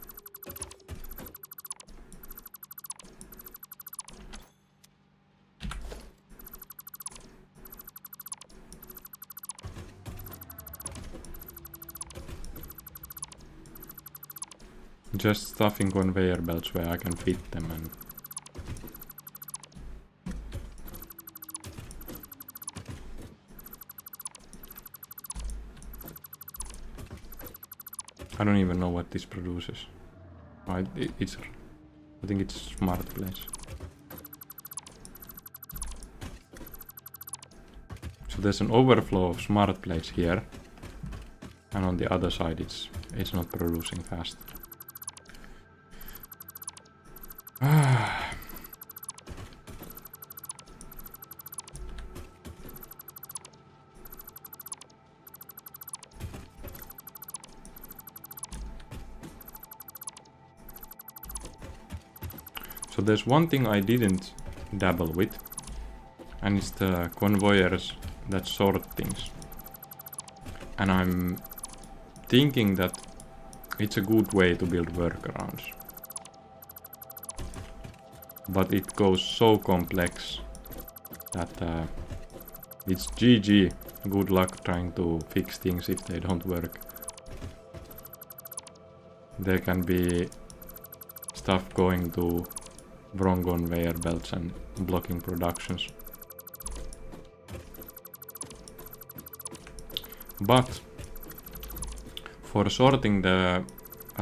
Just stuffing conveyor belts where I can fit them and I don't even know what this produces. Oh, I think it's smart place. So there's an overflow of smart plates here, and on the other side it's not producing fast. So there's one thing I didn't dabble with, and it's the conveyors that sort things. And I'm thinking that it's a good way to build workarounds. But it goes so complex that it's GG. Good luck trying to fix things if they don't work. There can be stuff going to wrong conveyor belts and blocking productions. But for sorting the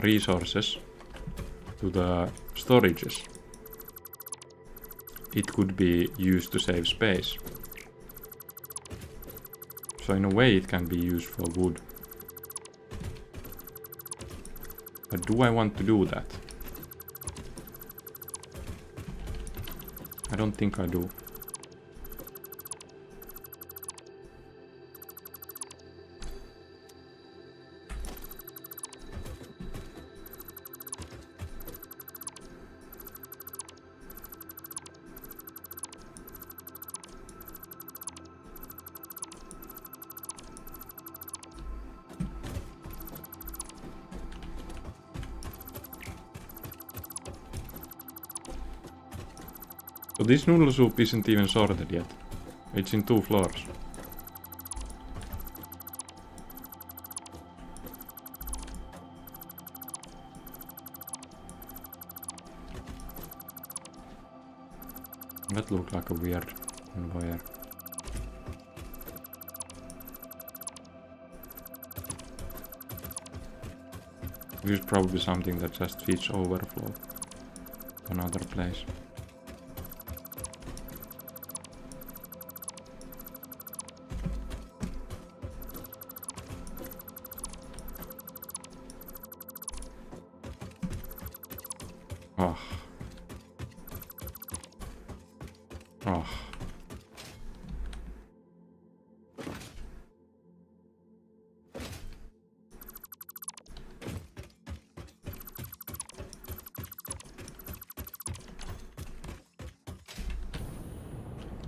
resources to the storages, it could be used to save space. So in a way it can be used for good. But do I want to do that? I don't think I do. So this noodle soup isn't even sorted yet. It's in 2 floors. That looked like a weird conveyor. This is probably something that just feeds overflow to another place. Oh. Oh.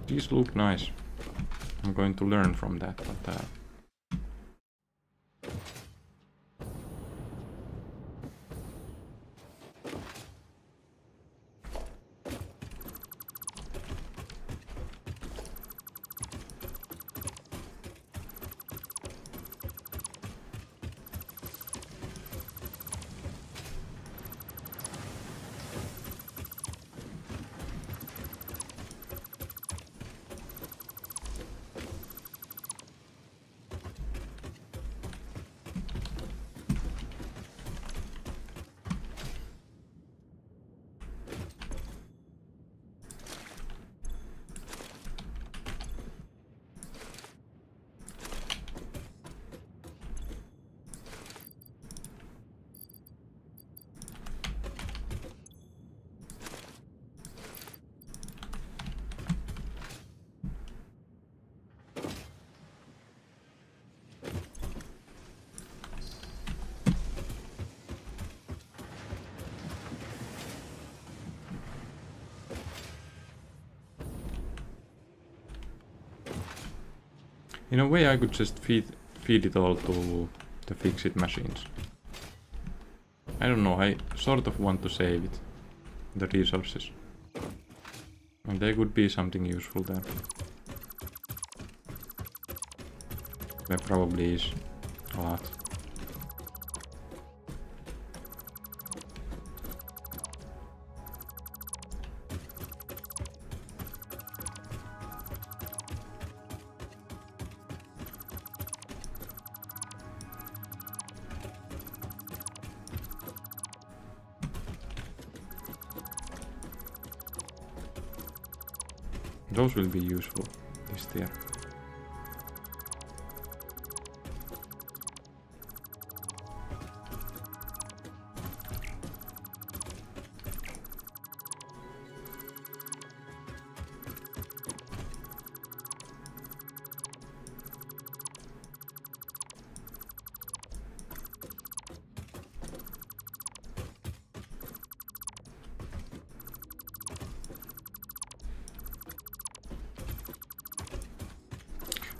These look nice. I'm going to learn from that, but in a way I could just feed it all to the fix-it machines. I don't know, I sort of want to save it. The resources. And there could be something useful there. There probably is a lot. Those will be useful this tier.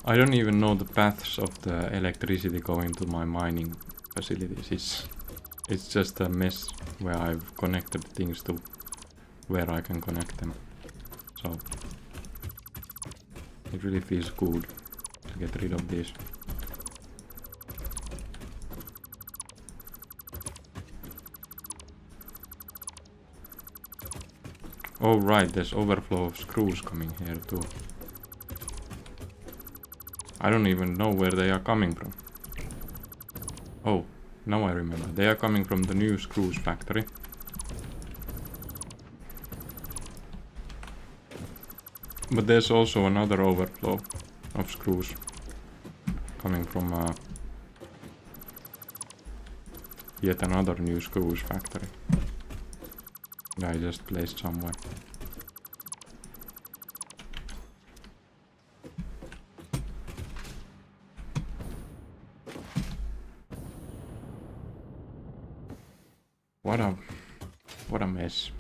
I don't even know the paths of the electricity going to my mining facilities. It's just a mess where I've connected things to where I can connect them. So it really feels good to get rid of this. Oh right, there's overflow of screws coming here too. I don't even know where they are coming from. Oh, now I remember. They are coming from the new screws factory. But there's also another overflow of screws coming from yet another new screws factory that I just placed somewhere. What a mess.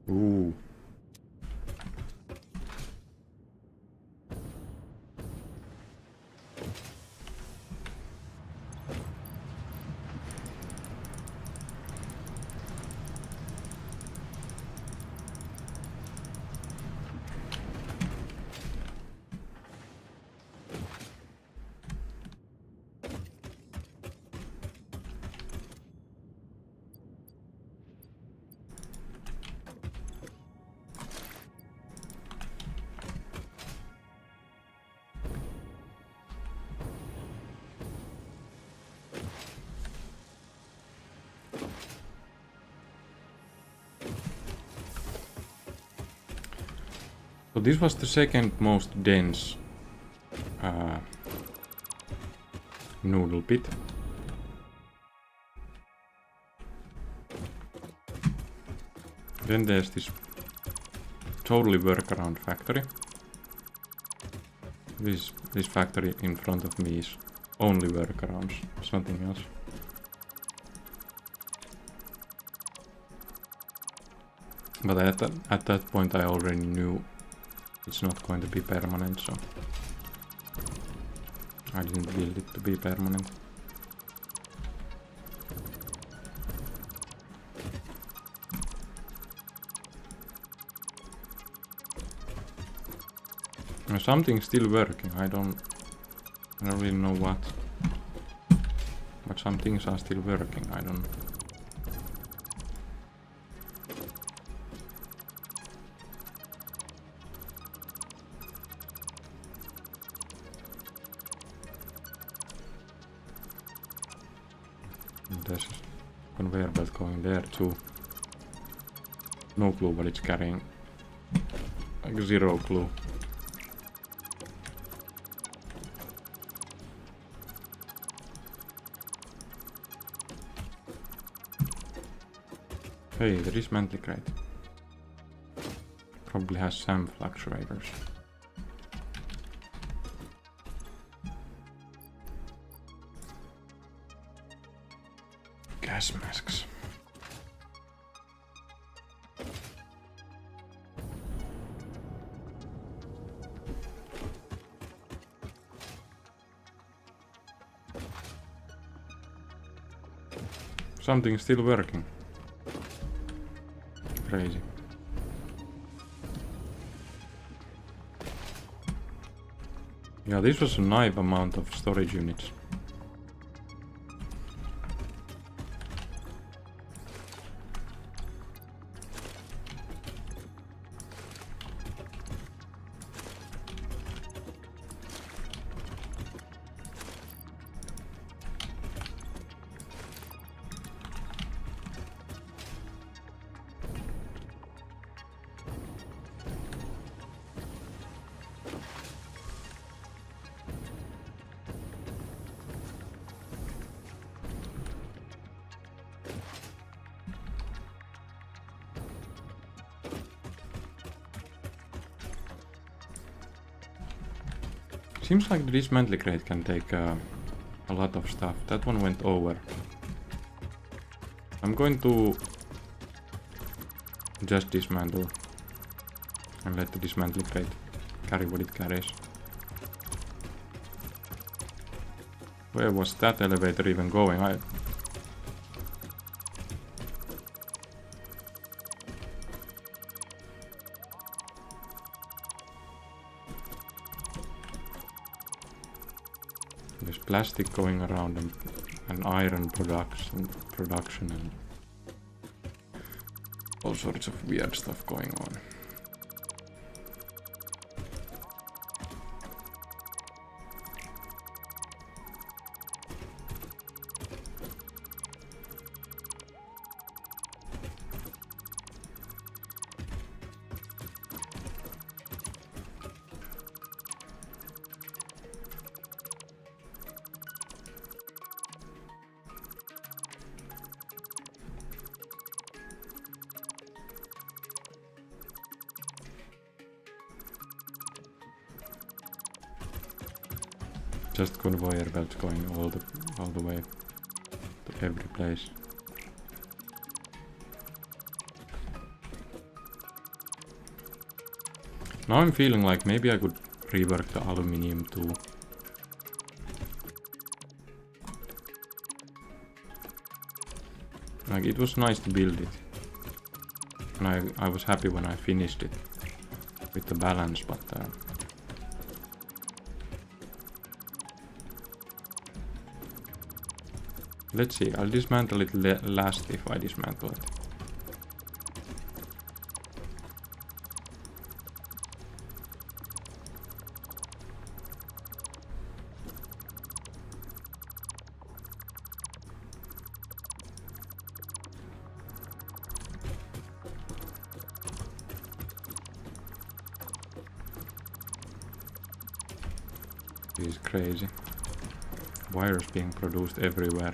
Ooh. So this was the second most dense noodle pit. Then there's this totally workaround factory. This factory in front of me is only workarounds, something else. But at that point I already knew it's not going to be permanent, so I didn't build it to be permanent. Something's still working, I don't really know what. But some things are still working, I don't. There's a conveyor belt going there too. No clue what it's carrying. Like zero clue. Hey, the dismantle crate. Probably has SAM fluctuators. Gas masks. Something's still working. Crazy. Yeah, this was a nice amount of storage units. Seems like the dismantle crate can take a lot of stuff. That one went over. I'm going to just dismantle and let the dismantle crate carry what it carries. Where was that elevator even going? There's plastic going around and iron production and all sorts of weird stuff going on. Just conveyor belts going all the way to every place. Now I'm feeling like maybe I could rework the aluminium too. Like, it was nice to build it, and I was happy when I finished it with the balance, but let's see, I'll dismantle it last if I dismantle it. This is crazy. Wires being produced everywhere.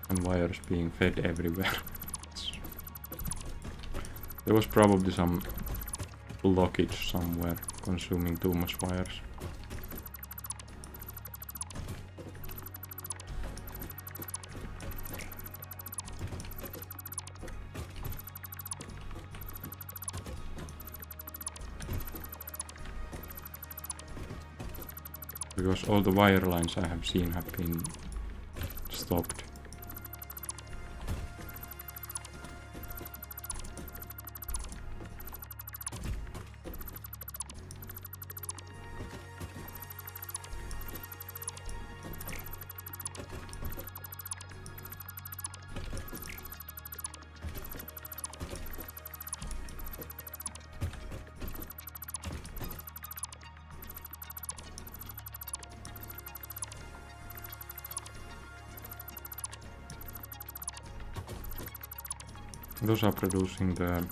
And wires being fed everywhere. There was probably some blockage somewhere consuming too much wires. Because all the wire lines I have seen have been stopped. Those are producing the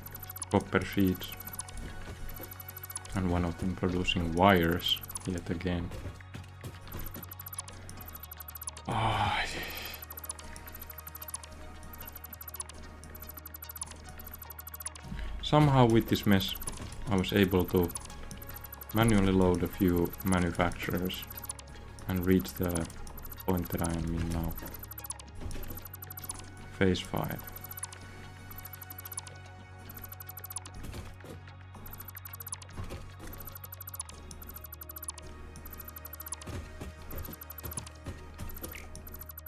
copper sheets, and one of them producing wires yet again. somehow with this mess I was able to manually load a few manufacturers and reach the point that I am in now. Phase 5.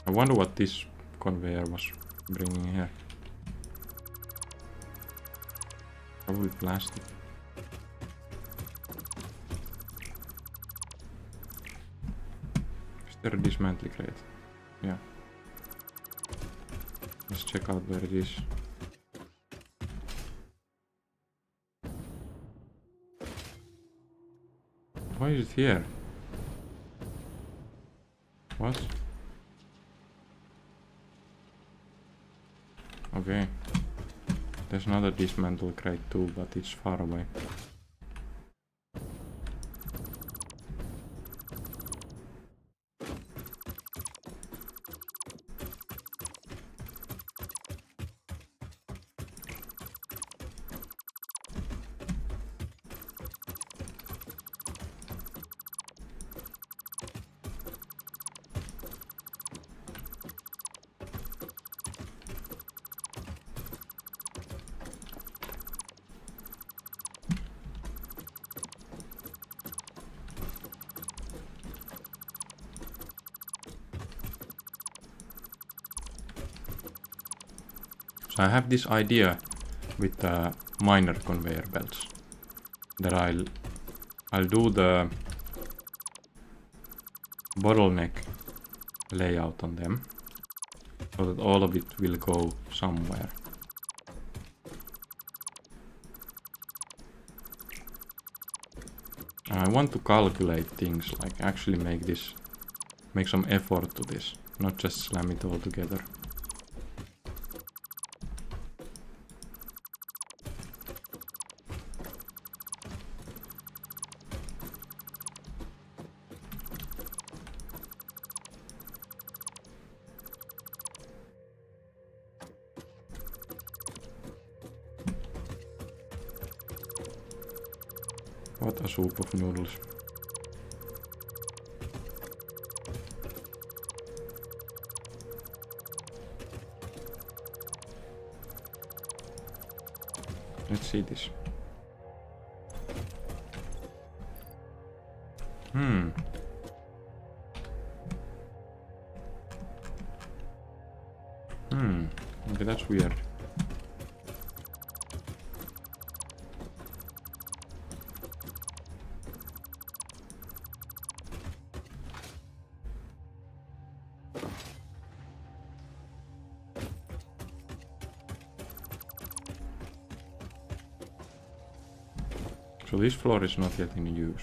I wonder what this conveyor was bringing here. Probably plastic. Is there a dismantle crate? Yeah. Let's check out where it is. Why is it here? What? Okay. There's another dismantle crate too, but it's far away. So I have this idea with the minor conveyor belts that I'll do the bottleneck layout on them so that all of it will go somewhere. And I want to calculate things, like actually make some effort to this, not just slam it all together. What a soup of noodles. Let's see this. Okay, that's weird. So this floor is not yet in use.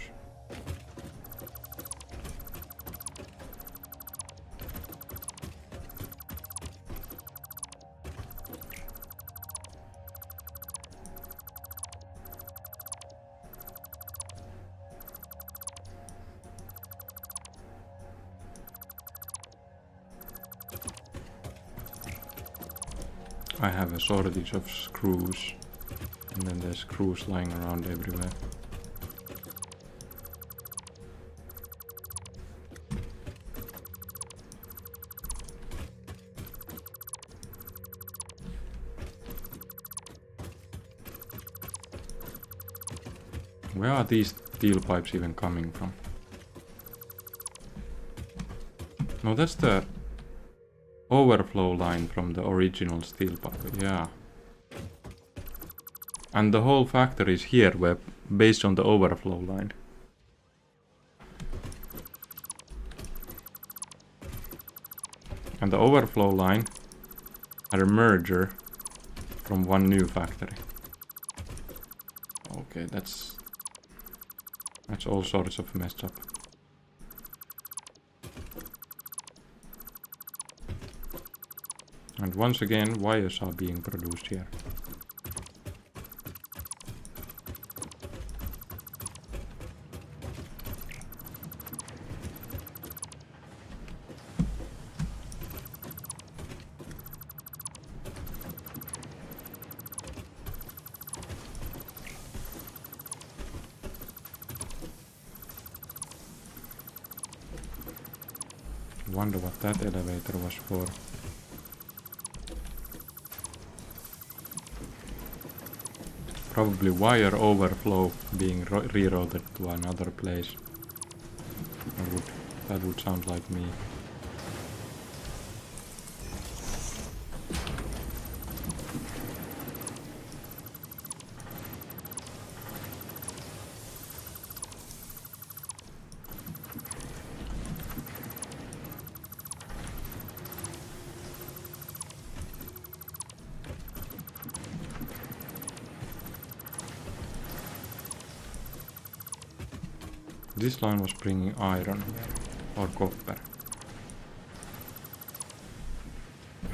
I have a shortage of screws. And then there's screws lying around everywhere. Where are these steel pipes even coming from? No, that's the overflow line from the original steel pipe, yeah. And the whole factory is here, based on the overflow line. And the overflow line had a merger from one new factory. Okay, that's all sorts of messed up. And once again, wires are being produced here. Wonder what that elevator was for. Probably wire overflow being rerouted to another place. That would sound like me. This line was bringing iron or copper.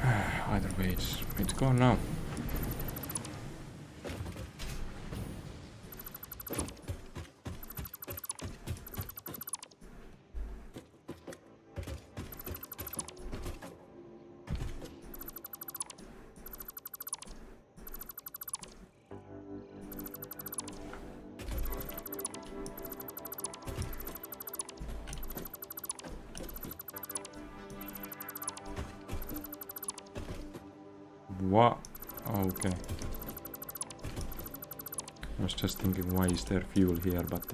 Either way, it's gone now. What? Okay. I was just thinking, why is there fuel here, but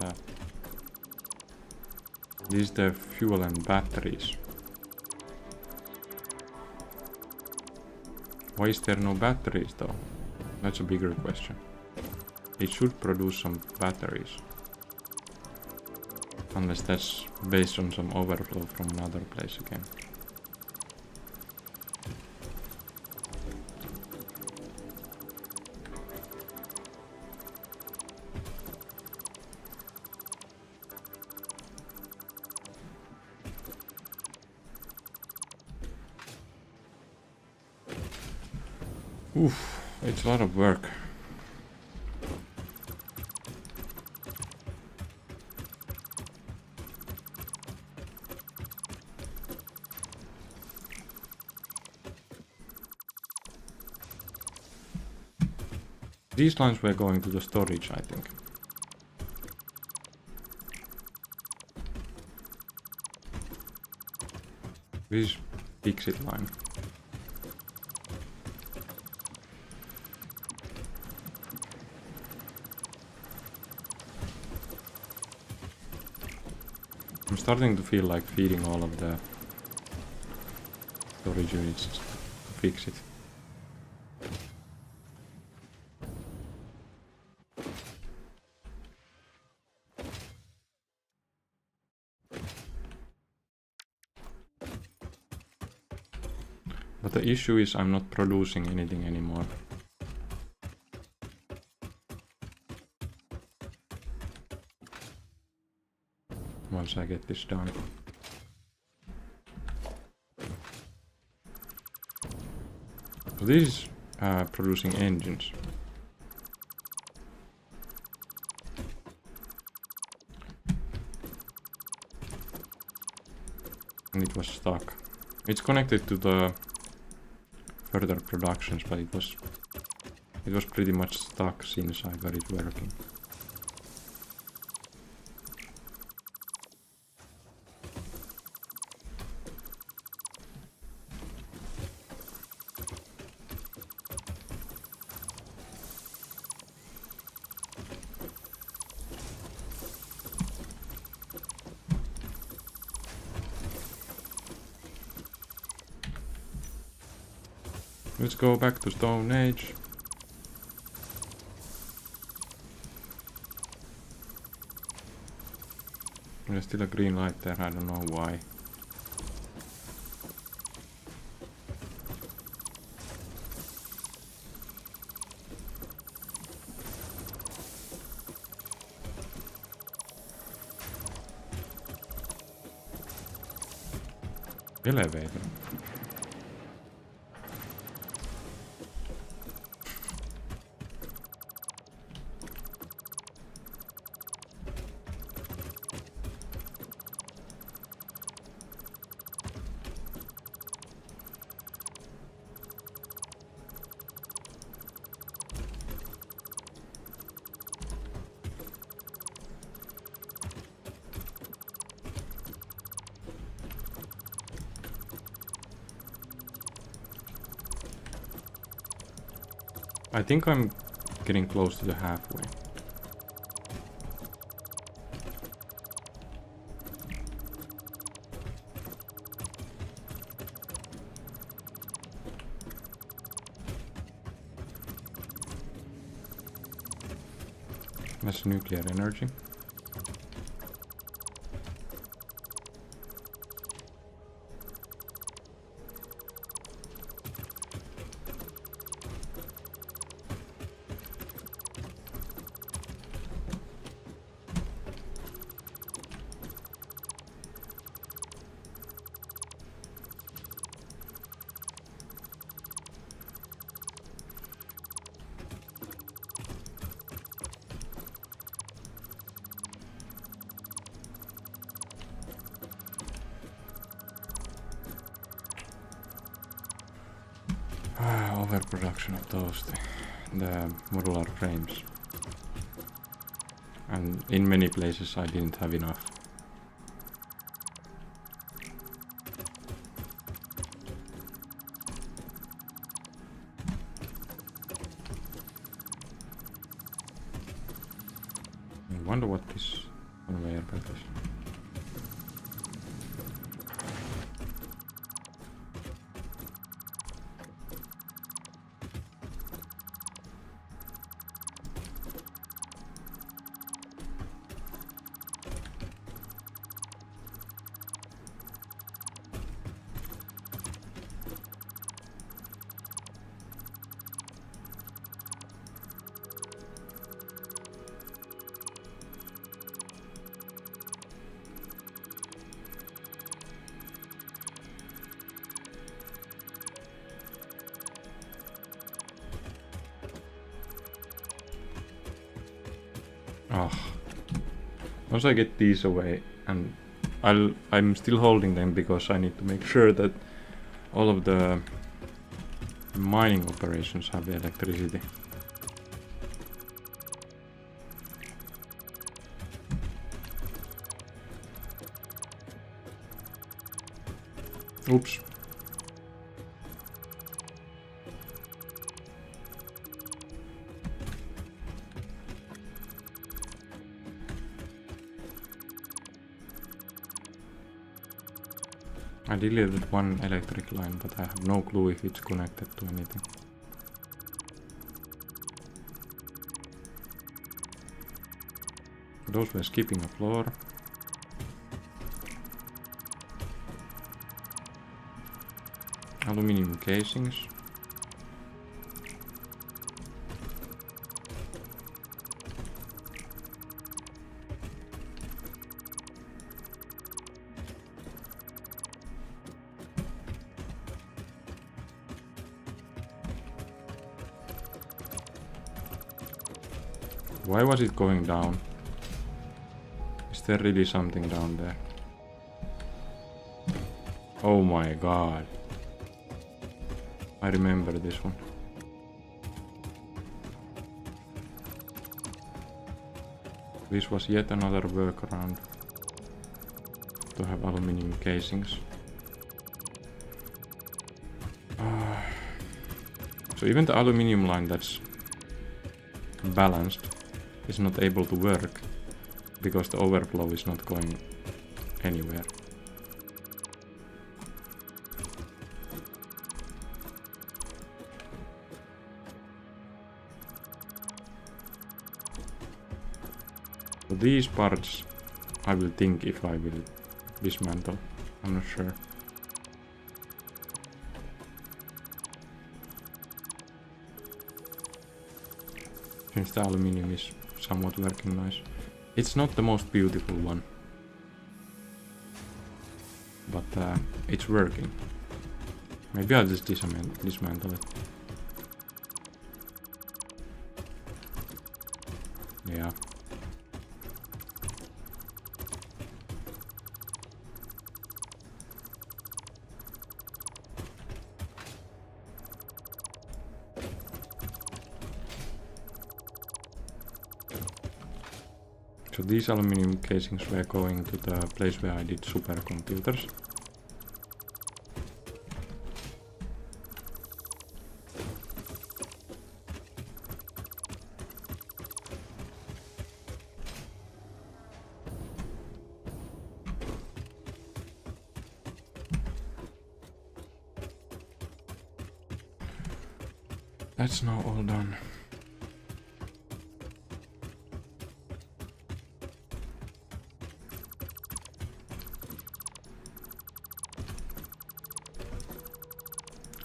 this is the fuel and batteries. Why is there no batteries though? That's a bigger question. It should produce some batteries. Unless that's based on some overflow from another place again. Oof, it's a lot of work. These lines were going to the storage, I think. This exit line. I'm starting to feel like feeding all of the storage units to fix it. But the issue is I'm not producing anything anymore. Once I get this done. So this is producing engines. And it was stuck. It's connected to the further productions, but it was pretty much stuck since I got it working. Let's go back to Stone Age. There's still a green light there, I don't know why. Elevator. I think I'm getting close to the halfway. That's nuclear energy. Overproduction of those, the modular frames. And in many places I didn't have enough. I wonder what this conveyor belt is. Oh, once I get these away, and I'm still holding them because I need to make sure that all of the mining operations have electricity. Oops. I deleted one electric line, but I have no clue if it's connected to anything. Those were skipping a floor. Aluminium casings. Why was it going down? Is there really something down there? Oh my god. I remember this one. This was yet another workaround to have aluminium casings. So even the aluminium line that's balanced is not able to work because the overflow is not going anywhere. So these parts I will think if I will dismantle. I'm not sure. Since the aluminium is somewhat working nice. It's not the most beautiful one, but it's working. Maybe I'll just dismantle it. Yeah. So these aluminium casings were going to the place where I did supercomputers. That's now all done.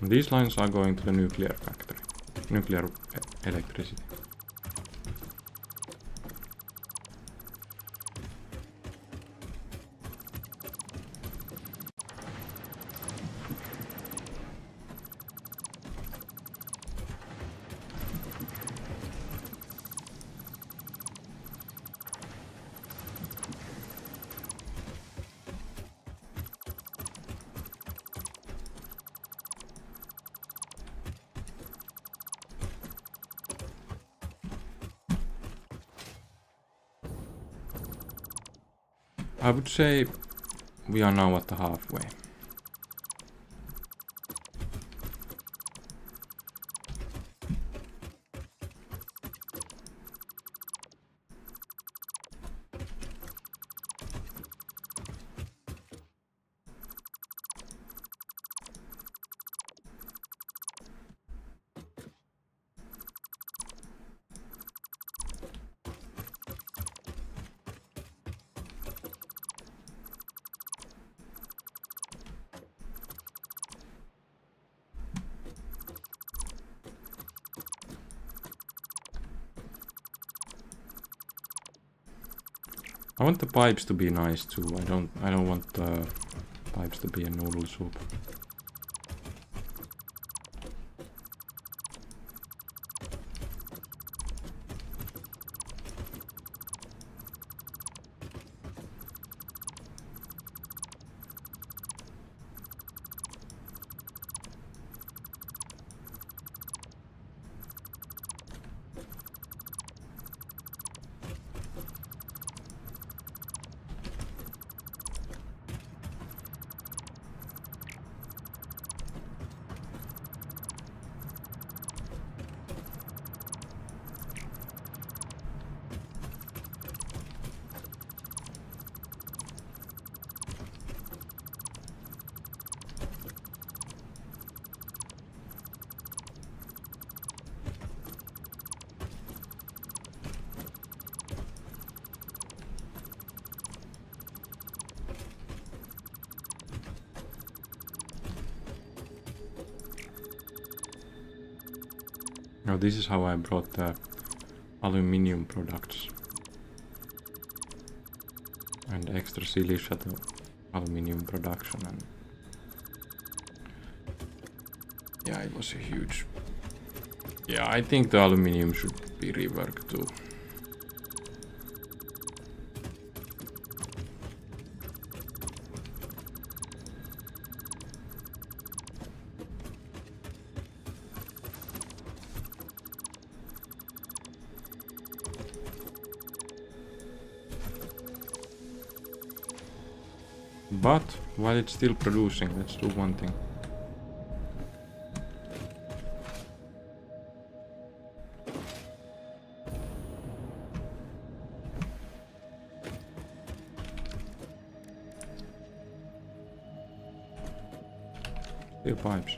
These lines are going to the nuclear factory. Nuclear electricity. I would say we are now at the halfway. I want the pipes to be nice too. I don't want the pipes to be a noodle soup. Now this is how I brought the aluminium products and extra silica to aluminium production, and yeah, it was a huge... Yeah, I think the aluminium should be reworked too. But while it's still producing, let's do one thing. Still pipes.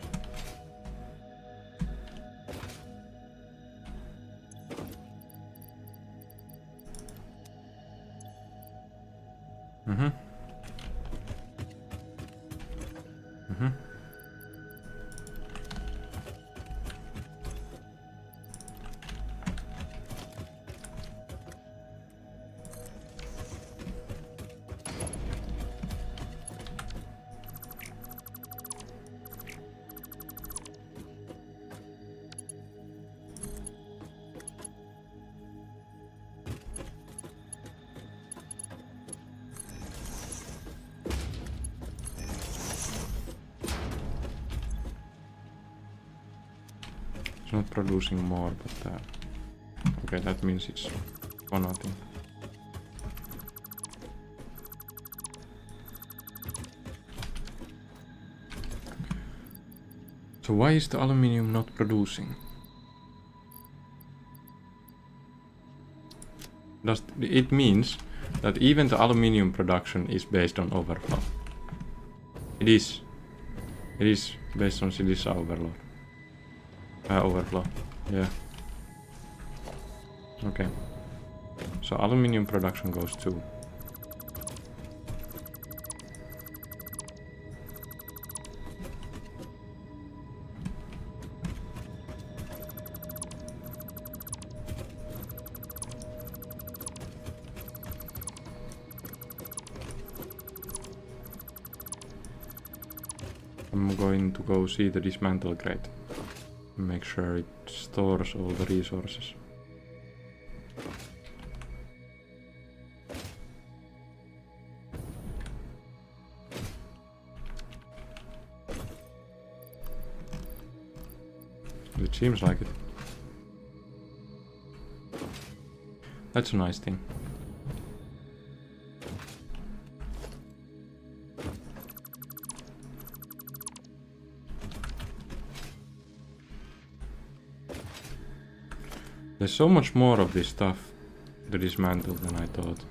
It's not producing more, but okay, that means it's for nothing. So why is the aluminium not producing? Does it means that even the aluminium production is based on overflow? It is. It is based on silica overload. Overflow. Yeah. Okay. So aluminium production goes too. I'm going to go see the dismantle crate. Make sure it stores all the resources. It seems like it. That's a nice thing. There's so much more of this stuff to dismantle than I thought.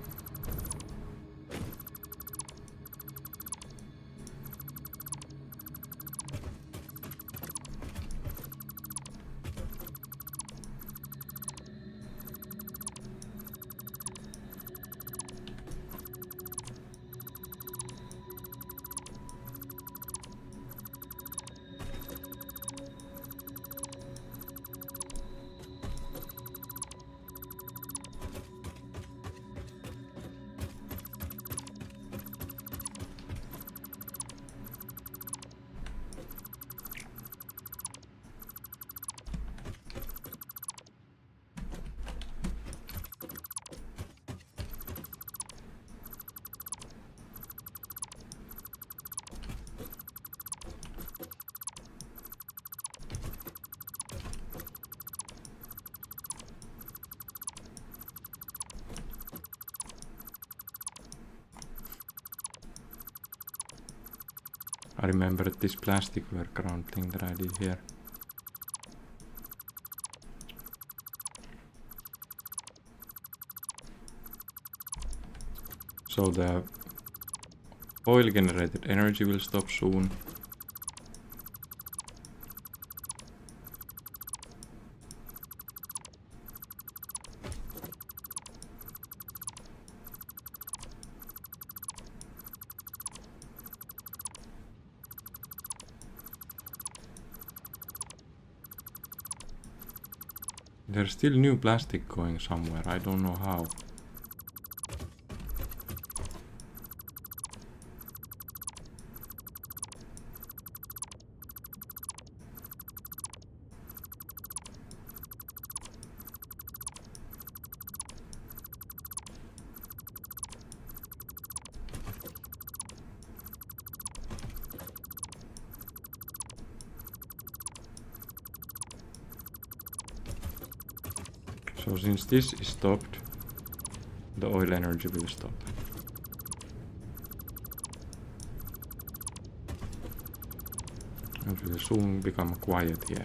I remembered this plastic workaround thing that I did here. So the oil generated energy will stop soon. There's still new plastic going somewhere, I don't know how. So since this is stopped, the oil energy will stop. It will soon become quiet here.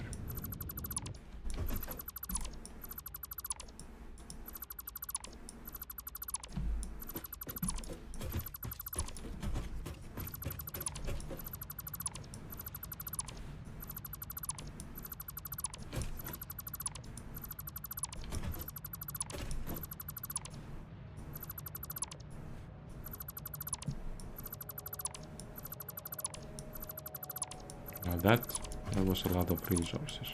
Now that was a lot of resources.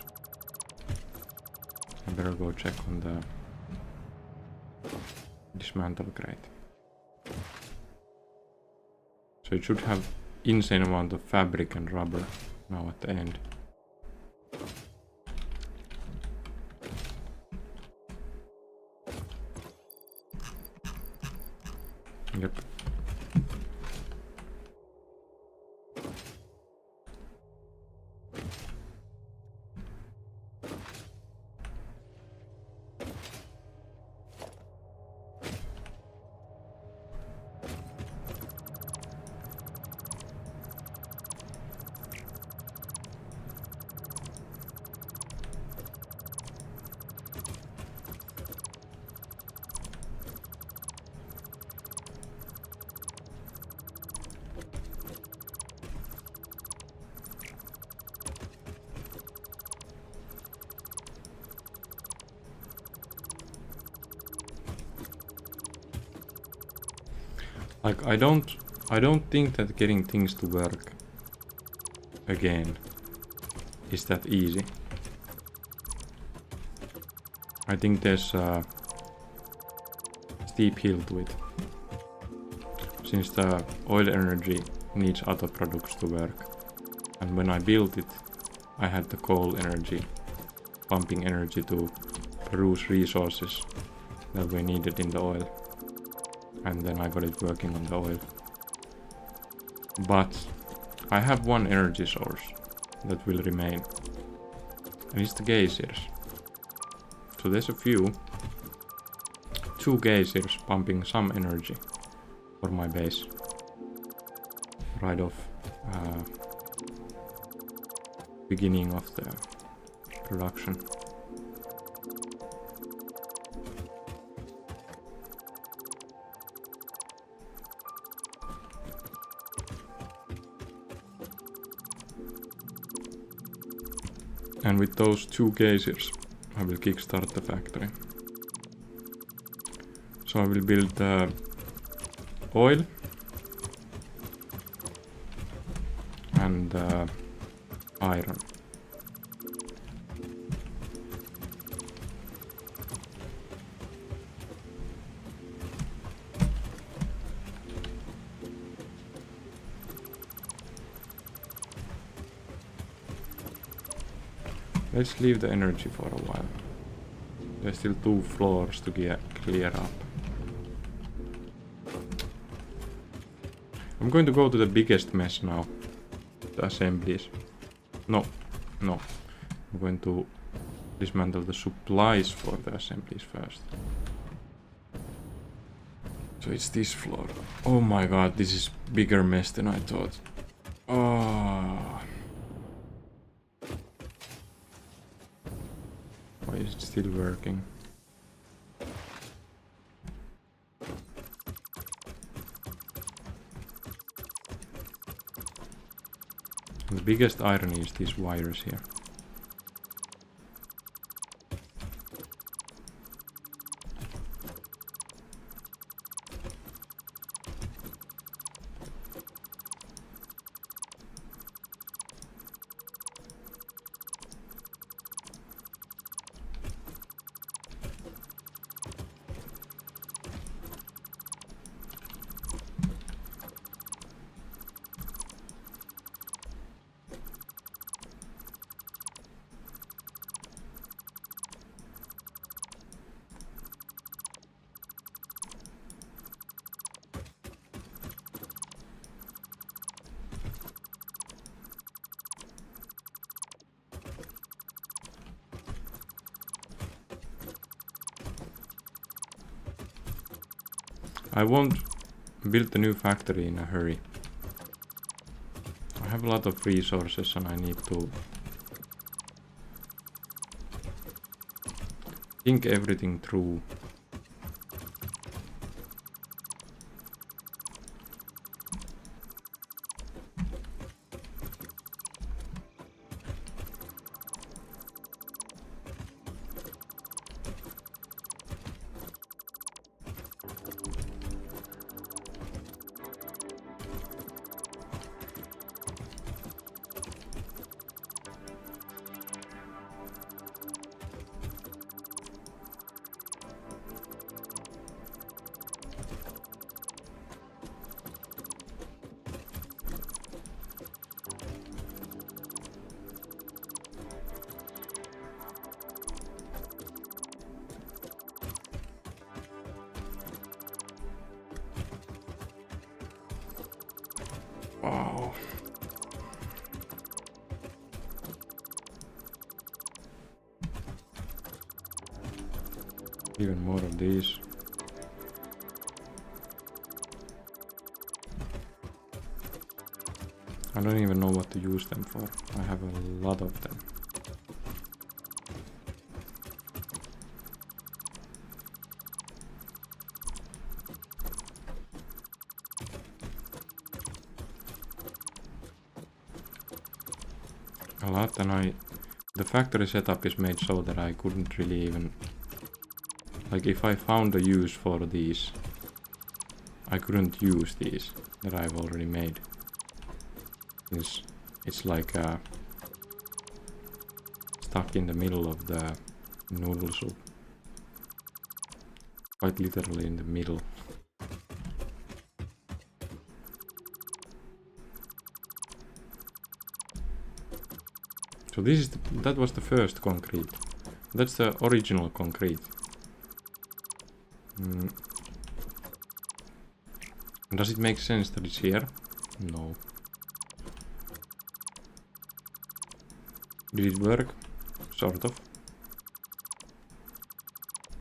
I better go check on the dismantle crate. So it should have insane amount of fabric and rubber now at the end. Yep. Like, I don't think that getting things to work again is that easy. I think there's a steep hill to it. Since the oil energy needs other products to work. And when I built it, I had the coal energy, pumping energy to produce resources that were needed in the oil. And then I got it working on the oil. But I have one energy source that will remain, and it's the geysers. So there's a two geysers pumping some energy for my base right off beginning of the production. And with those two geysers, I will kickstart the factory. So I will build the oil and iron. Let's leave the energy for a while. There's still 2 floors to clear up. I'm going to go to the biggest mess now. The assemblies. No. I'm going to dismantle the supplies for the assemblies first. So it's this floor. Oh my god, this is bigger mess than I thought. Oh. Why is it still working? The biggest irony is these wires here. I won't build the new factory in a hurry. I have a lot of resources and I need to think everything through. Wow. Even more of these. I don't even know what to use them for. I have a lot of them. A lot, and the factory setup is made so that I couldn't really even, like, if I found a use for these, I couldn't use these that I've already made. It's like stuck in the middle of the noodle soup. Quite literally in the middle. So this is that was the first concrete. That's the original concrete. Does it make sense that it's here? No. Did it work? Sort of.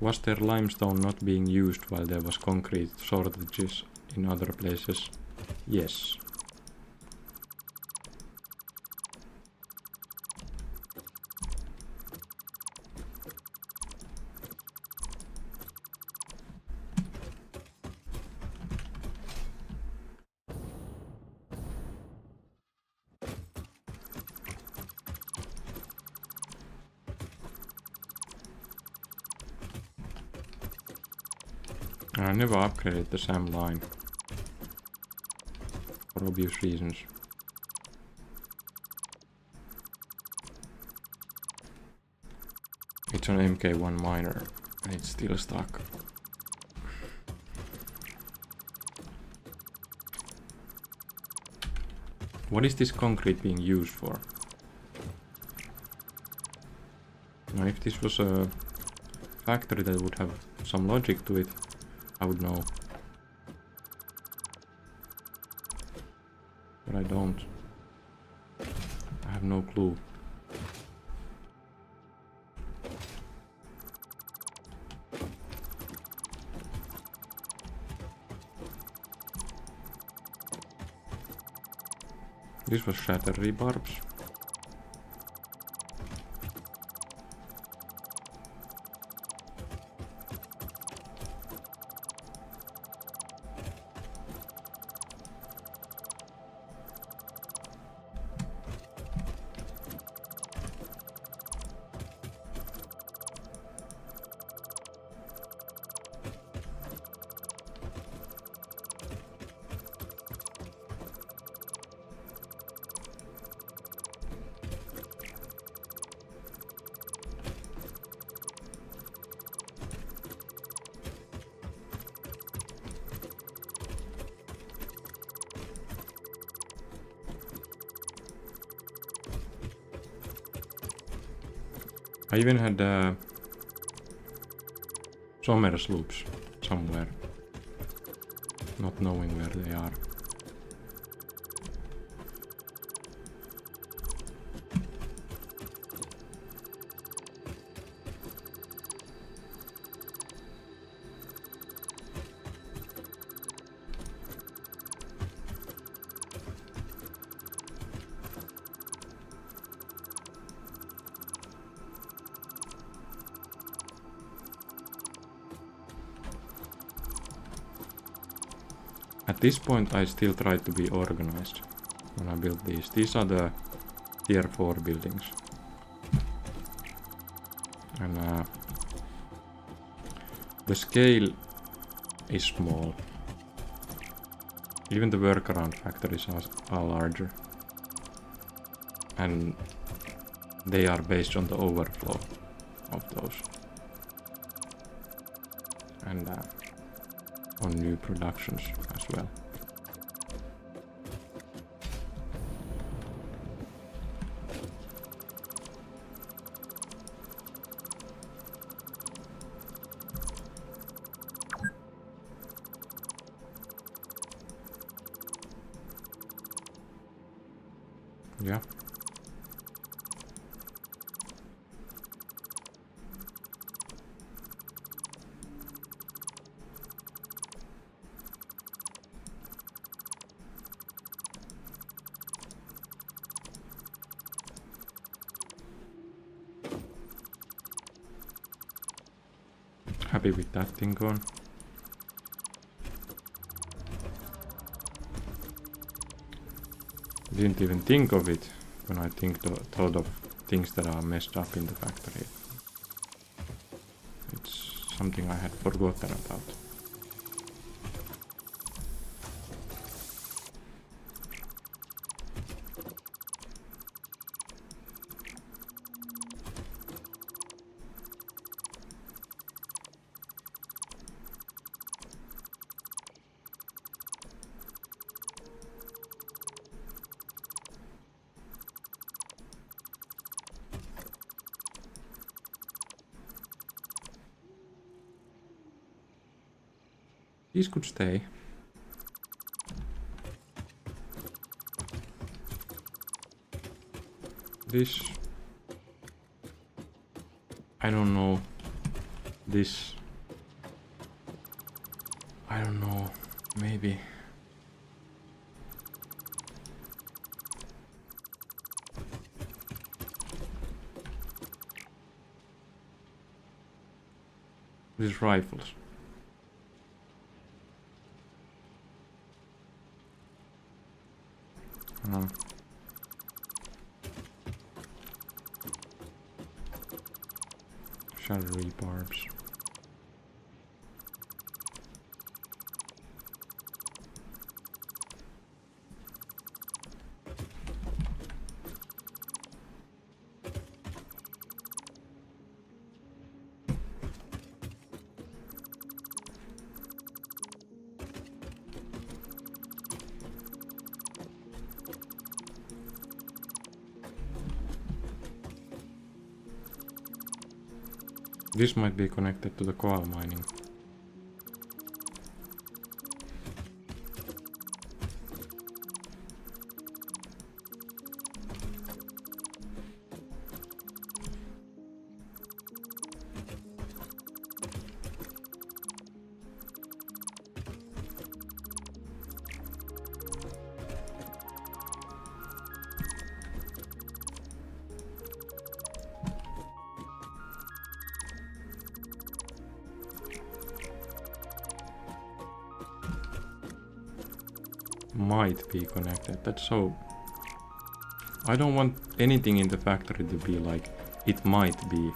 Was there limestone not being used while there was concrete shortages in other places? Yes. I never upgraded the SAM line. For obvious reasons. It's an MK1 miner and it's still stuck. What is this concrete being used for? Now if this was a factory that would have some logic to it, I would know. But I don't. I have no clue. This was shattered rebarbs. I even had Somers loops somewhere, not knowing where they are. At this point I still tried to be organized when I built these. These are the tier 4 buildings. And the scale is small. Even the workaround factories are larger. And they are based on the overflow of those. And on new productions as well. Yeah. Happy with that thing going. Didn't even think of it when I thought of things that are messed up in the factory. It's something I had forgotten about. These could stay. This... I don't know. This... I don't know. Maybe... These rifles. Shadowy barbs. This might be connected to the coal mining. Might be connected. That's so... I don't want anything in the factory to be like, it might be.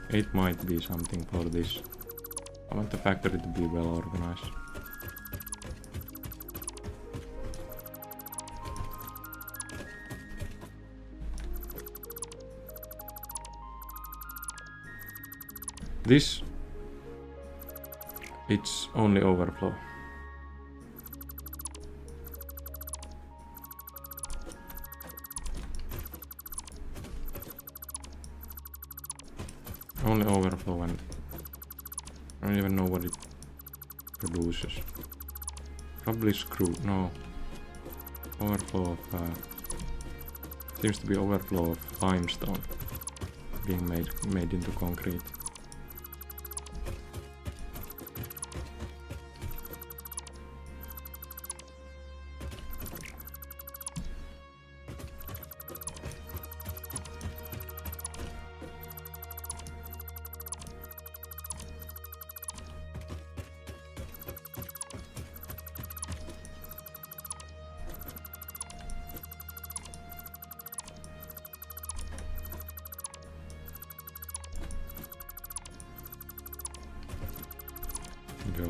It might be something for this. I want the factory to be well organized. This... it's only overflow. Only overflow, and I don't even know what it produces. Probably screw, no. Overflow of... seems to be overflow of limestone being made into concrete. Go.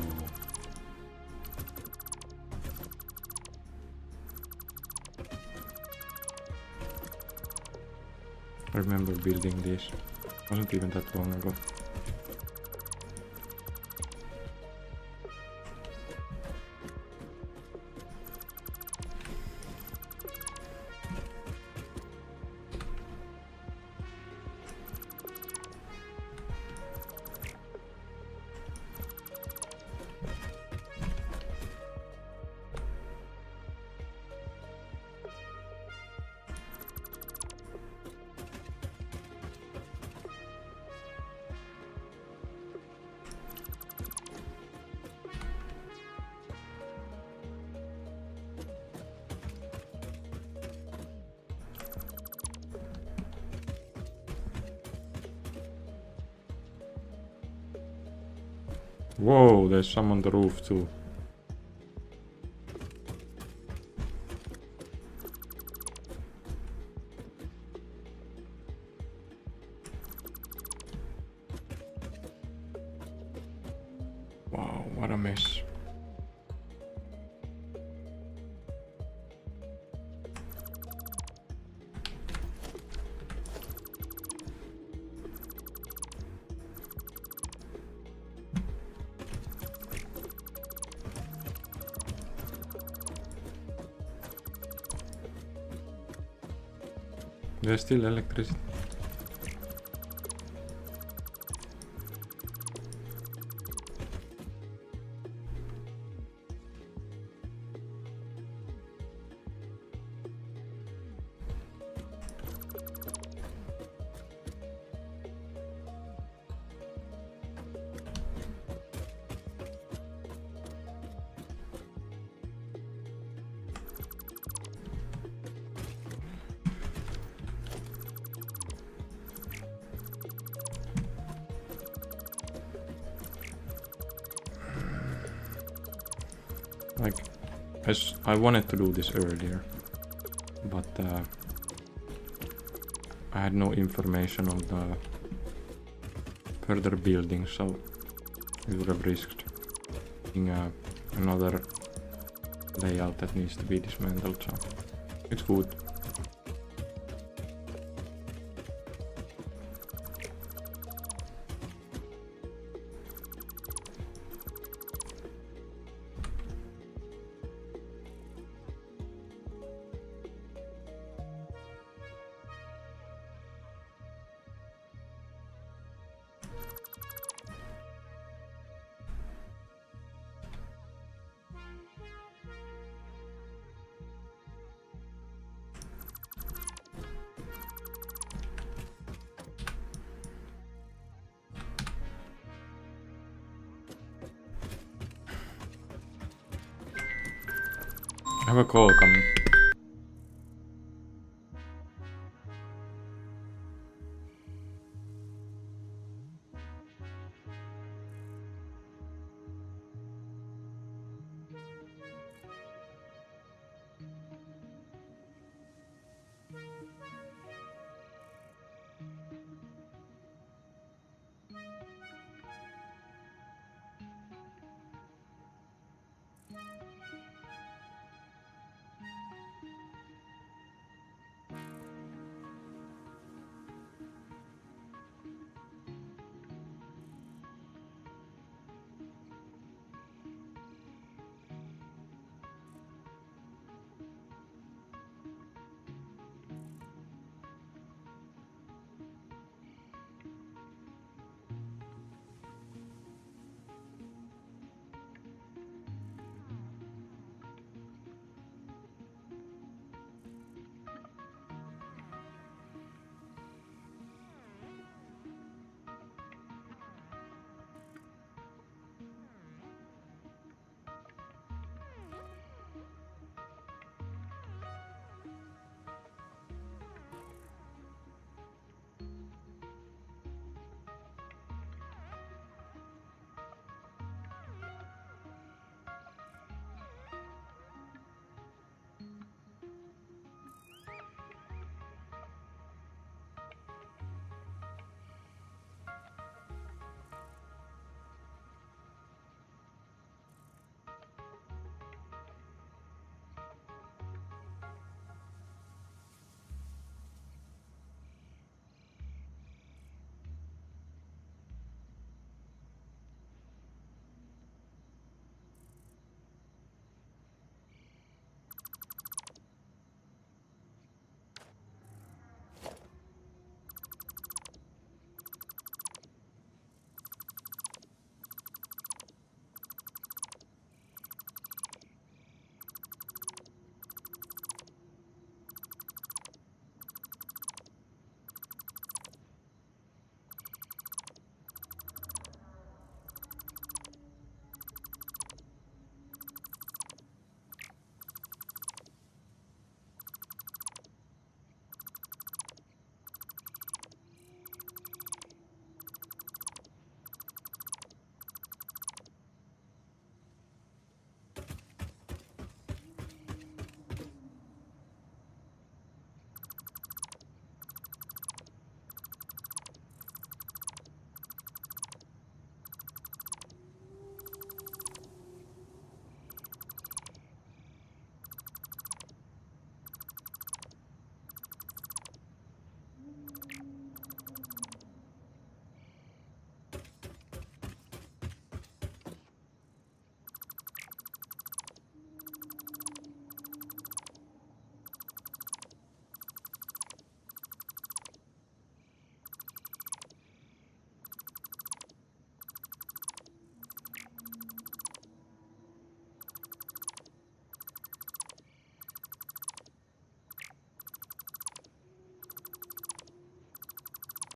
I remember building this. Wasn't even that long ago. Whoa, there's some on the roof too. Wow, what a mess. There's still electricity. I wanted to do this earlier, but I had no information on the further building, so we would have risked being another layout that needs to be dismantled, so it's good. I have a call coming.